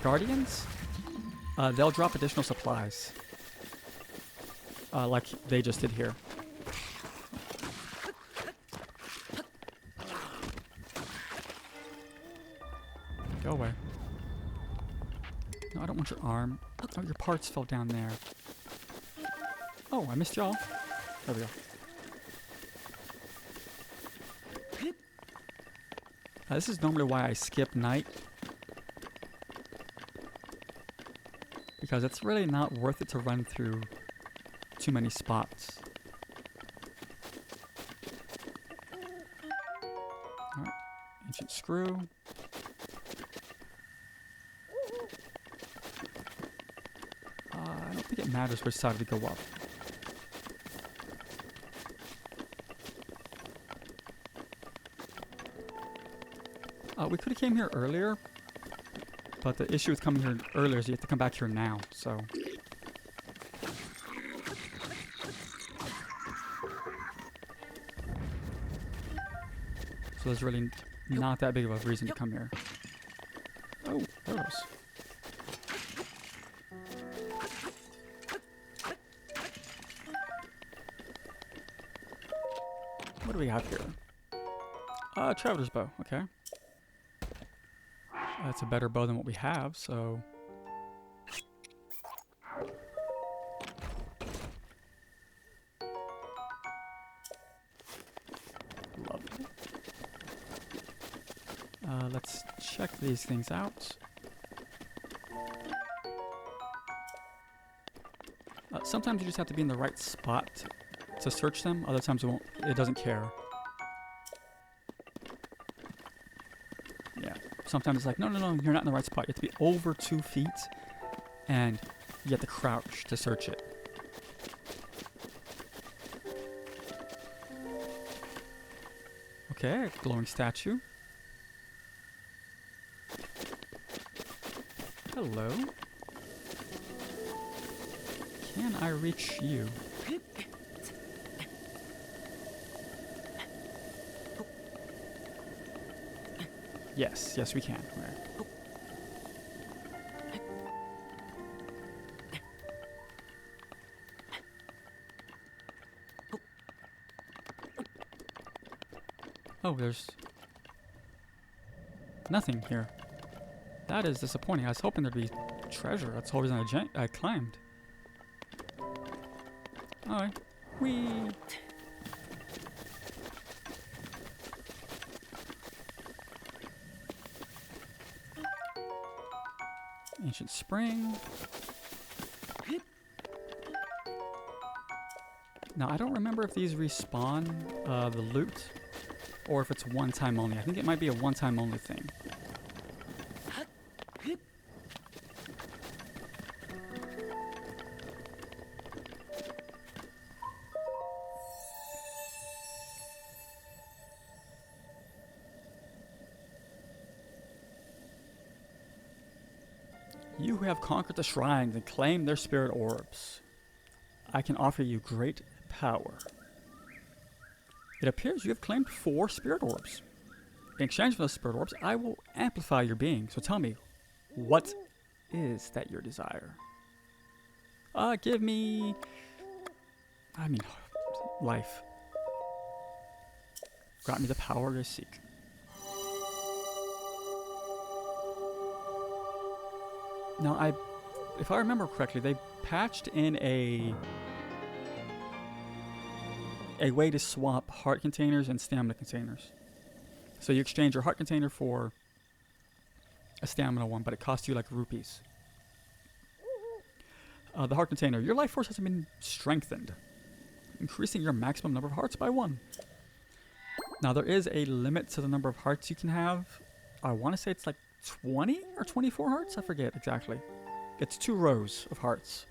guardians, they'll drop additional supplies. Like they just did here. Go away. No, I don't want your arm. Oh, your parts fell down there. Oh, I missed y'all. There we go. This is normally why I skip night. Because it's really not worth it to run through too many spots. Alright, ancient screw. I don't think it matters which side we go up. We could have came here earlier, but the issue with coming here earlier is you have to come back here now, so... So there's really not that big of a reason to come here. Oh, arrows. What do we have here? Traveler's bow, okay. That's a better bow than what we have, so... Lovely. Let's check these things out. Sometimes you just have to be in the right spot to search them. Other times it doesn't care. Yeah. Sometimes it's like, no, you're not in the right spot. You have to be over 2 feet, and you have to crouch to search it. Okay, glowing statue. Hello. Can I reach you? Yes, we can. Right. Oh, there's nothing here. That is disappointing. I was hoping there'd be treasure. That's the whole reason I climbed. Alright. Whee! Ancient spring. Now, I don't remember if these respawn the loot or if it's one time only. I think it might be a one time only thing. You who have conquered the shrines and claimed their spirit orbs, I can offer you great power. It appears you have claimed 4 spirit orbs. In exchange for those spirit orbs, I will amplify your being. So tell me, what is that your desire? Give me... life. Grant me the power I seek. Now, if I remember correctly, they patched in a way to swap heart containers and stamina containers. So you exchange your heart container for a stamina one, but it costs you like rupees. The heart container, your life force has been strengthened, increasing your maximum number of hearts by 1. Now, there is a limit to the number of hearts you can have. I want to say it's like 20 or 24 hearts? I forget exactly. It's 2 rows of hearts.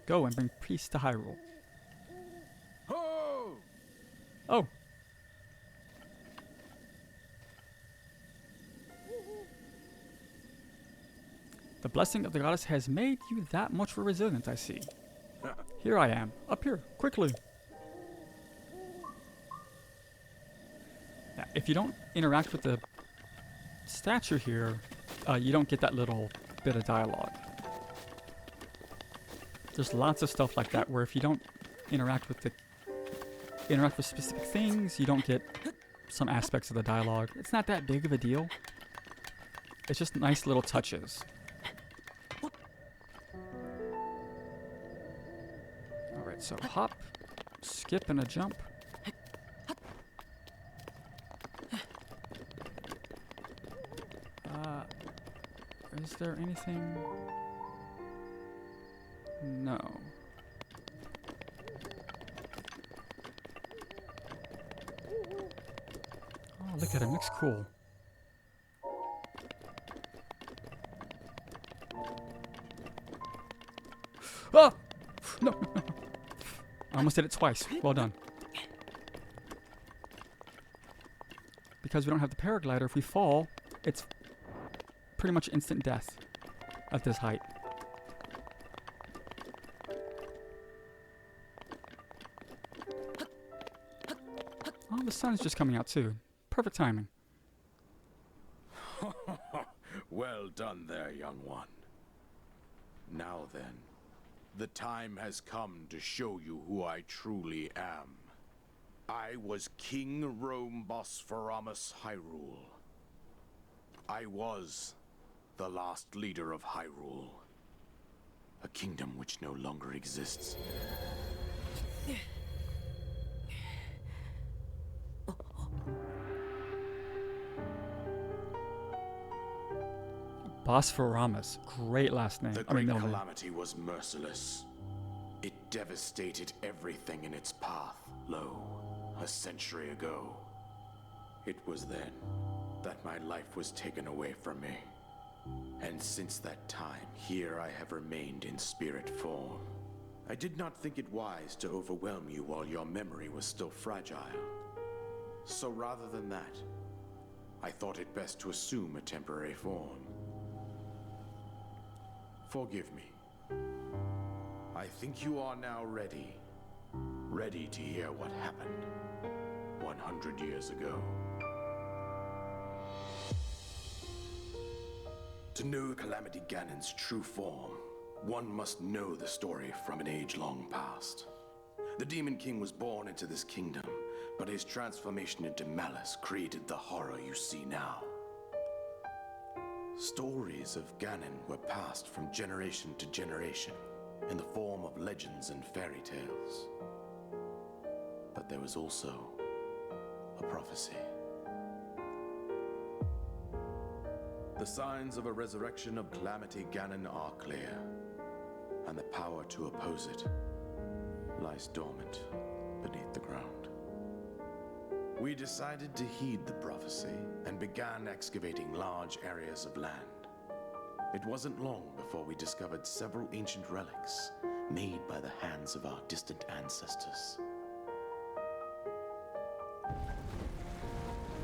Go and bring peace to Hyrule. Ho! Oh. The blessing of the goddess has made you that much more resilient, I see. Here I am. Up here. Quickly. Now, if you don't interact with the statue here, you don't get that little bit of dialogue. There's lots of stuff like that where if you don't interact with specific things, you don't get some aspects of the dialogue. It's not that big of a deal. It's just nice little touches. Alright, so hop, skip, and a jump. Is there anything? No. Oh, look at him. Looks cool. Ah! No. I almost did it twice. Well done. Because we don't have the paraglider, if we fall, it's pretty much instant death at this height. Oh, the sun's just coming out too. Perfect timing. Well done there, young one. Now then, the time has come to show you who I truly am. I was King Rome Bosphoramus Hyrule. I was the last leader of Hyrule. A kingdom which no longer exists. Bosphoramus. Great last name. The I mean, Great middle name. Calamity was merciless. It devastated everything in its path, lo, a century ago. It was then that my life was taken away from me. And since that time, here I have remained in spirit form. I did not think it wise to overwhelm you while your memory was still fragile. So rather than that, I thought it best to assume a temporary form. Forgive me. I think you are now ready. Ready to hear what happened 100 years ago. To know Calamity Ganon's true form, one must know the story from an age long past. The Demon King was born into this kingdom, but his transformation into malice created the horror you see now. Stories of Ganon were passed from generation to generation in the form of legends and fairy tales. But there was also a prophecy. The signs of a resurrection of Calamity Ganon are clear, and the power to oppose it lies dormant beneath the ground. We decided to heed the prophecy and began excavating large areas of land. It wasn't long before we discovered several ancient relics made by the hands of our distant ancestors.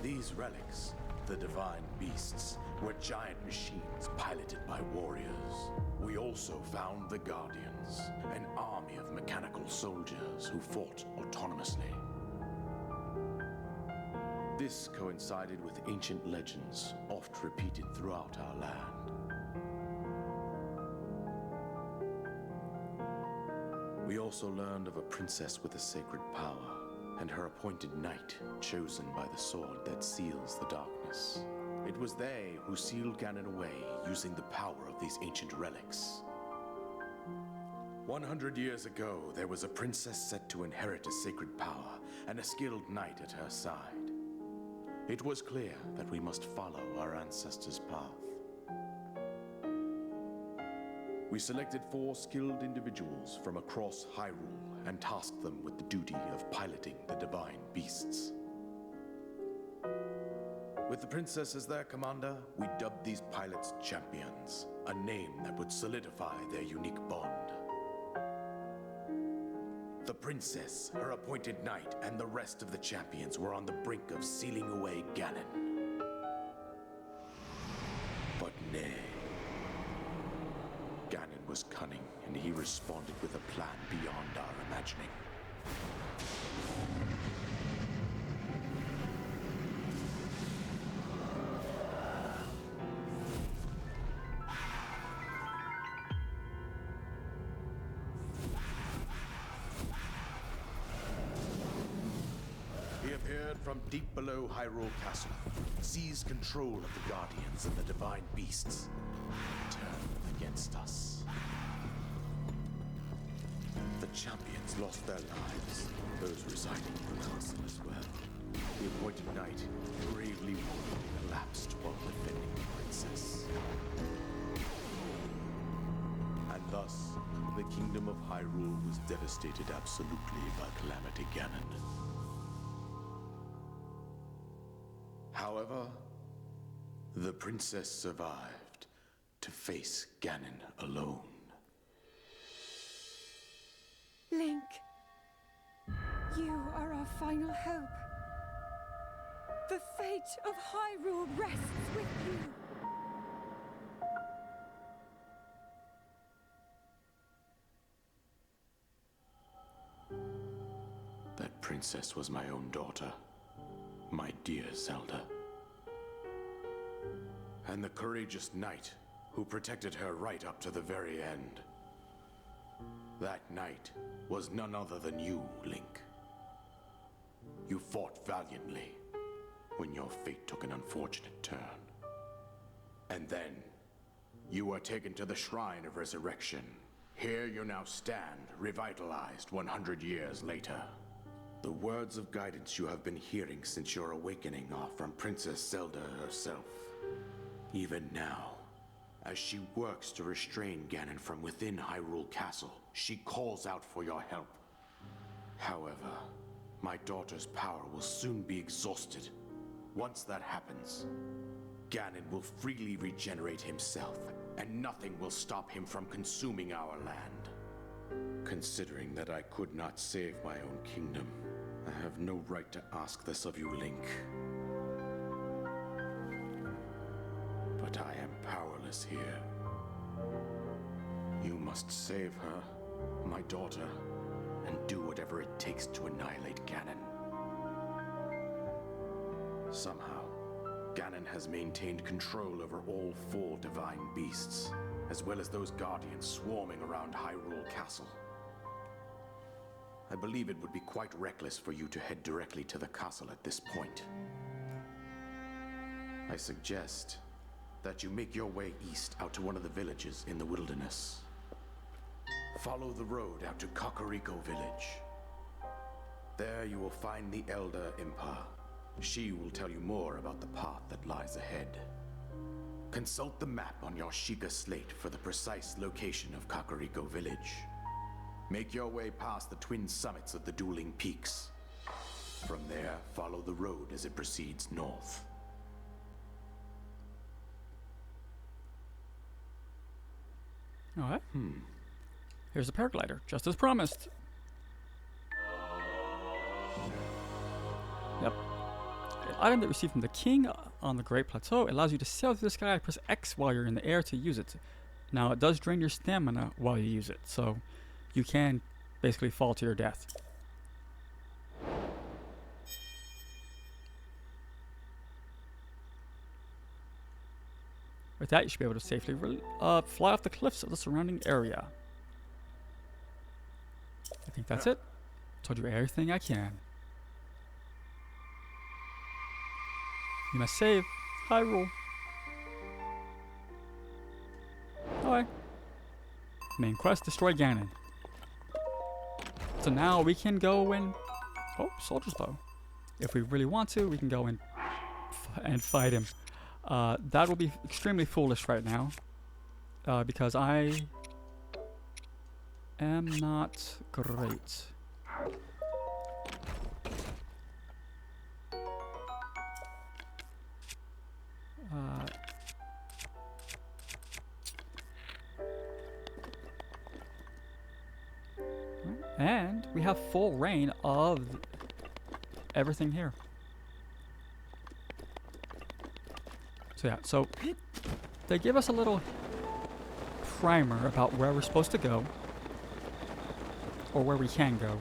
These relics, the divine beasts, were giant machines piloted by warriors. We also found the Guardians, an army of mechanical soldiers who fought autonomously. This coincided with ancient legends oft repeated throughout our land. We also learned of a princess with a sacred power, and her appointed knight chosen by the sword that seals the darkness. It was they who sealed Ganon away using the power of these ancient relics. 100 years ago, there was a princess set to inherit a sacred power and a skilled knight at her side. It was clear that we must follow our ancestors' path. We selected 4 skilled individuals from across Hyrule and tasked them with the duty of piloting the divine beasts. With the princess as their commander, we dubbed these pilots champions, a name that would solidify their unique bond. The princess, her appointed knight, and the rest of the champions were on the brink of sealing away Ganon. But nay. Ganon was cunning, and he responded with a plan beyond our imagining. He appeared from deep below Hyrule Castle, seized control of the Guardians and the divine beasts, and turned against us. The champions lost their lives, those residing in the castle as well. The appointed knight, bravely wounded, collapsed while defending the princess. And thus, the kingdom of Hyrule was devastated absolutely by Calamity Ganon. However, the princess survived to face Ganon alone. Link, you are our final hope. The fate of Hyrule rests with you. That princess was my own daughter. my dear Zelda. And the courageous knight who protected her right up to the very end. That knight was none other than you, Link. You fought valiantly when your fate took an unfortunate turn. And then, you were taken to the Shrine of Resurrection. Here you now stand, revitalized 100 years later. The words of guidance you have been hearing since your awakening are from Princess Zelda herself. Even now, as she works to restrain Ganon from within Hyrule Castle, she calls out for your help. However, my daughter's power will soon be exhausted. Once that happens, Ganon will freely regenerate himself, and nothing will stop him from consuming our land. Considering that I could not save my own kingdom, I have no right to ask this of you, Link. But I am powerless here. You must save her, my daughter, and do whatever it takes to annihilate Ganon. Somehow, Ganon has maintained control over all 4 divine beasts, as well as those guardians swarming around Hyrule Castle. I believe it would be quite reckless for you to head directly to the castle at this point. I suggest that you make your way east out to one of the villages in the wilderness. Follow the road out to Kakariko Village. There you will find the Elder Impa. She will tell you more about the path that lies ahead. Consult the map on your Sheikah slate for the precise location of Kakariko Village. Make your way past the twin summits of the Dueling Peaks. From there, follow the road as it proceeds north. Alright. Here's the paraglider, just as promised. Yep. An item that you received from the king on the Great Plateau. It allows you to sail through the sky. Press X while you're in the air to use it. Now, it does drain your stamina while you use it, so you can basically fall to your death. With that, you should be able to safely fly off the cliffs of the surrounding area. I think that's it. Told you everything I can. You must save Hyrule. Alright. Main quest, destroy Ganon. So now we can go and... Oh, soldier's bow. If we really want to, we can go and fight him. That will be extremely foolish right now. Because I am not great. And we have full reign of everything here. So yeah, so they give us a little primer about where we're supposed to go, or where we can go,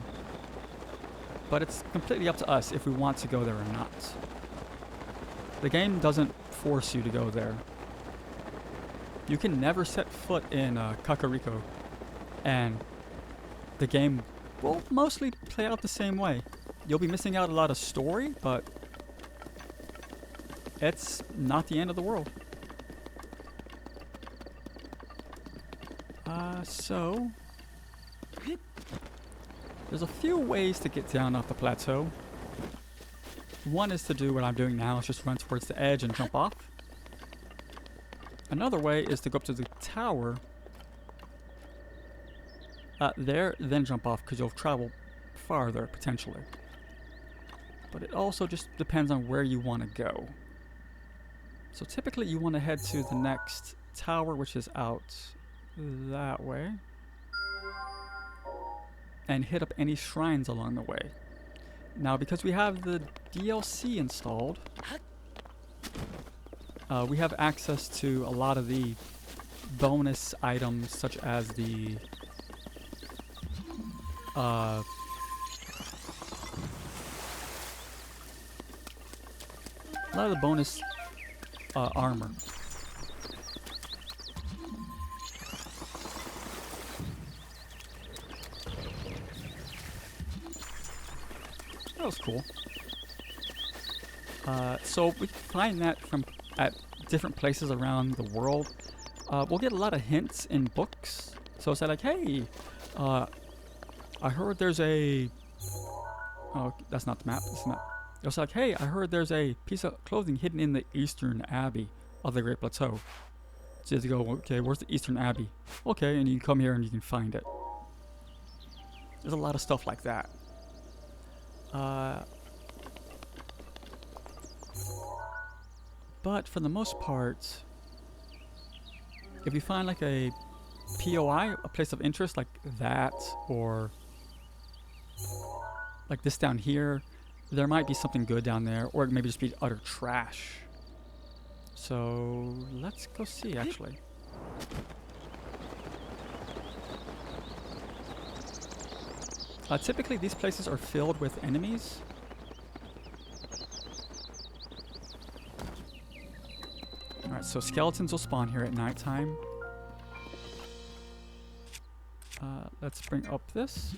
but it's completely up to us if we want to go there or not. The game doesn't force you to go there. You can never set foot in Kakariko, and the game will mostly play out the same way. You'll be missing out a lot of story, but it's not the end of the world. So there's a few ways to get down off the plateau. One is to do what I'm doing now, is just run towards the edge and jump off. Another way is to go up to the tower there, then jump off, because you'll travel farther, potentially. But it also just depends on where you want to go. So typically you want to head to the next tower, which is out that way, and hit up any shrines along the way. Now, because we have the DLC installed, we have access to a lot of the bonus items, such as the a lot of the bonus armor. That was cool. So we can find that from at different places around the world. We'll get a lot of hints in books. So it's like, hey, I heard there's a... Oh, that's not the map. That's the map. It's like, hey, I heard there's a piece of clothing hidden in the Eastern Abbey of the Great Plateau. So you have to go, okay, where's the Eastern Abbey? Okay, and you come here and you can find it. There's a lot of stuff like that. But for the most part, if you find like a POI, a place of interest like that, or like this down here, there might be something good down there, or it maybe just be utter trash. So let's go see actually. Typically these places are filled with enemies. Alright, so skeletons will spawn here at nighttime. Let's bring up this.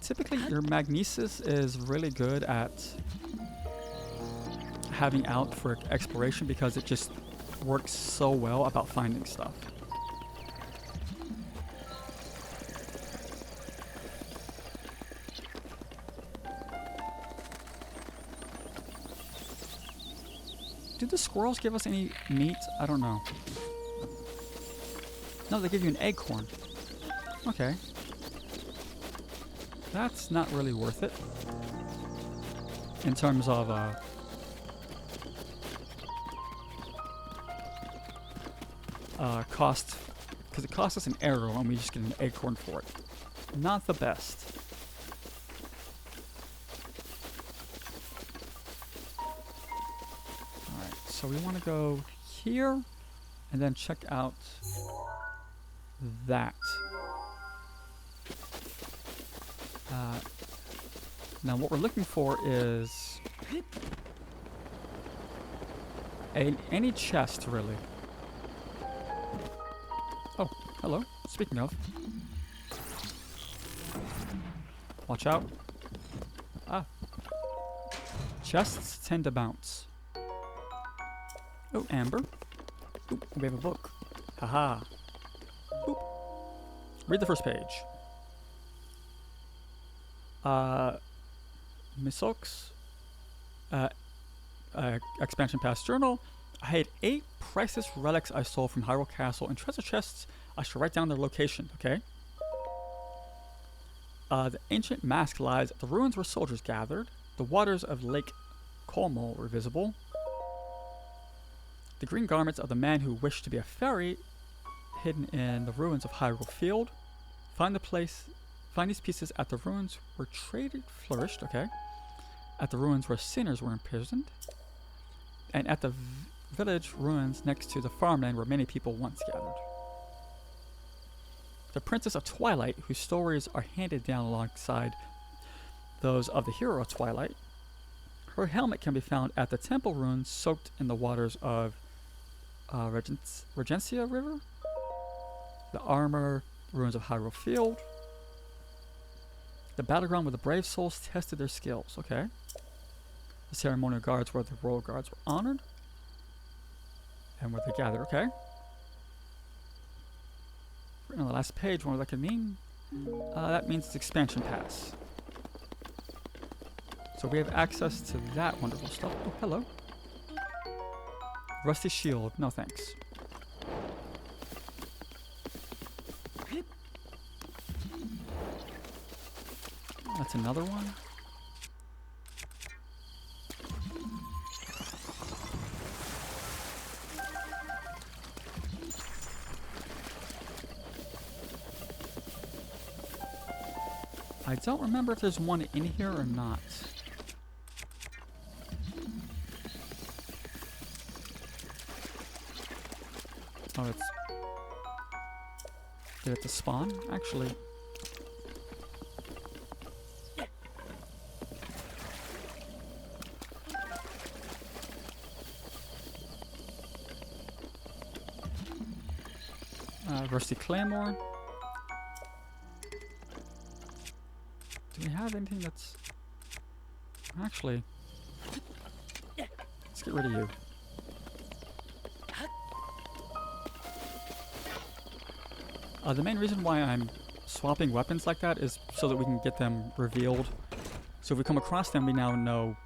Typically your magnesis is really good at having out for exploration because it just works so well about finding stuff. Do the squirrels give us any meat? I don't know. No, they give you an acorn. Okay. That's not really worth it. In terms of, cost. Because it costs us an arrow and we just get an acorn for it. Not the best. Alright, so we want to go here and then check out that. Now what we're looking for is any chest, really. Oh, hello. Speaking of. Watch out. Ah. Chests tend to bounce. Oh, amber. Ooh, we have a book. Haha. Boop. Read the first page. Misox. Expansion Pass Journal. I had 8 priceless relics I stole from Hyrule Castle and treasure chests. I should write down their location, okay? The ancient mask lies at the ruins where soldiers gathered. The waters of Lake Como were visible. The green garments of the man who wished to be a fairy hidden in the ruins of Hyrule Field. Find these pieces at the ruins where trade flourished, okay? At the ruins where sinners were imprisoned. And at the village ruins next to the farmland where many people once gathered. The Princess of Twilight, whose stories are handed down alongside those of the hero of Twilight. Her helmet can be found at the temple ruins soaked in the waters of Regencia River. The armor ruins of Hyrule Field. The battleground where the brave souls tested their skills, okay. The ceremonial guards where the royal guards were honored. And where they gathered, okay. On the last page, what that could mean? That means it's expansion pass. So we have access to that wonderful stuff. Oh, hello. Rusty shield, no thanks. That's another one. I don't remember if there's one in here or not. Oh, it's... Did it to spawn? Actually... Rusty Claymore. Do we have anything that's... Actually, let's get rid of you. The main reason why I'm swapping weapons like that is so that we can get them revealed. So if we come across them, we now know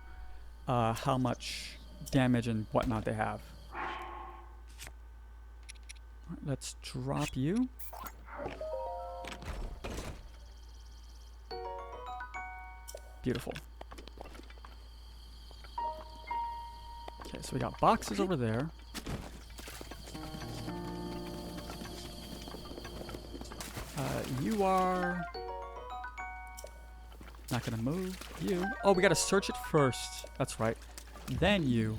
how much damage and whatnot they have. Alright, let's drop you. Beautiful. Okay, so we got boxes over there. You are not gonna move. You. Oh, we gotta search it first. That's right. Then you.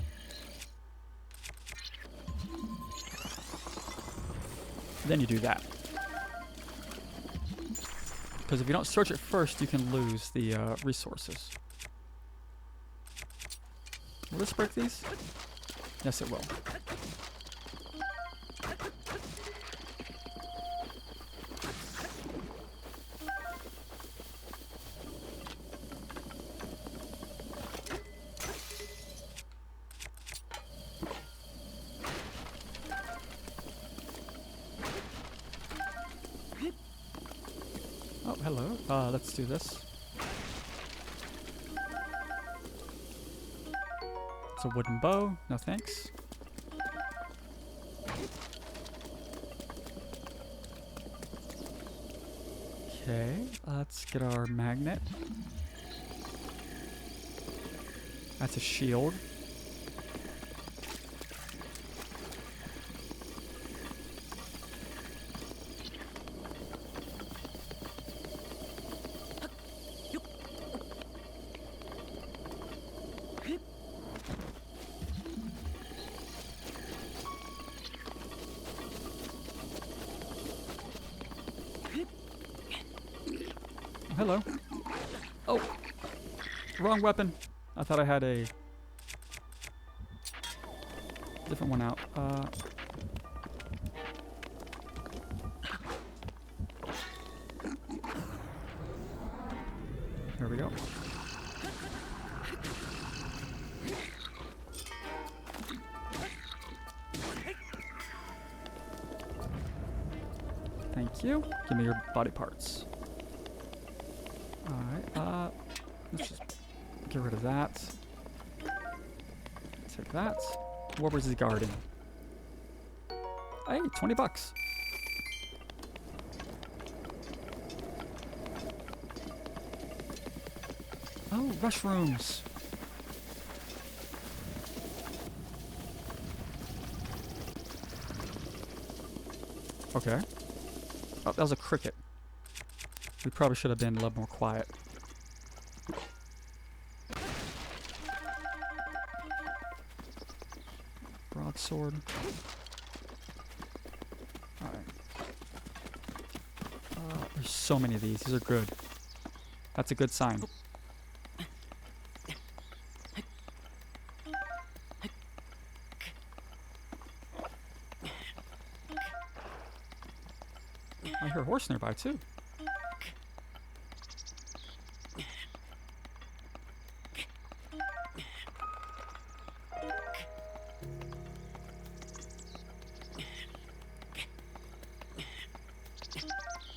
Then you do that. Because if you don't search it first, you can lose the resources. Will this break these? Yes, it will. Oh, hello. Let's do this. It's a wooden bow. No thanks. Okay, let's get our magnet. That's a shield. Hello. Oh, wrong weapon. I thought I had a different one out. There we go. Thank you. Give me your body parts. Alright, let's just get rid of that. Take that. What was he guarding? Hey, 20 bucks. Oh, mushrooms. Okay. Oh, that was a cricket. We probably should have been a little more quiet. Broadsword. Alright. There's so many of these. These are good. That's a good sign. I hear a horse nearby too.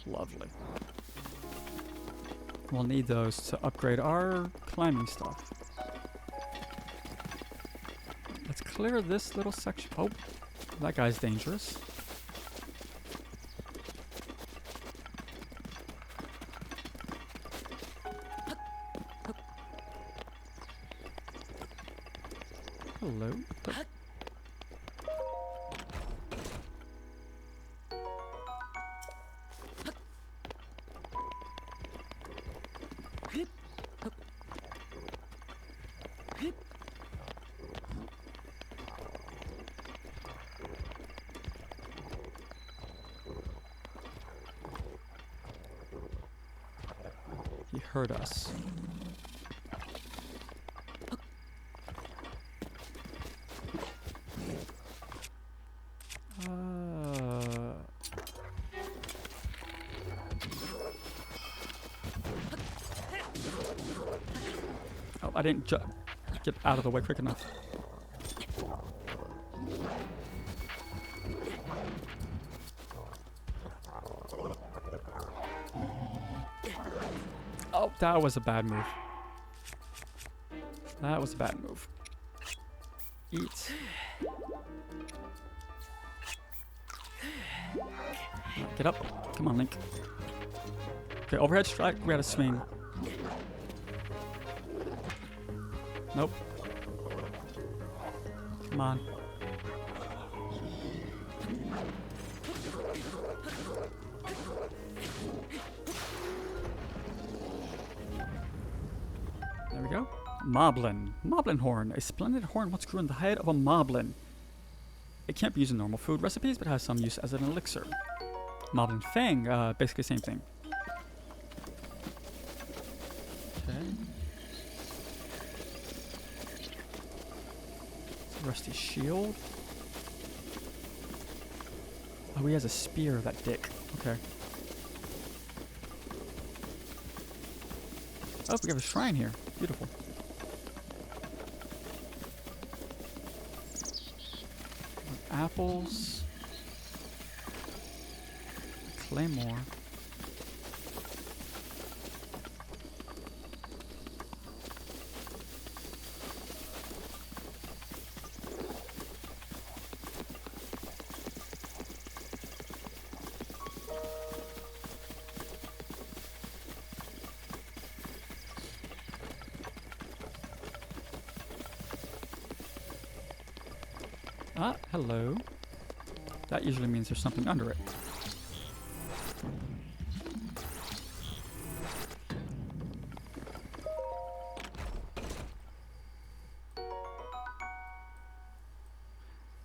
Lovely. We'll need those to upgrade our climbing stuff. Let's clear this little section. Oh, that guy's dangerous. Hello. He heard us. I didn't get out of the way quick enough. Oh, that was a bad move. That was a bad move. Eat. Get up. Come on, Link. Okay, overhead strike. We had a swing. Nope. Come on. There we go. Moblin. Moblin horn. A splendid horn once grew in the head of a moblin. It can't be used in normal food recipes, but has some use as an elixir. Moblin fang. Basically same thing. Okay. Rusty shield. Oh, he has a spear, that dick. Okay. Oh, we have a shrine here. Beautiful. Apples. Claymore. Ah, hello. That usually means there's something under it.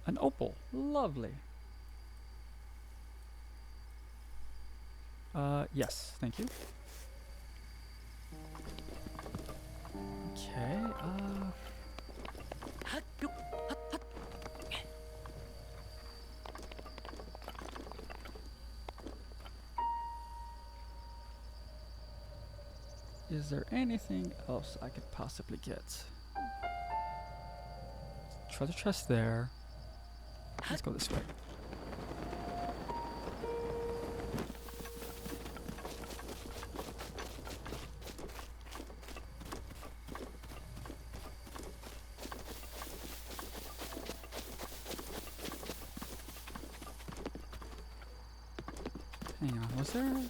An opal. Lovely. Yes, thank you. Okay, is there anything else I could possibly get? Treasure chest there. Let's go this way. Hang on, was there?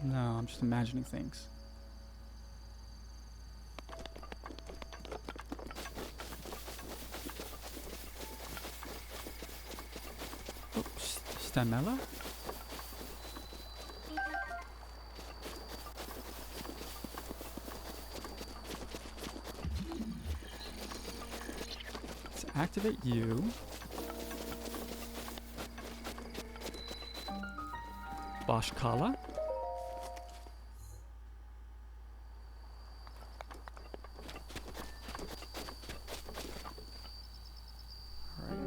No, I'm just imagining things. Oops, Stamella? Let's activate you. Bashkala.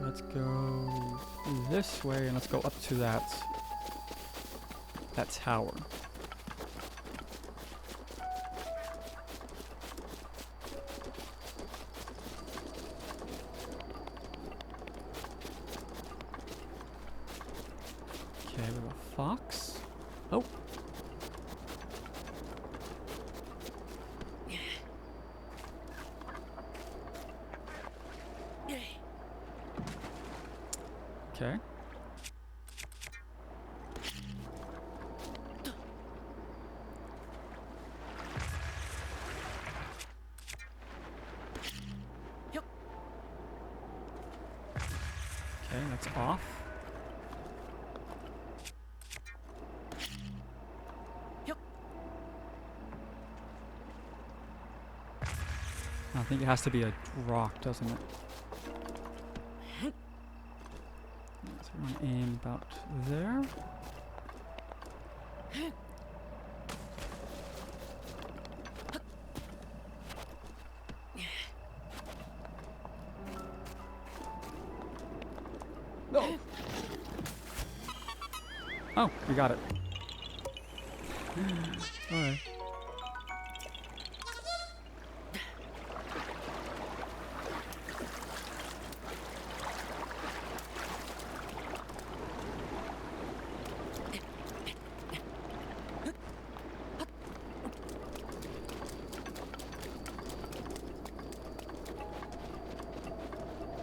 Let's go this way and let's go up to that tower. Okay, we have a fox. Oh. Okay. Okay, that's off. I think it has to be a rock, doesn't it? So we're going to aim about there. No! Oh, we got it. Alright.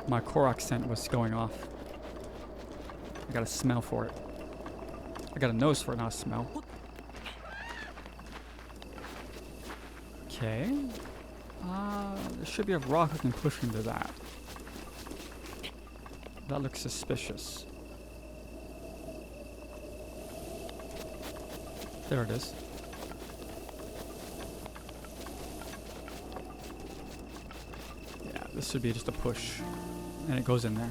My Korok scent was going off. I got a smell for it. I got a nose for it, not a smell. Okay. There should be a rock I can push into that. That looks suspicious. There it is. Yeah, this should be just a push. And it goes in there.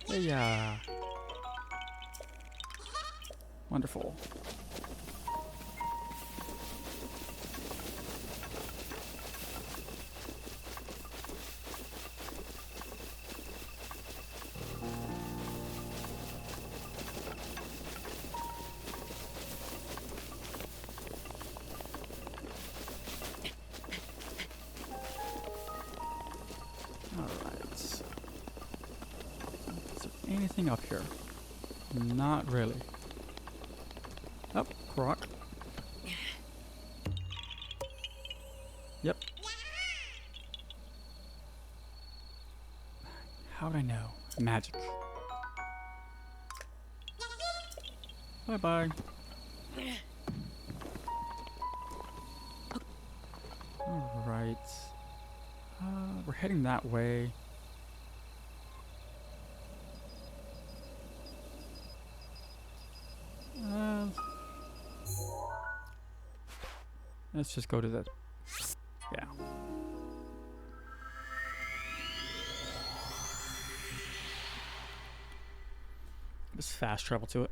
Yeah. Wonderful. Anything up here? Not really. Oh, Korok. Yep. How'd I know? Magic. Bye-bye. Alright. We're heading that way. Let's just go to the... Yeah. Just fast travel to it.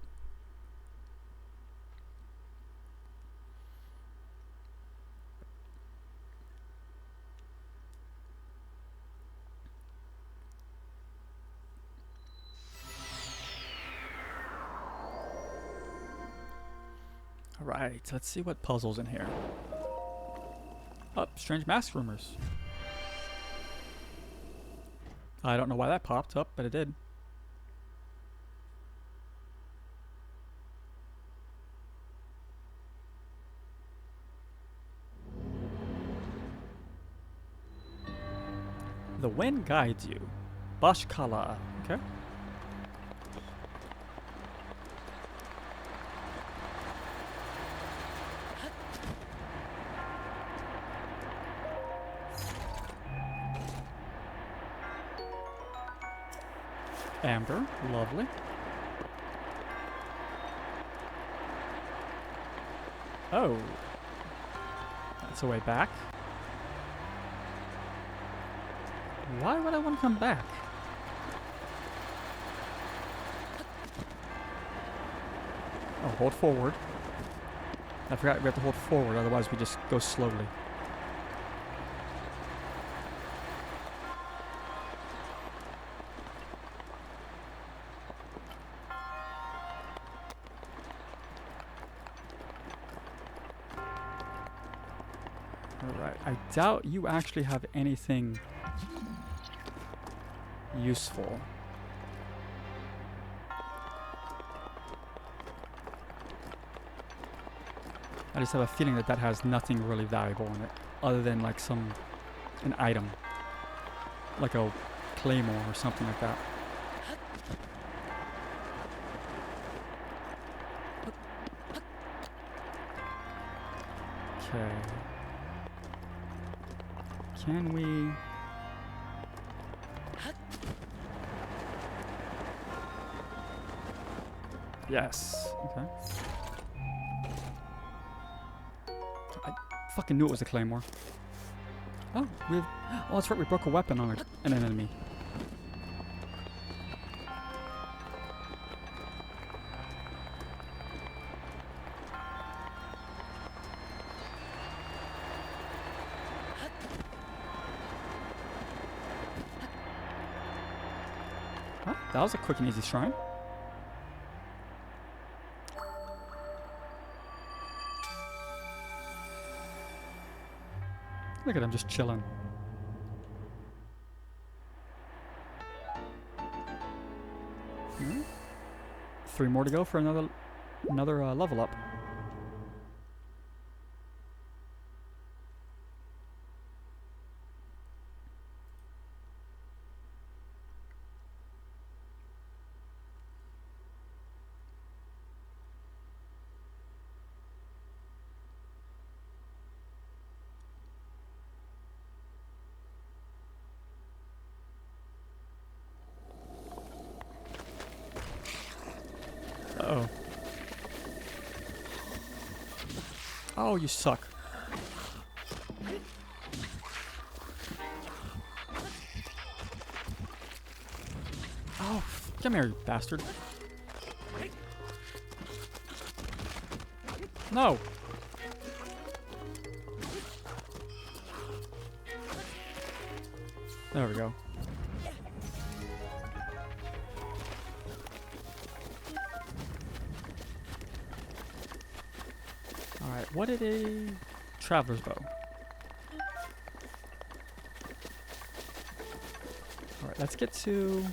Alright, let's see what puzzle's in here. Oh, strange mask rumors. I don't know why that popped up, but it did. The wind guides you. Bashkala. Okay. Amber, lovely. Oh. That's a way back. Why would I want to come back? Oh, hold forward. I forgot we have to hold forward, otherwise we just go slowly. Alright, I doubt you actually have anything useful. I just have a feeling that that has nothing really valuable in it, other than like an item. Like a claymore or something like that. Okay. Can we... Yes. Okay. I fucking knew it was a claymore. Oh, oh, that's right. We broke a weapon on an enemy. Huh? That was a quick and easy shrine. Look at him just chilling. Hmm? 3 more to go for another level up. Uh-oh. Oh, you suck. Oh, come here, you bastard. No. There we go. Alright, what did a traveler's bow? Alright, let's get to...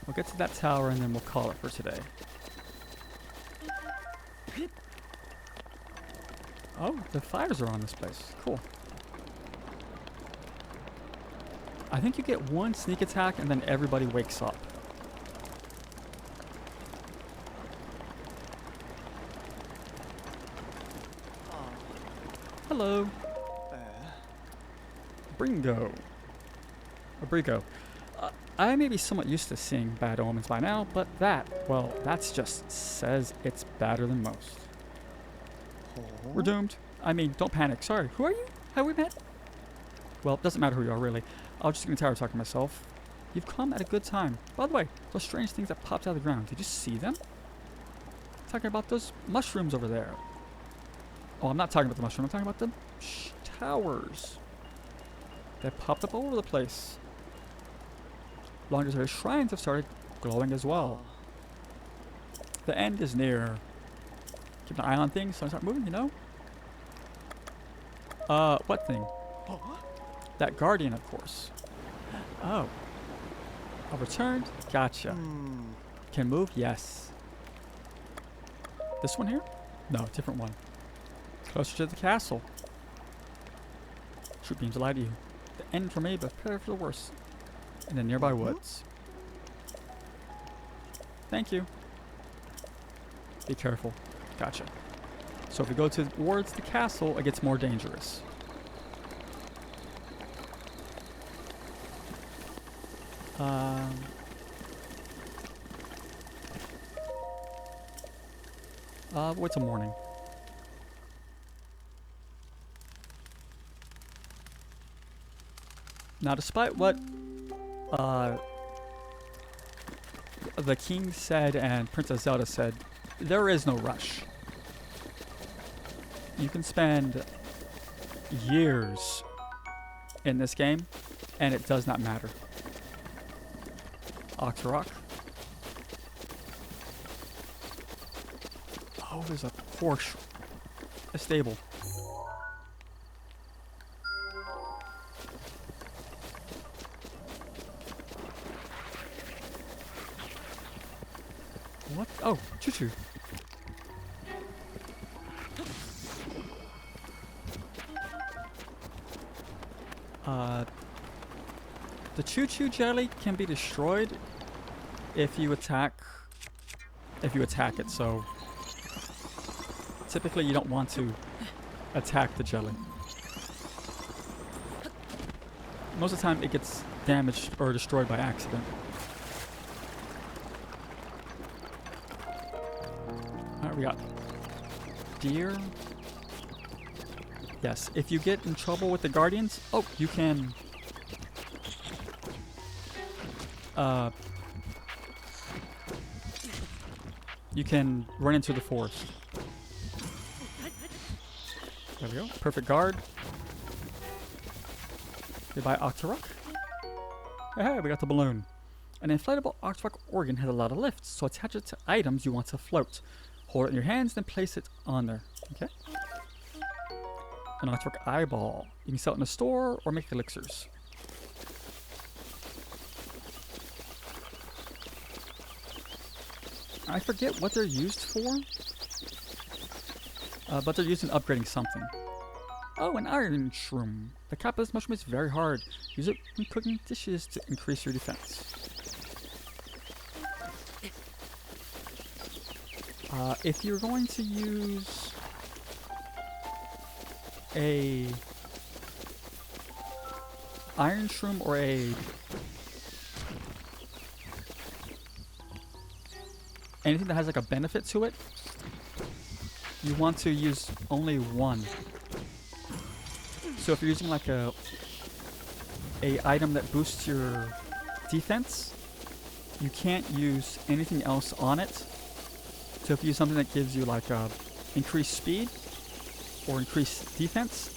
We'll get to that tower and then we'll call it for today. Oh, the fires are on this place. Cool. I think you get 1 sneak attack and then everybody wakes up. Hello. Bringo. Abrigo. I may be somewhat used to seeing bad omens by now, but that, well, that's just says it's better than most. We're doomed. I mean, don't panic. Sorry, who are you? Have we met? Well, it doesn't matter who you are, really. I was just getting tired of talking to myself. You've come at a good time. By the way, those strange things that popped out of the ground, did you see them? Talking about those mushrooms over there. Oh, I'm not talking about the mushroom. I'm talking about the towers. They popped up all over the place. Long-deserted shrines have started glowing as well. The end is near. Keep an eye on things so I start moving, you know? What thing? That guardian, of course. Oh. I've returned? Gotcha. Can move? Yes. This one here? No, different one. Closer to the castle. Troop beams lie to you. The end for me, but prepare for the worst. In the nearby woods. Thank you. Be careful. Gotcha. So if we go towards the castle, it gets more dangerous. Wait till morning. Now, despite what the king said and Princess Zelda said, there is no rush. You can spend years in this game, and it does not matter. Octorok. Oh, there's a Porsche. A stable. What? Oh, choo-choo. The choo-choo jelly can be destroyed if you attack it, so typically you don't want to attack the jelly. Most of the time it gets damaged or destroyed by accident. Alright, we got deer. Yes, if you get in trouble with the guardians, oh, you can run into the forest. There we go. Perfect guard. Goodbye, Octorok. Hey, we got the balloon. An inflatable archrock organ has a lot of lift, so attach it to items you want to float. Hold it in your hands, then place it on there. Okay. An archrock eyeball. You can sell it in a store or make elixirs. I forget what they're used for, but they're used in upgrading something. Oh, an iron shroom. The cap of this mushroom is very hard. Use it when cooking dishes to increase your defense. If you're going to use a iron shroom or anything that has like a benefit to it, you want to use only one. So if you're using like a item that boosts your defense, you can't use anything else on it. So if you use something that gives you like increased speed or increased defense,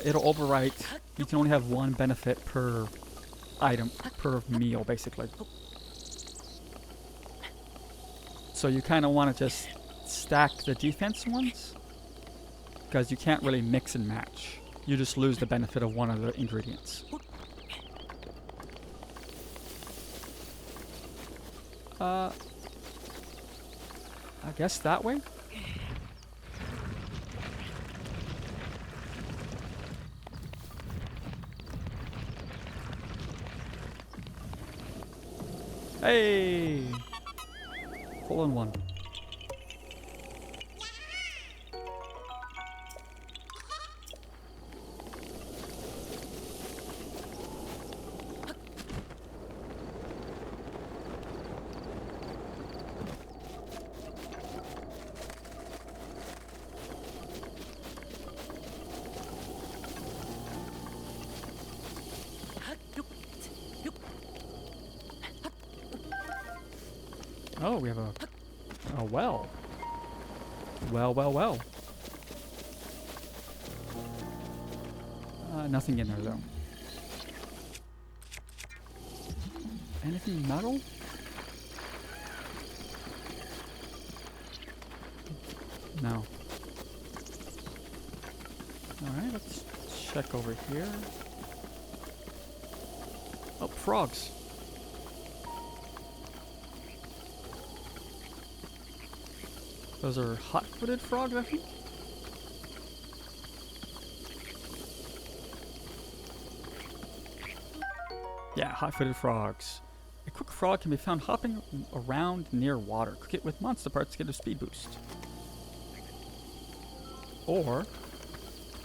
it'll overwrite. You can only have one benefit per item, per meal basically. So you kind of want to just stack the defense ones, because you can't really mix and match. You just lose the benefit of one of the ingredients. I guess that way? Hey! Hole in one. Oh, we have a well. Well. Nothing in there though. Anything metal? No. Alright, let's check over here. Oh, frogs. Those are hot-footed frogs, I think? Yeah, hot-footed frogs. A quick frog can be found hopping around near water. Cook it with monster parts to get a speed boost. Or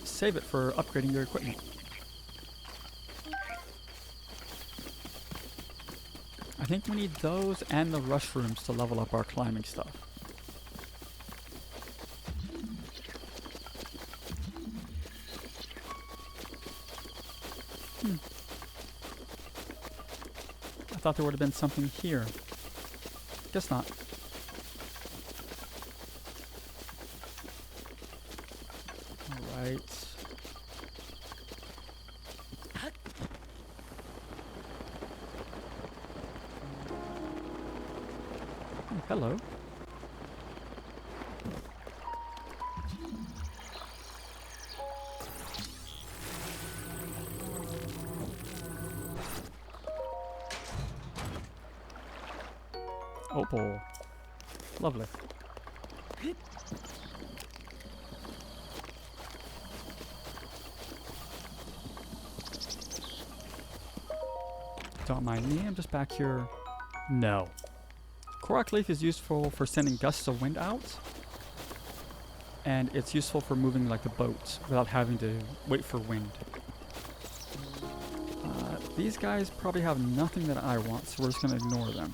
save it for upgrading your equipment. I think we need those and the rushrooms to level up our climbing stuff. I thought there would have been something here. Guess not. Alright. Oh, hello. Opal. Lovely. Don't mind me, I'm just back here. No. Korok leaf is useful for sending gusts of wind out. And it's useful for moving like the boat without having to wait for wind. These guys probably have nothing that I want, so we're just going to ignore them.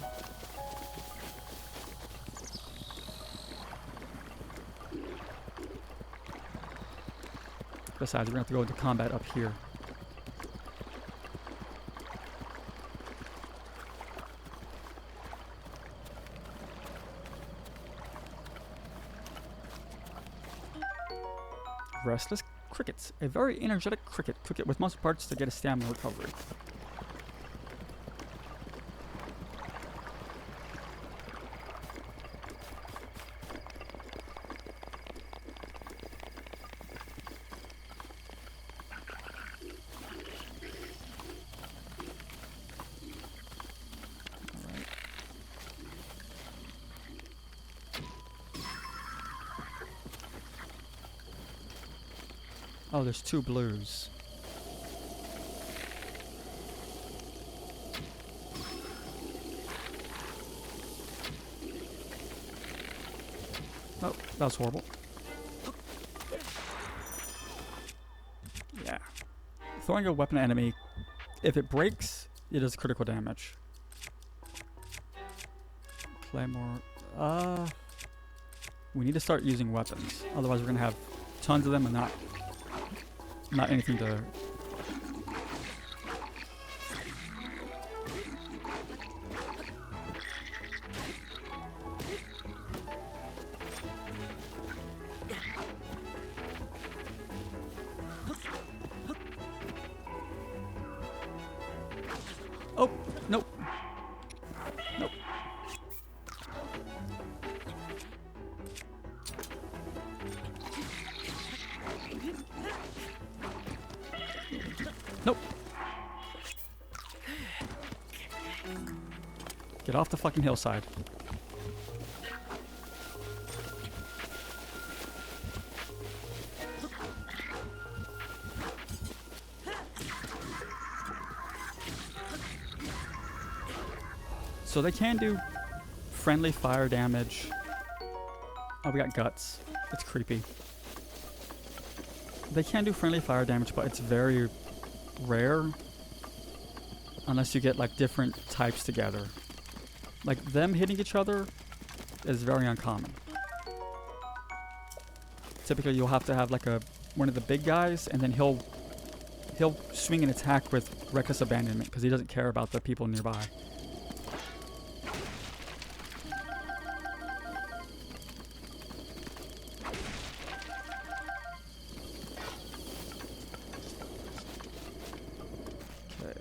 Besides, we're going to have to go into combat up here. Restless crickets. A very energetic cricket. Cook it with monster parts to get a stamina recovery. Oh, there's 2 blues. Oh, that was horrible. Yeah. Throwing a weapon at an enemy, if it breaks, it does critical damage. Claymore. We need to start using weapons. Otherwise we're gonna have tons of them and not anything to... Oh, nope. Nope. Nope. Get off the fucking hillside. So they can do friendly fire damage. Oh, we got guts. It's creepy. They can do friendly fire damage, but it's very rare. Unless you get like different types together. Like them hitting each other is very uncommon. Typically you'll have to have like one of the big guys, and then he'll swing an attack with reckless abandonment because he doesn't care about the people nearby.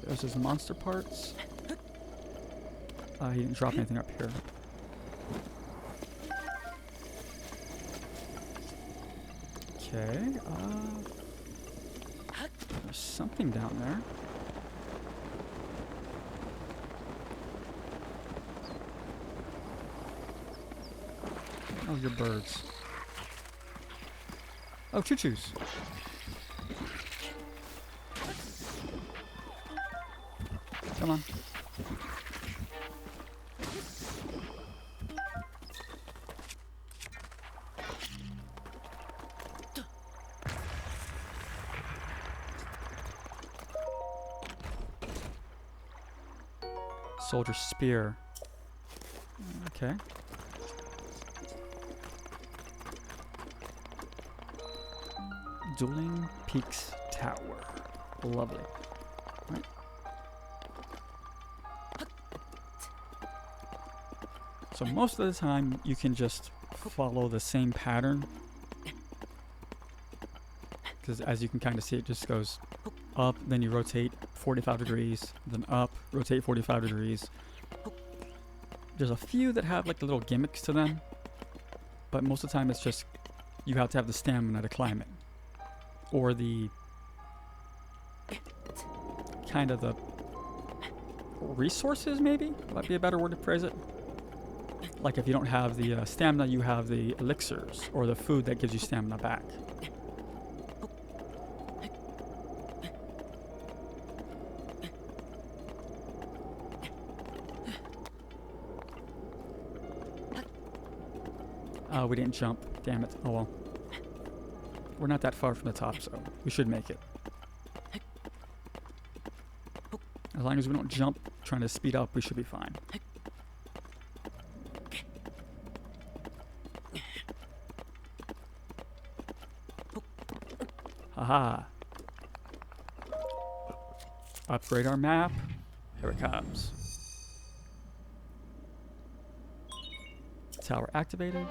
There's his monster parts. He didn't drop anything up here. Okay, there's something down there. Oh, your birds. Oh, choo-choos. Come on. Soldier spear. Okay. Dueling Peaks Tower. Lovely. Right. So most of the time you can just follow the same pattern, because as you can kind of see, it just goes up, then you rotate 45 degrees, then up, rotate 45 degrees. There's a few that have like little gimmicks to them, but most of the time it's just you have to have the stamina to climb it, or the kind of the resources, maybe might be a better word to phrase it. Like if you don't have the stamina, you have the elixirs or the food that gives you stamina back. We didn't jump. Damn it. Oh well. We're not that far from the top, so we should make it. As long as we don't jump trying to speed up, we should be fine. Haha. Upgrade our map. Here it comes. Tower activated.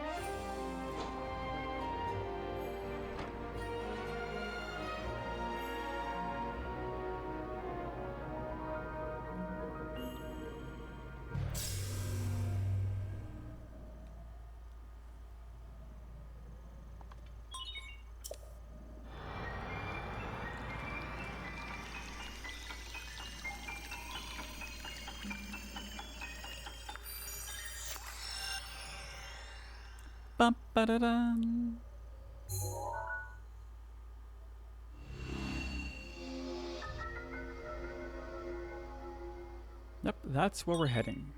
Bum, ba-da-dum. Yep, that's where we're heading.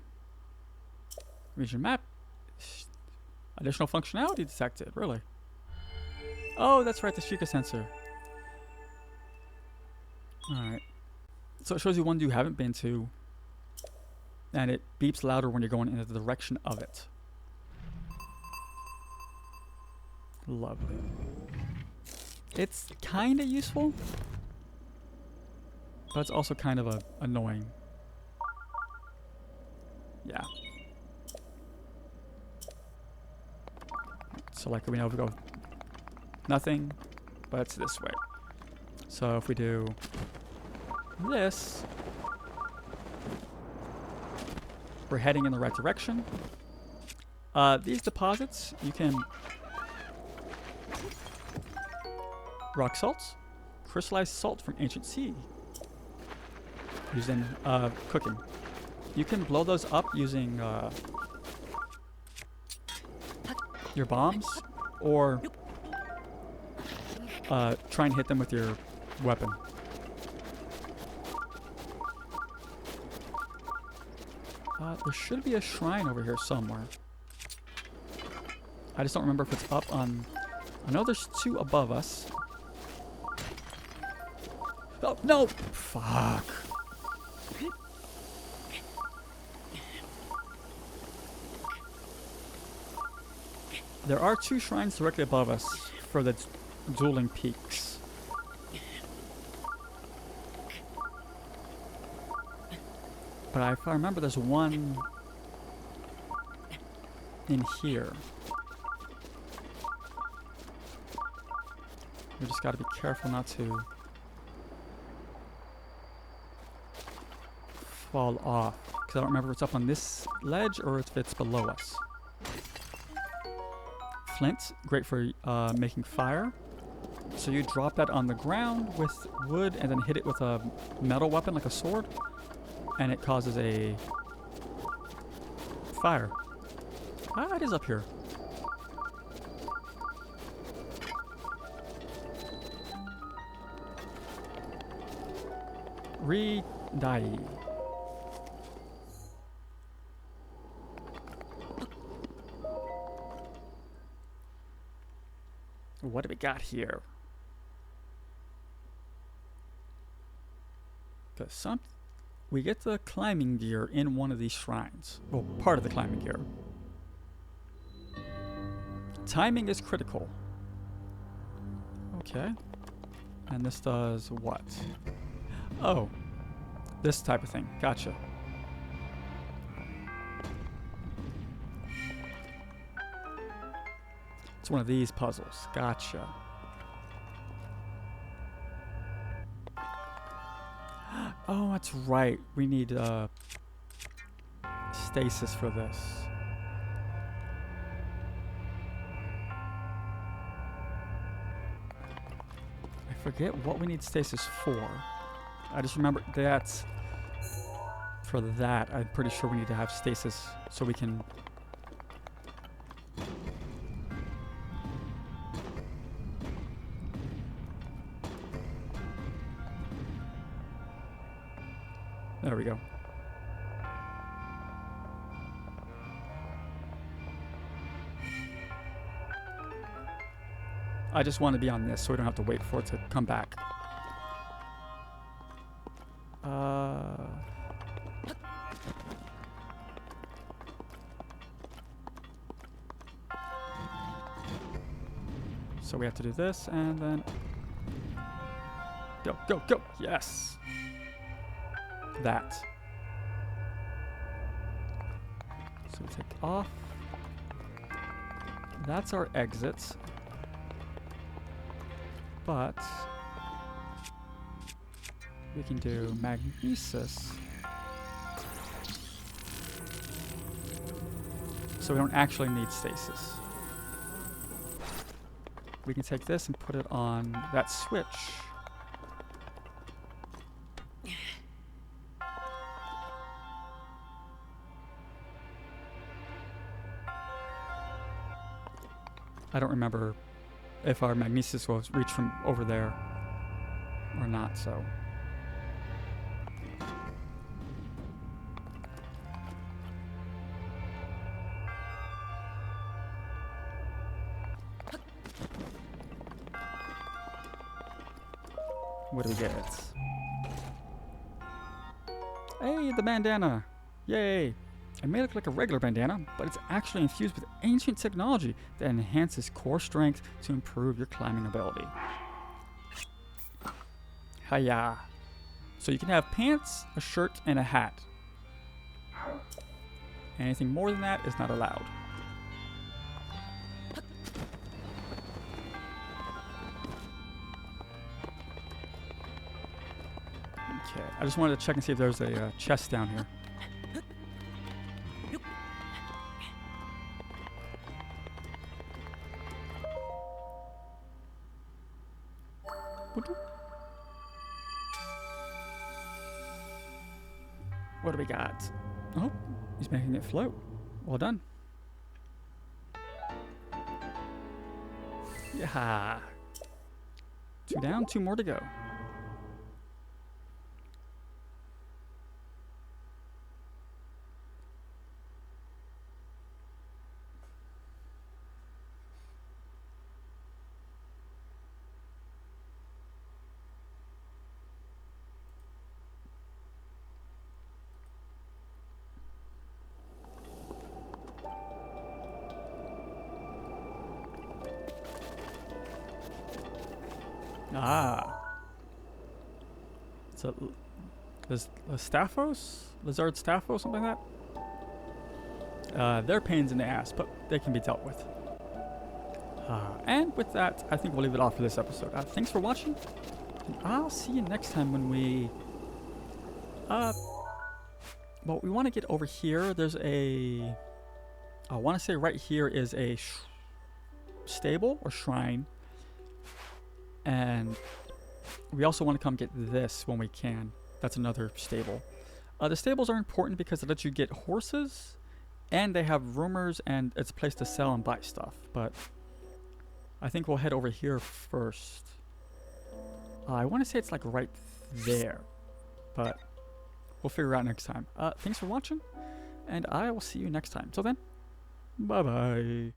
Region map. Additional functionality detected, really. Oh, that's right, the Sheikah sensor. Alright. So it shows you one you haven't been to, and it beeps louder when you're going in the direction of it. Lovely. It's kind of useful, but it's also kind of annoying. Yeah. So like we know if we go nothing, but it's this way. So if we do this, we're heading in the right direction. These deposits, you can rock salts, crystallized salt from ancient sea, used in cooking. You can blow those up using your bombs, or try and hit them with your weapon. There should be a shrine over here somewhere. I just don't remember if it's up on... I know there's two above us. Oh, no! Fuck. There are two shrines directly above us for the Dueling Peaks. But if I remember, there's one in here. We just gotta be careful not to fall off. Because I don't remember if it's up on this ledge or if it's below us. Flint, great for making fire. So you drop that on the ground with wood and then hit it with a metal weapon like a sword, and it causes a fire. Ah, it is up here. Re-die. What do we got here? Because we get the climbing gear in one of these shrines. Well, part of the climbing gear. Timing is critical. Okay. And this does what? Oh. This type of thing. Gotcha. It's one of these puzzles. Gotcha. Oh, that's right. We need stasis for this. I forget what we need stasis for. I just remember that's for that. I'm pretty sure we need to have stasis so we can... There we go. I just want to be on this so we don't have to wait for it to come back. So we have to do this and then... Go, go, go! Yes! That. So we take off. That's our exit. But we can do magnesis. So we don't actually need stasis. We can take this and put it on that switch. I don't remember if our magnesis will reach from over there or not, so. What do we get? Hey, the bandana! Yay! It may look like a regular bandana, but it's actually infused with ancient technology that enhances core strength to improve your climbing ability. Hiya! So you can have pants, a shirt, and a hat. Anything more than that is not allowed. Okay, I just wanted to check and see if there's a chest down here. What do we got? Oh, he's making it float. Well done. Yeah. 2 down, 2 more to go. Ah. It's a Staphos? Lizard Staphos, something like that? They're pains in the ass, but they can be dealt with. And with that, I think we'll leave it off for this episode. Thanks for watching. And I'll see you next time when we... well, we want to get over here. There's a... I want to say right here is a stable or shrine. And we also want to come get this when we can. That's another stable. The stables are important because it lets you get horses, and they have rumors, and it's a place to sell and buy stuff. But I think we'll head over here first. I want to say it's like right there, but we'll figure it out next time. Thanks for watching, and I will see you next time. Till then, bye-bye.